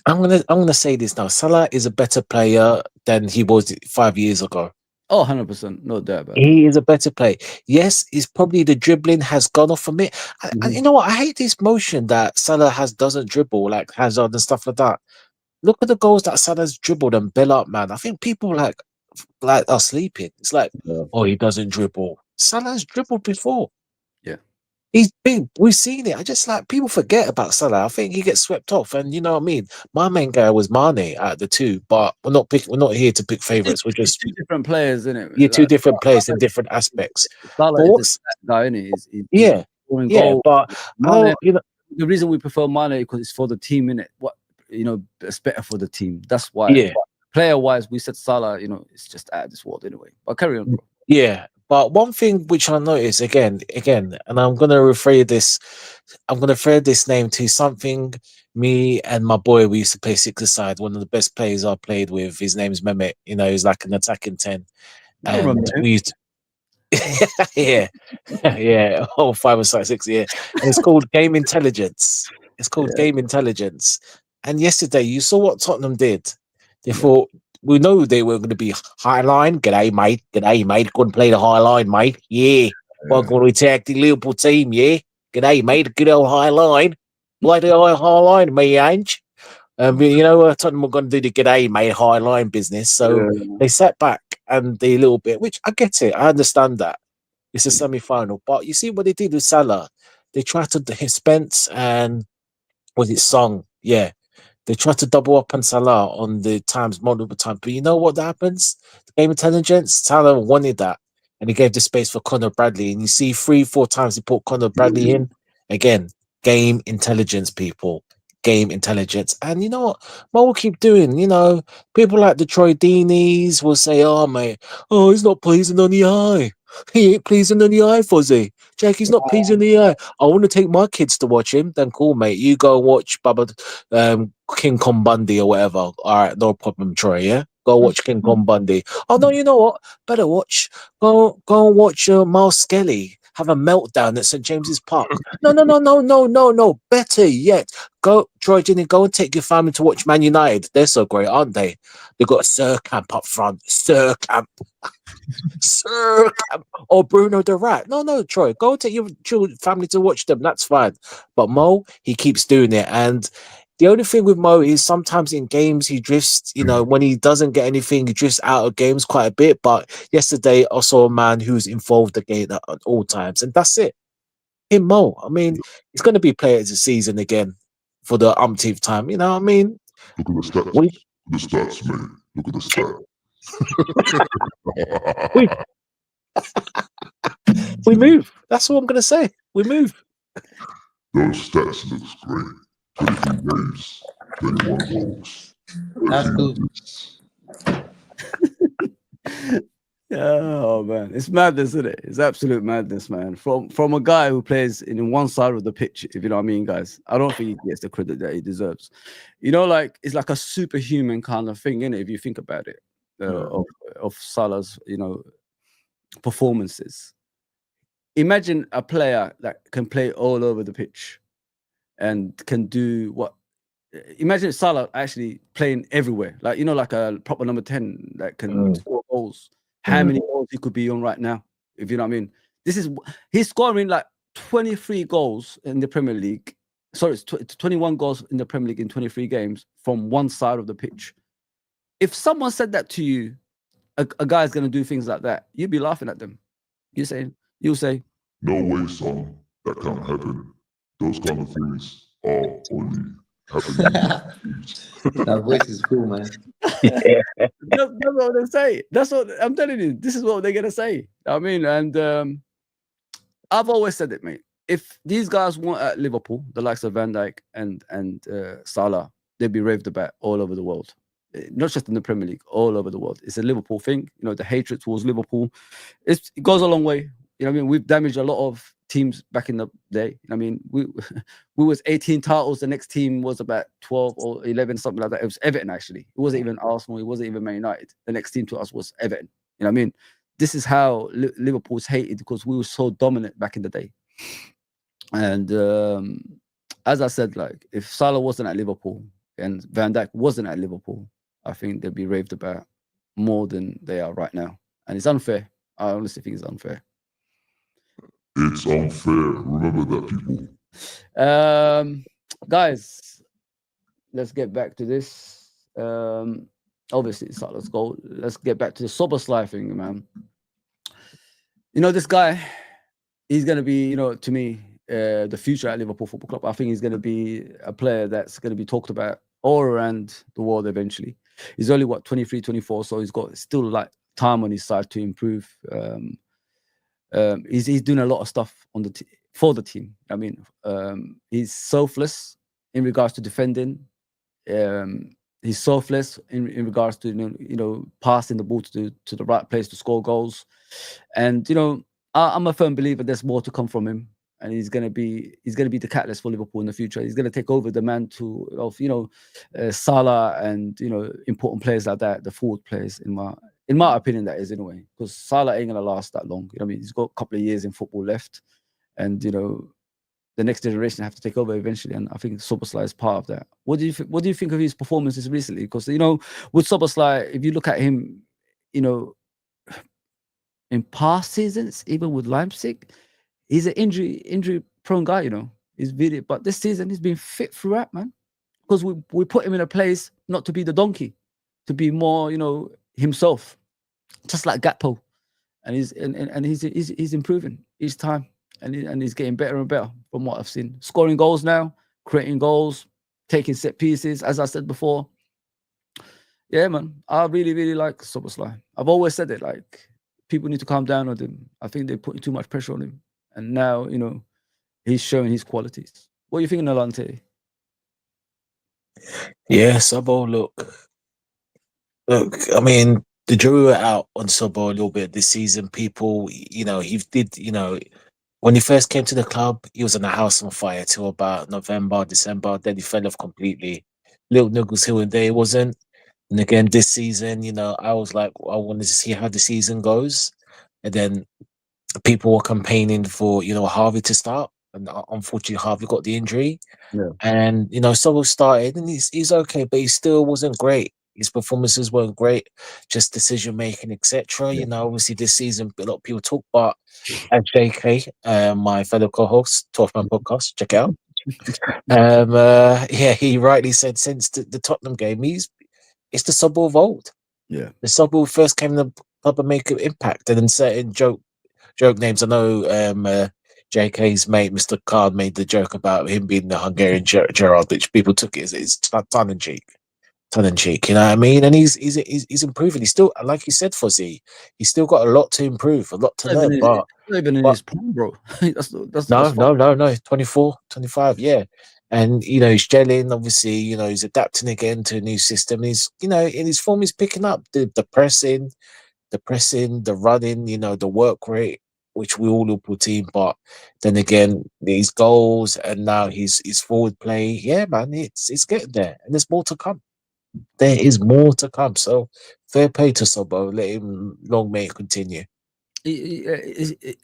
S8: I'm gonna say this now. Salah is a better player than he was 5 years ago.
S1: Oh, 100%. No doubt about it.
S8: He is a better player. Yes, he's probably the dribbling has gone off from it. And you know what? I hate this motion that Salah doesn't dribble like Hazard and stuff like that. Look at the goals that Salah's dribbled and built up, man. I think people like are sleeping. It's like, oh, he doesn't dribble. Salah's dribbled before.
S1: Yeah.
S8: He's big. We've seen it. I just like people forget about Salah. I think he gets swept off, and you know what I mean. My main guy was Mane out of the two, but we're not here to pick favorites. We're just
S1: two different players, isn't it?
S8: you're two different players in different aspects.
S1: Salah
S8: But
S1: is
S8: what's
S1: a guy, isn't he?
S8: yeah,
S1: scoring
S8: yeah,
S1: goals.
S8: but I
S1: Mane,
S8: don't, you know,
S1: the reason we prefer Mane because it's for the team, innit? What it's better for the team. That's why.
S8: yeah,
S1: Player wise, we said Salah. It's just out of this world anyway. But carry on, bro.
S8: yeah. But one thing which I noticed again, and I'm gonna rephrase this. I'm gonna throw this name to something. Me and my boy, we used to play six-a-side. One of the best players I played with. His name's Mehmet. He's like an attacking 10.
S1: I remember him.
S8: We used yeah, yeah. Oh, 5-a-side 6, yeah. And it's called Game Intelligence. It's called Game Intelligence. And yesterday, you saw what Tottenham did. They thought, we know they were going to be high line. G'day, mate. G'day, mate. Couldn't play the high line, mate. Yeah. Well, going to attack the Liverpool team, yeah. G'day, mate. Good old high line. Play the high line, me, ain't Tottenham were going to do the g'day, mate, high line business. So they sat back and they a little bit, which I get it. I understand that. It's a semi-final. But you see what they did with Salah? They tried to hit Spence and was it Song? Yeah. They tried to double up on Salah on the multiple times. But you know what happens? The Game Intelligence, Salah wanted that. And he gave the space for Conor Bradley. And you see 3-4 times he put Conor Bradley in. Again, Game Intelligence, people. Game Intelligence. And you know what? What we'll keep doing, people like the Troy Deeneys will say, oh, mate, he's not pleasing on the eye. He ain't pleasing on the eye, Fuzzy. Jack, he's not pleasing the eye. I want to take my kids to watch him. Then cool, mate. You go watch King Kong Bundy or whatever. All right, no problem, Troy, yeah? Go watch King Kong Bundy. Oh, no, you know what? Better watch. Go and watch Miles Skelly have a meltdown at St. James's Park. No. Better yet, go, Troy Deeney, go and take your family to watch Man United. They're so great, aren't they? They've got Sir Camp up front. Sir Camp. Or Bruno the Rat. No, Troy, go take your family to watch them. That's fine. But Mo, he keeps doing it. And the only thing with Mo is sometimes in games he drifts, when he doesn't get anything, he drifts out of games quite a bit. But yesterday I saw a man who's involved again at all times. And that's it. Him, Mo. I mean, he's going to be player of the season again for the umpteenth time. You know what I mean?
S11: Look at the stats. The stats, man. Look at the stats.
S8: We move. That's all I'm going to say. We move.
S11: Those stats looks great. 22 games, 21 goals.
S7: That's good.
S1: Oh man, it's madness, isn't it? It's absolute madness, man. From a guy who plays in one side of the pitch, if you know what I mean, guys. I don't think he gets the credit that he deserves. It's like a superhuman kind of thing, innit? If you think about it, of Salah's, performances. Imagine a player that can play all over the pitch and can do what. Imagine Salah actually playing everywhere, like a proper number 10 that can score goals. How many goals he could be on right now, if you know what I mean? He's scoring like 23 goals in the Premier League. Sorry, it's 21 goals in the Premier League in 23 games from one side of the pitch. If someone said that to you, a guy's going to do things like that, you'd be laughing at them. You'll say,
S11: no way, son. That can't happen. Those kind of things are only happening.
S7: That voice is cool, man.
S1: That's what they say. That's what I'm telling you. This is what they're gonna say. I mean, and I've always said it, mate. If these guys weren't at Liverpool, the likes of Van Dijk and Salah, they'd be raved about all over the world. Not just in the Premier League, all over the world. It's a Liverpool thing. The hatred towards Liverpool. It goes a long way. You know what I mean? We've damaged a lot of teams back in the day. I mean, we was 18 titles. The next team was about 12 or 11, something like that. It was Everton, actually. It wasn't even Arsenal. It wasn't even Man United. The next team to us was Everton. You know what I mean? This is how Liverpool's hated, because we were so dominant back in the day. And as I said, like, if Salah wasn't at Liverpool and Van Dijk wasn't at Liverpool, I think they'd be raved about more than they are right now. And it's unfair. I honestly think it's unfair.
S11: It's unfair. Remember that, people.
S1: Guys, let's get back to this. Obviously, it's Salah's goal. Let's get back to the Szoboszlai thing, man. You know, this guy, he's going to be, you know, to me, the future at Liverpool Football Club. I think he's going to be a player that's going to be talked about all around the world eventually. He's only, 23, 24, so he's got still, like, time on his side to improve. He's doing a lot of stuff on the for the team. I mean, he's selfless in regards to defending. He's selfless in regards to you know passing the ball to the right place to score goals. And you know, I'm a firm believer there's more to come from him, and he's gonna be the catalyst for Liverpool in the future. He's gonna take over the mantle of Salah and important players like that, the forward players in my opinion, that is, anyway, because Salah ain't gonna last that long. You know what I mean? He's got a couple of years in football left, and the next generation have to take over eventually. And I think Szoboszlai is part of that. What do you think of his performances recently? Because with Szoboszlai, if you look at him, in past seasons, even with Leipzig, he's an injury prone guy. He's really, but this season he's been fit throughout, man. Because we put him in a place not to be the donkey, to be more, himself, just like Gakpo, and he's improving each time, and he's getting better and better from what I've seen. Scoring goals now, creating goals, taking set pieces, as I said before. Yeah, man, I really, really like Szoboszlai. I've always said it, like, people need to calm down on him. I think they're putting too much pressure on him, and now he's showing his qualities. What are you thinking, Alante?
S8: Yeah, Sobo, look, I mean, the jury were out on Sobo a little bit this season. People, he did, when he first came to the club, he was on a house on fire till about November, December. Then he fell off completely. Little niggles here and there, he wasn't. And again, this season, I was like, I wanted to see how the season goes. And then people were campaigning for, Harvey to start. And unfortunately, Harvey got the injury.
S1: Yeah.
S8: And, Sobo started, and he's okay, but he still wasn't great. His performances weren't great, just decision making, etc.
S1: Yeah.
S8: Obviously this season a lot of people talk about JK, my fellow co-host, 12th Man Podcast, check it out. Yeah, he rightly said since the Tottenham game, it's the Sobo of old.
S1: Yeah,
S8: the Sobo first came to the club and make an impact, and then certain joke names. I know JK's mate, Mr. Card, made the joke about him being the Hungarian Gerrard, which people took it as tongue in cheek. You know what I mean? And he's improving. He's still, like you said, Fuzzy, he's still got a lot to improve, a lot to learn. But
S1: not even in his prime, bro. that's
S8: no, 24, 25, yeah. And he's gelling. Obviously, he's adapting again to a new system. He's, in his form, he's picking up the pressing, the running, the work rate, which we all put in. But then again, these goals and now his forward play, yeah, man, it's getting there, and there's more to come. There is more to come. So fair play to Sobo. Let him long may it continue.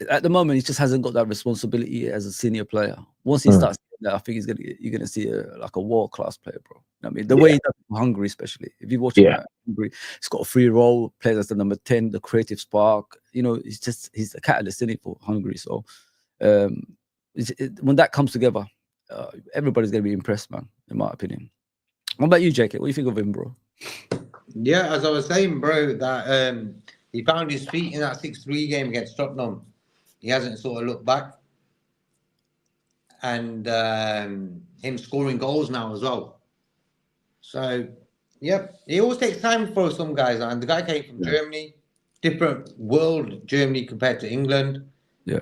S1: At the moment, he just hasn't got that responsibility as a senior player. Once he starts that, I think you're gonna see a world-class player, bro. I mean, the way he does it in Hungary, especially if you watch him at Hungary, he's got a free role, plays as the number 10, the creative spark. He's a catalyst in it for Hungary. So when that comes together, everybody's gonna be impressed, man. In my opinion. What about you, JK? What do you think of him, bro?
S7: Yeah, as I was saying, bro, that he found his feet in that 6-3 game against Tottenham. He hasn't sort of looked back. And him scoring goals now as well. So, yep, it always takes time for some guys. And the guy came from Germany, different world, Germany compared to England.
S1: Yeah.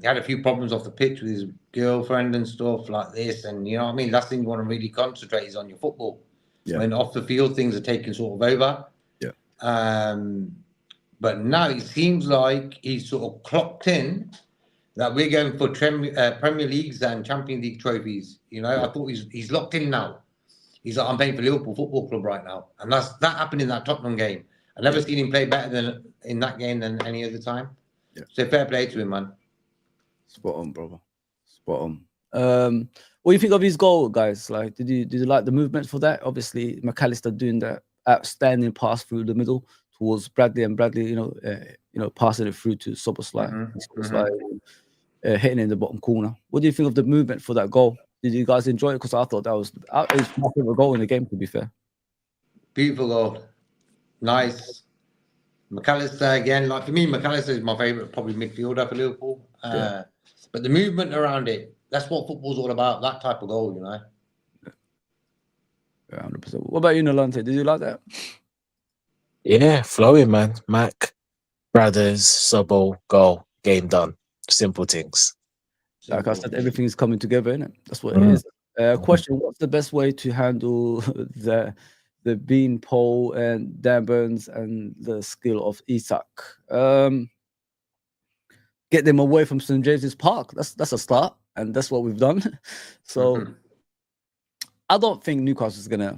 S7: He had a few problems off the pitch with his girlfriend and stuff like this. And you know what I mean? Last thing you want to really concentrate is on your football.
S1: Yeah.
S7: When off the field, things are taking sort of over.
S1: Yeah.
S7: But now it seems like he's sort of clocked in that we're going for Premier Leagues and Champions League trophies. You know, I thought he's locked in now. He's like, I'm playing for Liverpool Football Club right now, and that happened in that Tottenham game. I've never seen him play better than in that game than any other time.
S1: Yeah.
S7: So fair play to him, man.
S1: Spot on, brother. Spot on. What do you think of his goal, guys? Like, did you like the movement for that? Obviously, McAllister doing that outstanding pass through the middle towards Bradley, and Bradley, passing it through to Soboslai. Hitting in the bottom corner. What do you think of the movement for that goal? Did you guys enjoy it? Because I thought it was my favorite goal in the game, to be fair.
S7: Beautiful goal. Nice. McAllister again. Like for me, McAllister is my favourite, probably midfielder for Liverpool. But the movement around it, that's what football's all about, that type of goal, you know.
S1: Yeah, 100%. What about you, Nolante? Did you like that?
S8: Yeah, flowing, man. Mac, Brothers, Sobo, goal, game done. Simple things.
S1: Like I said, everything is coming together, innit? That's what it is. Question: what's the best way to handle the bean pole and Dan Burns and the skill of Isak? Get them away from St. James's Park. That's a start, and that's what we've done. So I don't think Newcastle is gonna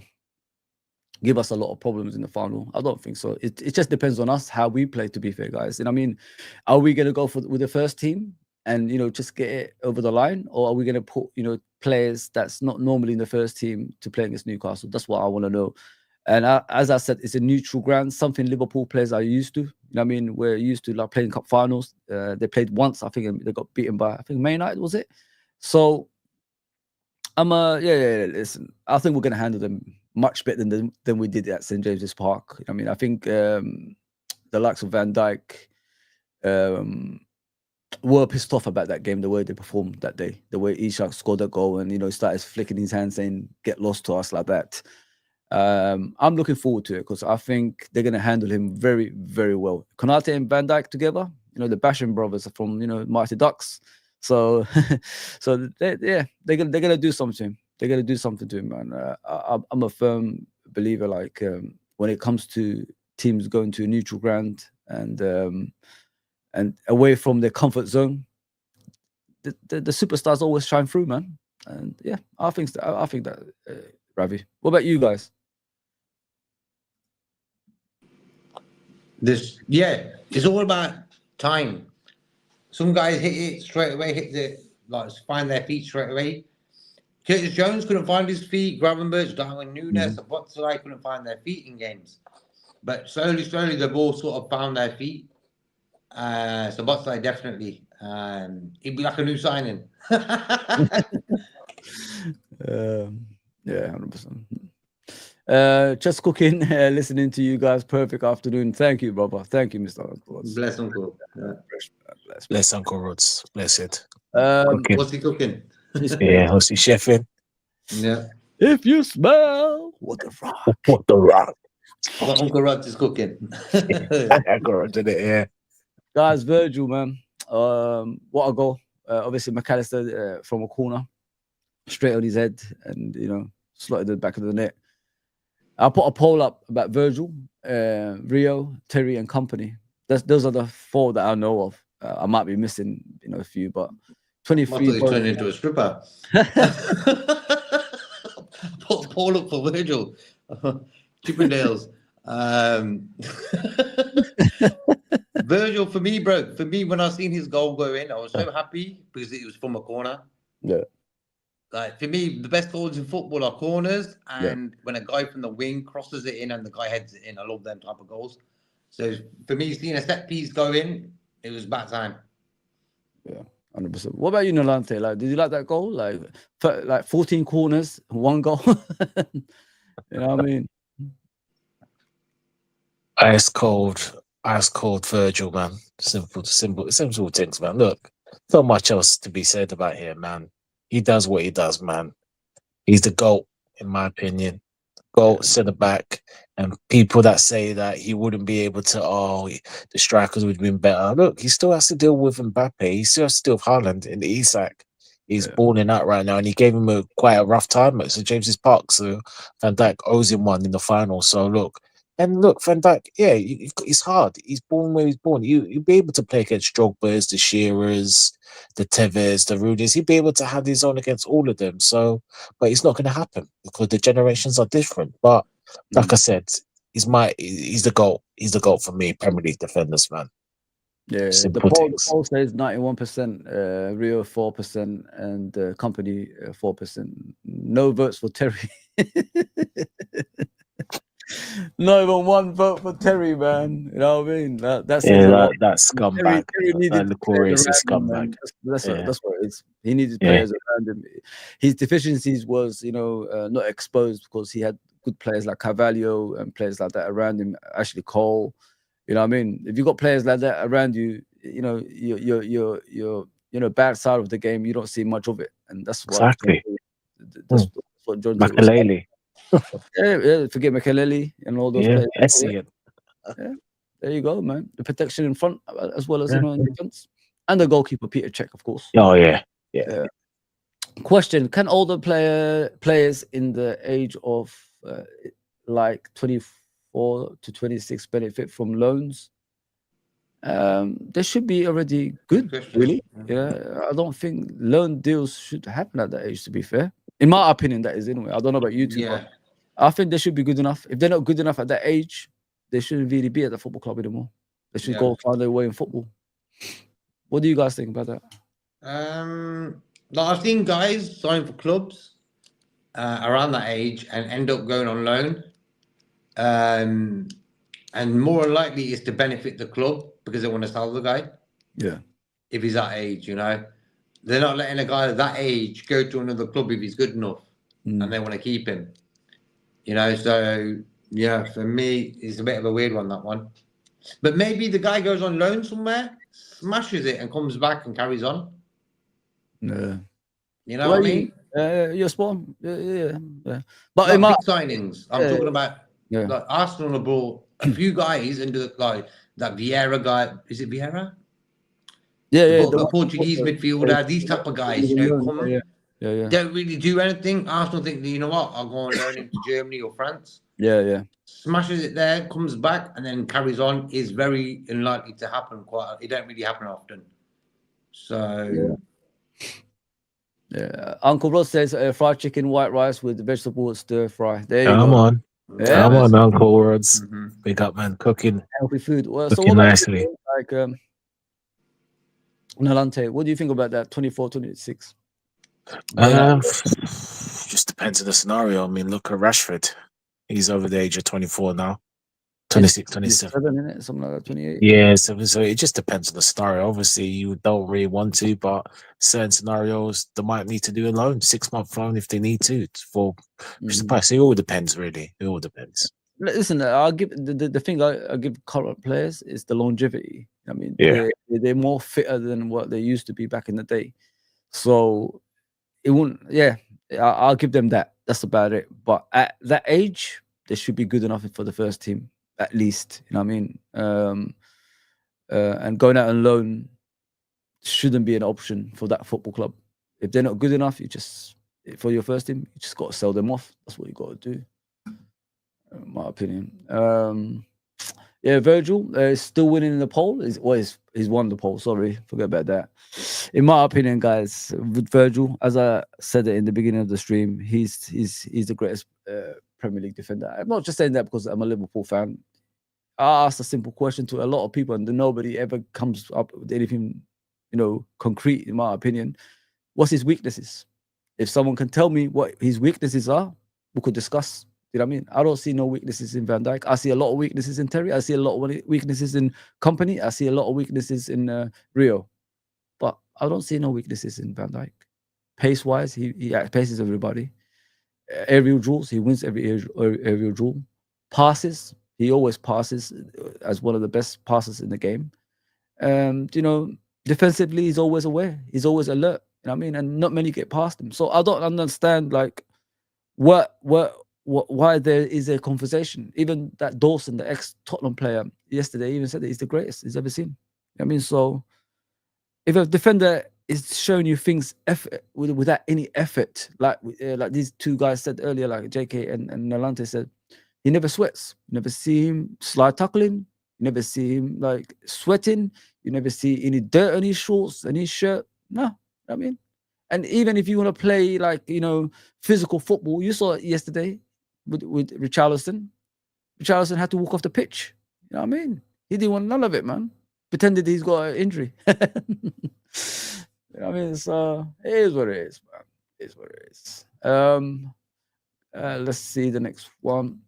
S1: give us a lot of problems in the final. I don't think so. It just depends on us how we play, to be fair, guys. And I mean, are we gonna go with the first team and just get it over the line, or are we gonna put players that's not normally in the first team to play against Newcastle? That's what I want to know. And as I said, it's a neutral ground, something Liverpool players are used to. I mean, we're used to like playing cup finals. They played once, I think, and they got beaten by Man United, was it? So listen, I think we're gonna handle them much better than we did at St. James's Park. I mean, I think the likes of Van Dijk were pissed off about that game, the way they performed that day, the way Isak scored a goal and started flicking his hands saying "get lost" to us like that. I'm looking forward to it because I think they're going to handle him very, very well. Konate and Van Dijk together, the Basham brothers are from Mighty Ducks, so they're gonna do something. They're gonna do something to him, man. I'm a firm believer. Like when it comes to teams going to a neutral ground and away from their comfort zone, the superstars always shine through, man. And yeah, I think that Ravi. What about you guys?
S7: It's all about time. Some guys hit it straight away, find their feet straight away. Curtis Jones couldn't find his feet. Gravenberch, Darwin Núñez, and Botzai couldn't find their feet in games. But slowly, they've all sort of found their feet. So Botzai definitely. He'd be like a new signing.
S1: Yeah, 100%. Just cooking, listening to you guys. Perfect afternoon. Thank you, brother. Thank you, Mr. Uncle.
S7: Bless Uncle.
S8: Bless Uncle Rods. Bless it.
S7: What's he cooking?
S8: Yeah, what's he chefing?
S7: Yeah.
S1: If you smell what the rock.
S8: What the rock.
S7: What Uncle Rod is cooking.
S8: Uncle Rod did it, yeah.
S1: Guys, Virgil, man. What a goal. Obviously, McAllister from a corner, straight on his head, and slotted the back of the net. I'll put a poll up about Virgil, Rio, Terry, and company. Those are the 4 that I know of. I might be missing, a few, but 23.
S7: I thought he turned into a stripper. Put a poll up for Virgil. Chippendales. Virgil, for me, bro. For me, when I seen his goal go in, I was so happy because it was from a corner.
S1: Yeah.
S7: Like for me, the best goals in football are corners, and when a guy from the wing crosses it in and the guy heads it in. I love them type of goals. So for me, seeing a set piece go in, it was about time.
S1: Yeah, 100%. What about you, Nolante? Like, did you like that goal? Like 14 corners, 1 goal. You know what I mean?
S8: Ice cold Virgil, man. Simple things, man. Look, not much else to be said about him, man. He does what he does, man. He's the GOAT, in my opinion. GOAT, centre back, and people that say that he wouldn't be able to, the strikers would have been better. Look, he still has to deal with Mbappe. He still has to deal with Haaland in the Isak. He's balling out right now, and he gave him quite a rough time at St. James's Park. So Van Dijk owes him one in the final. So look, And look, Van Dijk, yeah, it's hard. He's born where he's born. You'll be able to play against Drogba's, the Shearers, the Tevez, the Rooney's. He'll be able to have his own against all of them. So, but it's not going to happen because the generations are different. But like I said, he's the GOAT. He's the GOAT for me, Premier League defenders, man.
S1: Yeah, the
S8: Simple things.
S1: poll says 91%, Rio 4%, and company 4%. No votes for Terry. Not even one vote for Terry, man. You know what I mean? That says a lot.
S8: That scumbag.
S1: Terry needed
S8: That
S1: players
S8: Corey's a
S1: around him, man.
S8: scumbag.
S1: That's what it is. He needed
S8: Yeah.
S1: players around him. His deficiencies was, not exposed because he had good players like Carvalho and players like that around him. Ashley Cole. You know what I mean? If you got players like that around you, you're bad side of the game. You don't see much of it, and that's why.
S8: Exactly.
S1: That's what John
S8: Makalele.
S1: Yeah, forget Makalele and all those players.
S8: Essien.
S1: Yeah, there you go, man. The protection in front as well as in defense, and the goalkeeper Peter Cech, of course.
S8: Oh yeah.
S1: Question: can older players in the age of like 24 to 26 benefit from loans? They should be already good, really. Yeah, I don't think loan deals should happen at that age, to be fair. In my opinion, that is anyway. I don't know about you two, but I think they should be good enough. If they're not good enough at that age, they shouldn't really be at the football club anymore. They should go find their way in football. What do you guys think about that?
S7: I've seen guys sign for clubs around that age and end up going on loan. And more likely is to benefit the club because they want to sell the guy.
S1: Yeah.
S7: If he's that age, they're not letting a guy at that age go to another club if he's good enough and they want to keep him. So yeah, for me, it's a bit of a weird one, that one. But maybe the guy goes on loan somewhere, smashes it, and comes back and carries on.
S1: Yeah.
S7: You know what I mean?
S1: You're spot on. Yeah. But
S7: Like
S1: in my
S7: big signings, I'm talking about. Like Arsenal have brought a few guys into that Vieira guy. Is it Vieira?
S1: Yeah.
S7: The Portuguese midfielder. These type of guys, come.
S1: Yeah.
S7: Don't really do anything. Arsenal think, you know what? I'll go and learn into Germany or France.
S1: Yeah.
S7: Smashes it there, comes back, and then carries on. Is very unlikely to happen. It don't really happen often. So.
S1: Yeah. Uncle Ross says fried chicken, white rice with vegetable stir fry. There you go.
S8: Come on.
S1: Yeah,
S8: Come on, Uncle Rods. Big up, man. Cooking.
S1: Healthy food. Well, so
S8: Cooking
S1: what about
S8: nicely.
S1: you, like Nalante, what do you think about that 24, 26?
S8: Just depends on the scenario. I mean, look at Rashford. He's over the age of 24 now. 26, 27.
S1: Isn't it? Something like that, 28.
S8: Yeah, so it just depends on the scenario. Obviously, you don't really want to, but certain scenarios, they might need to do a loan, 6-month loan if they need to, for the price. It all depends, really. It all depends.
S1: Listen, I'll give the thing I give current players is the longevity. I mean, they're more fitter than what they used to be back in the day. So it won't. Yeah, I'll give them that. That's about it. But at that age, they should be good enough for the first team, at least. You know what I mean? And going out on loan shouldn't be an option for that football club. If they're not good enough, for your first team, you just got to sell them off. That's what you got to do. In my opinion. Virgil is still winning the poll. He's won the poll. Sorry, forget about that. In my opinion, guys, with Virgil, as I said it in the beginning of the stream, he's the greatest Premier League defender. I'm not just saying that because I'm a Liverpool fan. I asked a simple question to a lot of people, and nobody ever comes up with anything, concrete. In my opinion, what's his weaknesses? If someone can tell me what his weaknesses are, we could discuss. You know what I mean? I don't see no weaknesses in Van Dijk. I see a lot of weaknesses in Terry. I see a lot of weaknesses in Company. I see a lot of weaknesses in Rio. But I don't see no weaknesses in Van Dijk. Pace-wise, he paces everybody. Aerial duels, he wins every aerial duel. Passes, he always passes as one of the best passers in the game. Defensively, he's always aware. He's always alert. You know what I mean? And not many get past him. So I don't understand, why there is a conversation. Even that Dawson, the ex-Tottenham player, yesterday even said that he's the greatest he's ever seen. I mean, so if a defender is showing you things without any effort, like these two guys said earlier, like JK and Nalante said, He never sweats. You never see him slide tackling. You never see him like sweating. You never see any dirt on his shorts and his shirt. No, I mean, and even if you want to play like, you know, physical football, you saw it yesterday with Richarlison. Richarlison had to walk off the pitch. You know what I mean? He didn't want none of it, man. Pretended he's got an injury. You know what I mean? So it is what it is, man. It is what it is. Let's see the next one.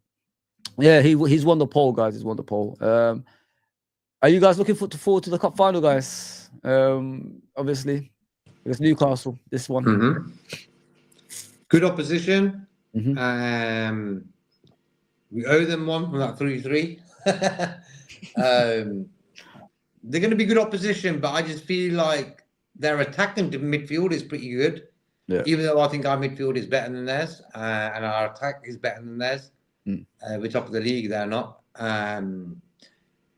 S1: Yeah, he's won the poll, guys. He's won the poll. Are you guys looking forward to the cup final, guys? Obviously, it's Newcastle. This one.
S7: Mm-hmm. Good opposition.
S1: Mm-hmm.
S7: We owe them one from that 3-3. They're going to be good opposition, but I just feel like their attacking midfield is pretty good.
S1: Yeah.
S7: Even though I think our midfield is better than theirs, and our attack is better than theirs. We're top of the league, they're not.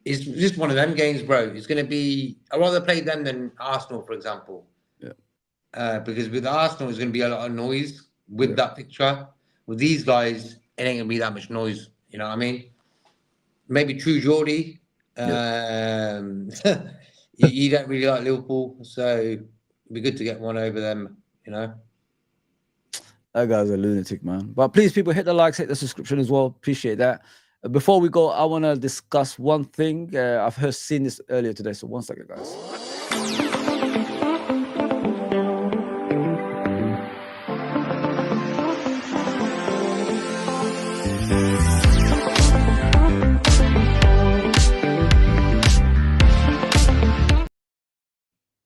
S7: It's just one of them games, bro. It's going to be... I'd rather play them than Arsenal, for example.
S1: Yeah.
S7: Because with Arsenal, there's going to be a lot of noise with that picture. With these guys, it ain't going to be that much noise. You know what I mean? Maybe True Geordie. You don't really like Liverpool, so it'd be good to get one over them, you know?
S1: That guy's a lunatic, man. But please, people, hit the likes, hit the subscription as well. Appreciate that. Before we go, I want to discuss one thing. I've seen this earlier today, so one second, guys.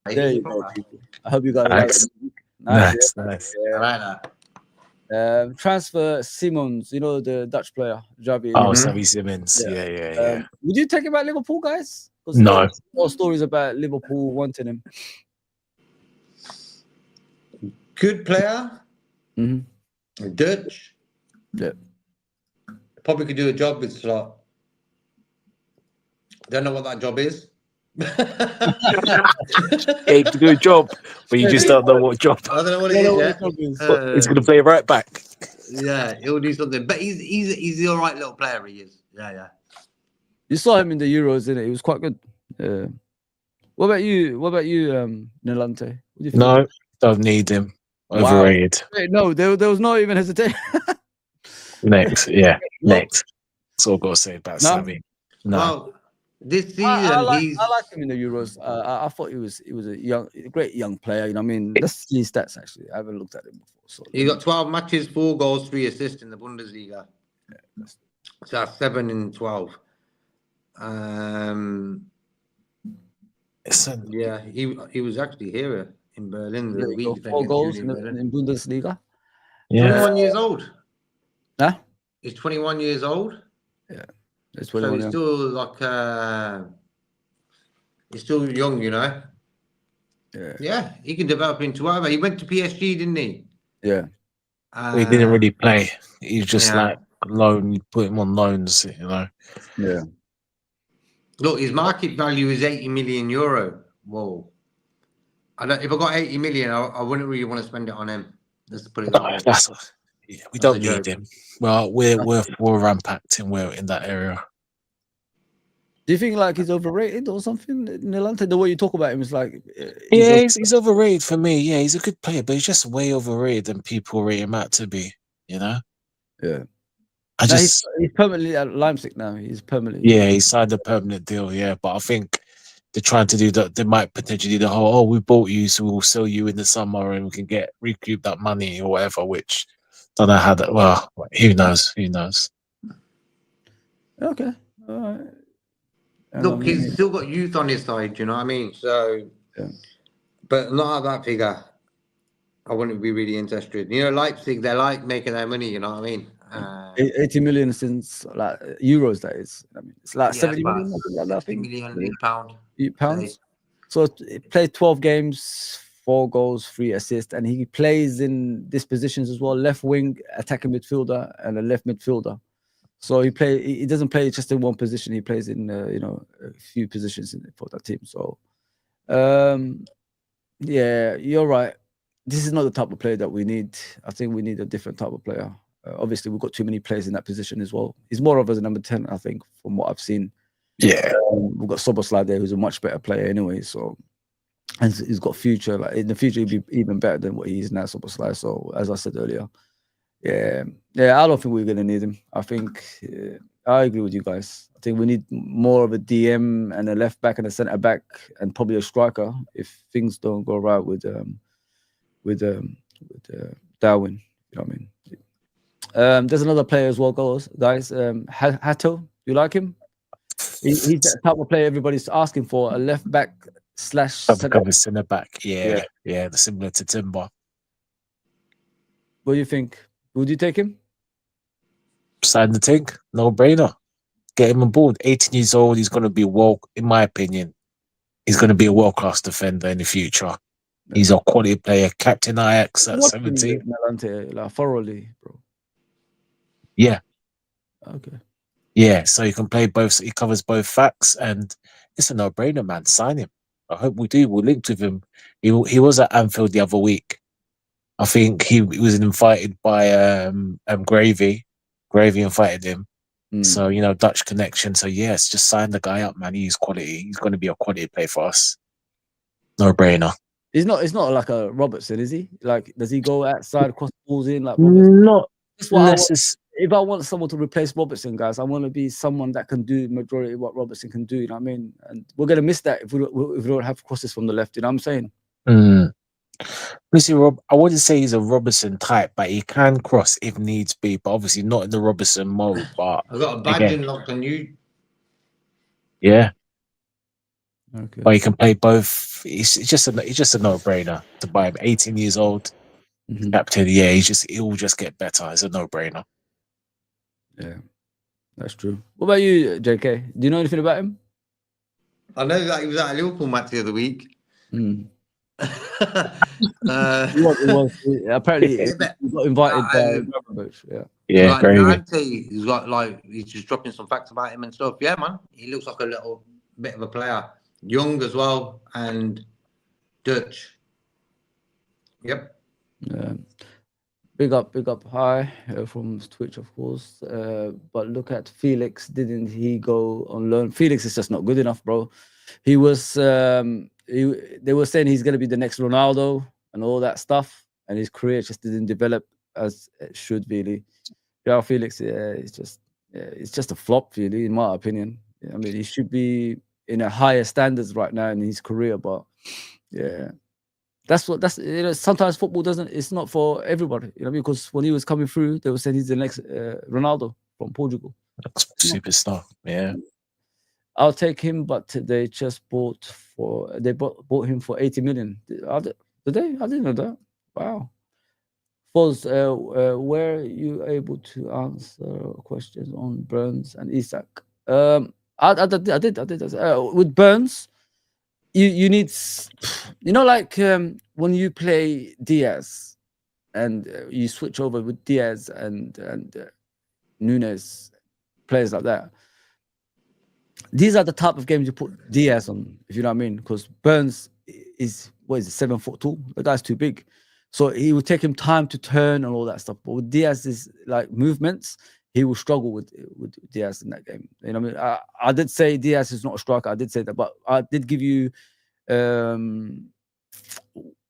S1: There you go, people. I hope you got it.
S8: Nice.
S7: I like that.
S1: Transfer Simons, you know, the Dutch player, Javi.
S8: Oh, Xavi Simons. Yeah.
S1: Would you take him at Liverpool, guys?
S8: No.
S1: All stories about Liverpool wanting him.
S7: Good player. Dutch.
S1: Yeah.
S7: Probably could do a job with Slot. Don't know what that job is.
S8: He can do a job, but you just don't know what job.
S7: I don't know what it is.
S8: He's going to play right back.
S7: Yeah, he'll do something. But he's the all right little player. He is. Yeah.
S1: You saw him in the Euros, didn't it? He was quite good. What about you? Nolante?
S8: No, don't need him. Overrated.
S1: Wow. Wait, no, there was not even hesitation.
S8: Next. That's all I've got to say about Xavi. No.
S7: Well, this season,
S1: I like him in the Euros. I thought he was a great young player. You know what I mean? Let's see his stats, actually. I haven't looked at him before. So
S7: he got 12 matches, 4 goals, 3 assists in the Bundesliga.
S1: Yeah,
S7: so that's 7 in 12. Yeah, he was actually here in Berlin the week.
S1: 4 goals in Bundesliga.
S8: Yeah.
S7: 21 years old.
S1: Huh?
S7: He's 21 years old.
S1: Yeah.
S7: So he's still like he's still young, you know. Yeah, he can develop into whatever. He went to PSG, didn't he?
S1: Yeah.
S8: He didn't really play. He's just like loan. You put him on loans, you know.
S1: Yeah.
S7: Look, his market value is 80 million euro. Whoa. If I got 80 million, I wouldn't really want to spend it on him. Let's put it that way.
S8: We don't need him. Well, we're rampant and we're in that area.
S1: Do you think like he's overrated or something? Nolante, the way you talk about him is like
S8: he's overrated for me. Yeah, he's a good player, but he's just way overrated than people rate him out to be. You know?
S1: Yeah.
S8: He's
S1: permanently at Leipzig now. He's permanently.
S8: Yeah, he signed a permanent deal. Yeah, but I think they're trying to do that. They might potentially do the whole, we bought you, so we'll sell you in the summer and we can recoup that money or whatever. Which don't know how that. Well, who knows? Who knows?
S1: Okay. All right.
S7: Look, he's still got youth on his side. You know what I mean? So, but not at that figure. I wouldn't be really interested. You know, Leipzig, they like making their money. You know what I mean?
S1: 80 million since like euros. That is. I mean, it's like 70 million. I think.
S7: £50
S1: So he played 12 games, 4 goals, 3 assists, and he plays in these positions as well: left wing, attacking midfielder, and a left midfielder. So he doesn't play just in one position. He plays in a few positions for that team. So, yeah, you're right. This is not the type of player that we need. I think we need a different type of player. Obviously, we've got too many players in that position as well. He's more of a number 10, I think, from what I've seen.
S8: Yeah.
S1: We've got Soboslai there, who's a much better player anyway. So, and he's got future. Like in the future, he'll be even better than what he is now, Soboslai. So, as I said earlier, yeah, I don't think we're gonna need him. I think I agree with you guys. I think we need more of a DM and a left back and a centre back and probably a striker if things don't go right with Darwin. You know what I mean? There's another player as well, guys. Hato, you like him? He's the type of player everybody's asking for, a left back /
S8: centre back. Yeah, similar to Timber.
S1: What do you think? Would you take him?
S8: Sign the thing, no brainer. Get him on board. 18 years old, he's going to be in my opinion, he's going to be a world-class defender in the future. He's a quality player, captain Ajax at 17.
S1: Like thoroughly, bro.
S8: Yeah.
S1: Okay.
S8: Yeah, so he can play both. He covers both facts, and it's a no-brainer, man. Sign him. I hope we do. We're linked with him. He was at Anfield the other week. I think he was invited by Gravy. Gravy invited him. So, Dutch connection. So, yes, just sign the guy up, man. He's quality. He's going to be a quality player for us. No-brainer.
S1: He's not like a Robertson, is he? Like, does he go outside, cross balls in like
S8: Robertson? Not
S1: necessarily. If I want someone to replace Robertson, guys, I want to be someone that can do majority of what Robertson can do. You know what I mean? And we're gonna miss that if we don't have crosses from the left. You know what I'm saying?
S8: Listen, Rob, I wouldn't say he's a Robertson type, but he can cross if needs be. But obviously not in the Robertson mode. But
S7: I've got a badge locked on you.
S8: Yeah.
S1: Okay.
S8: But he can play both. It's just a no-brainer to buy him. 18 years old, captain. Yeah, he'll just get better. It's a no-brainer.
S1: Yeah, that's true. What about you, JK? Do you know anything about him?
S7: I know that he was at a Liverpool match the other week.
S1: Apparently, he got invited by Abramovich.
S8: Yeah, great.
S7: He's just dropping some facts about him and stuff. Yeah, man, he looks like a little bit of a player, young as well, and Dutch. Yep.
S1: Yeah. Big up, hi from Twitch, of course. But look at Felix. Didn't he go on loan? Felix is just not good enough, bro. He was. They were saying he's going to be the next Ronaldo and all that stuff, and his career just didn't develop as it should really. Yeah, Felix, it's just a flop, really, in my opinion. I mean, he should be in a higher standards right now in his career, but yeah. That's sometimes football it's not for everybody, because when he was coming through, they were saying he's the next Ronaldo from Portugal.
S8: Superstar, yeah.
S1: I'll take him, but they just bought bought him for 80 million. Did they? I didn't know that. Wow. Foz, were you able to answer questions on Burns and Isak? I did. With Burns, you need, like when you play Diaz and you switch over with Diaz and Nunes, players like that. These are the type of games you put Diaz on, if you know what I mean, because Burns is 7 foot tall. The guy's too big, so he would take him time to turn and all that stuff. But with Diaz's like movements, he will struggle with Diaz in that game. You know what I mean? I did say Diaz is not a striker. I did say that, but I did give you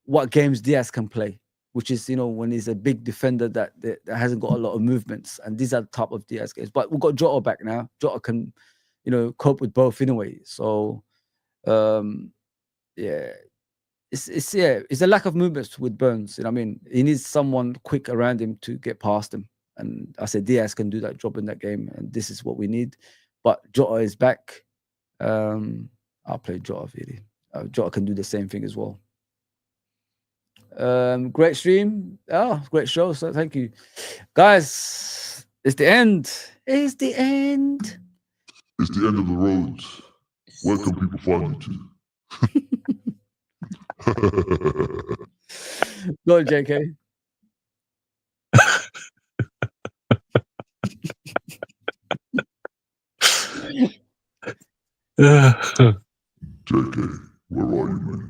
S1: what games Diaz can play, which is when he's a big defender that hasn't got a lot of movements, and these are the type of Diaz games. But we've got Jota back now. Jota can cope with both in a way. So it's a lack of movements with Burns. You know what I mean? He needs someone quick around him to get past him. And I said Diaz can do that job in that game, and this is what we need. But Jota is back. I'll play Jota really. Jota can do the same thing as well. Great stream. Great show. So thank you, guys. It's the end. It's the end.
S11: It's the end of the road. Where can people find you to?
S1: Go on, JK.
S11: JK, where are you, man?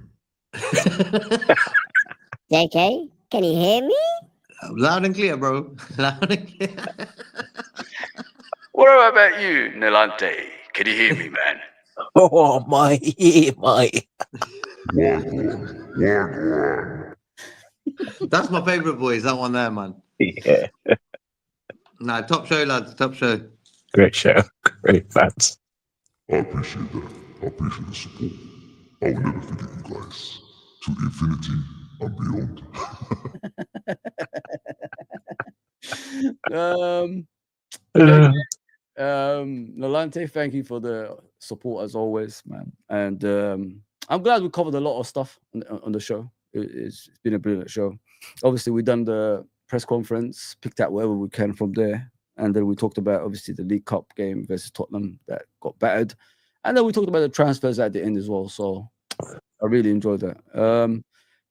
S12: JK, can you hear me?
S7: Loud and clear, bro. Loud and clear.
S1: What about you, Nolante? Can you hear me, man?
S8: Oh my, my.
S7: That's my favourite voice, that one there, man.
S8: Yeah,
S7: Nah, top show, lads. Top show.
S8: great show, great fans.
S11: I appreciate that. I appreciate the support. I'll never forget you guys. To infinity and beyond.
S1: Nolante, thank you for the support as always, man. And I'm glad we covered a lot of stuff on the show. It's been a brilliant show. Obviously, we done the press conference, picked out wherever we can from there, and then we talked about obviously the League Cup game versus Tottenham that got battered, and then we talked about the transfers at the end as well. So I really enjoyed that.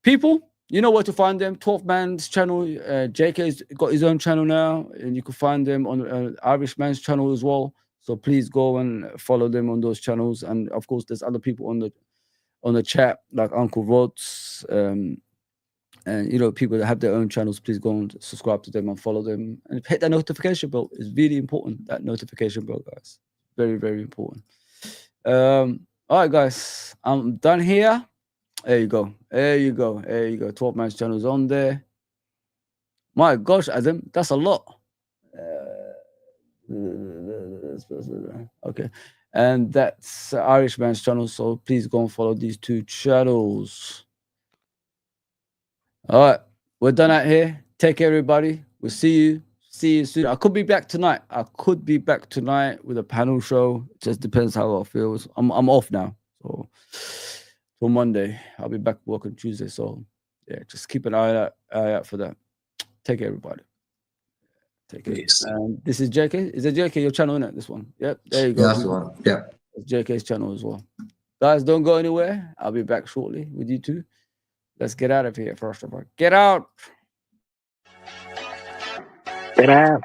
S1: People, you know where to find them. 12 Man's channel. JK's got his own channel now, and you can find them on Irishman's channel as well. So please go and follow them on those channels. And of course, there's other people on the chat like Uncle Rod's, and people that have their own channels. Please go and subscribe to them and follow them, and hit that notification bell. It's really important. That notification bell, guys, very, very important. All right, guys, I'm done here. There you go. There you go. There you go. 12 Man's channel's on there. My gosh, Adam, that's a lot. Okay. And that's Irishman's channel. So please go and follow these two channels. All right. We're done out here. Take care, everybody. We'll see you soon. I could be back tonight. With a panel show. It just depends how I feel. I'm off now. So till Monday. I'll be back working Tuesday. So yeah, just keep an eye out for that. Take care, everybody. Take care.
S8: Yes.
S1: And this is JK. Is it JK your channel, isn't it? This one. Yep. There you go.
S7: Yeah, that's the one. Yeah.
S1: It's JK's channel as well. Guys, don't go anywhere. I'll be back shortly with you two. Let's get out of here first of all. Get out.
S8: Get out.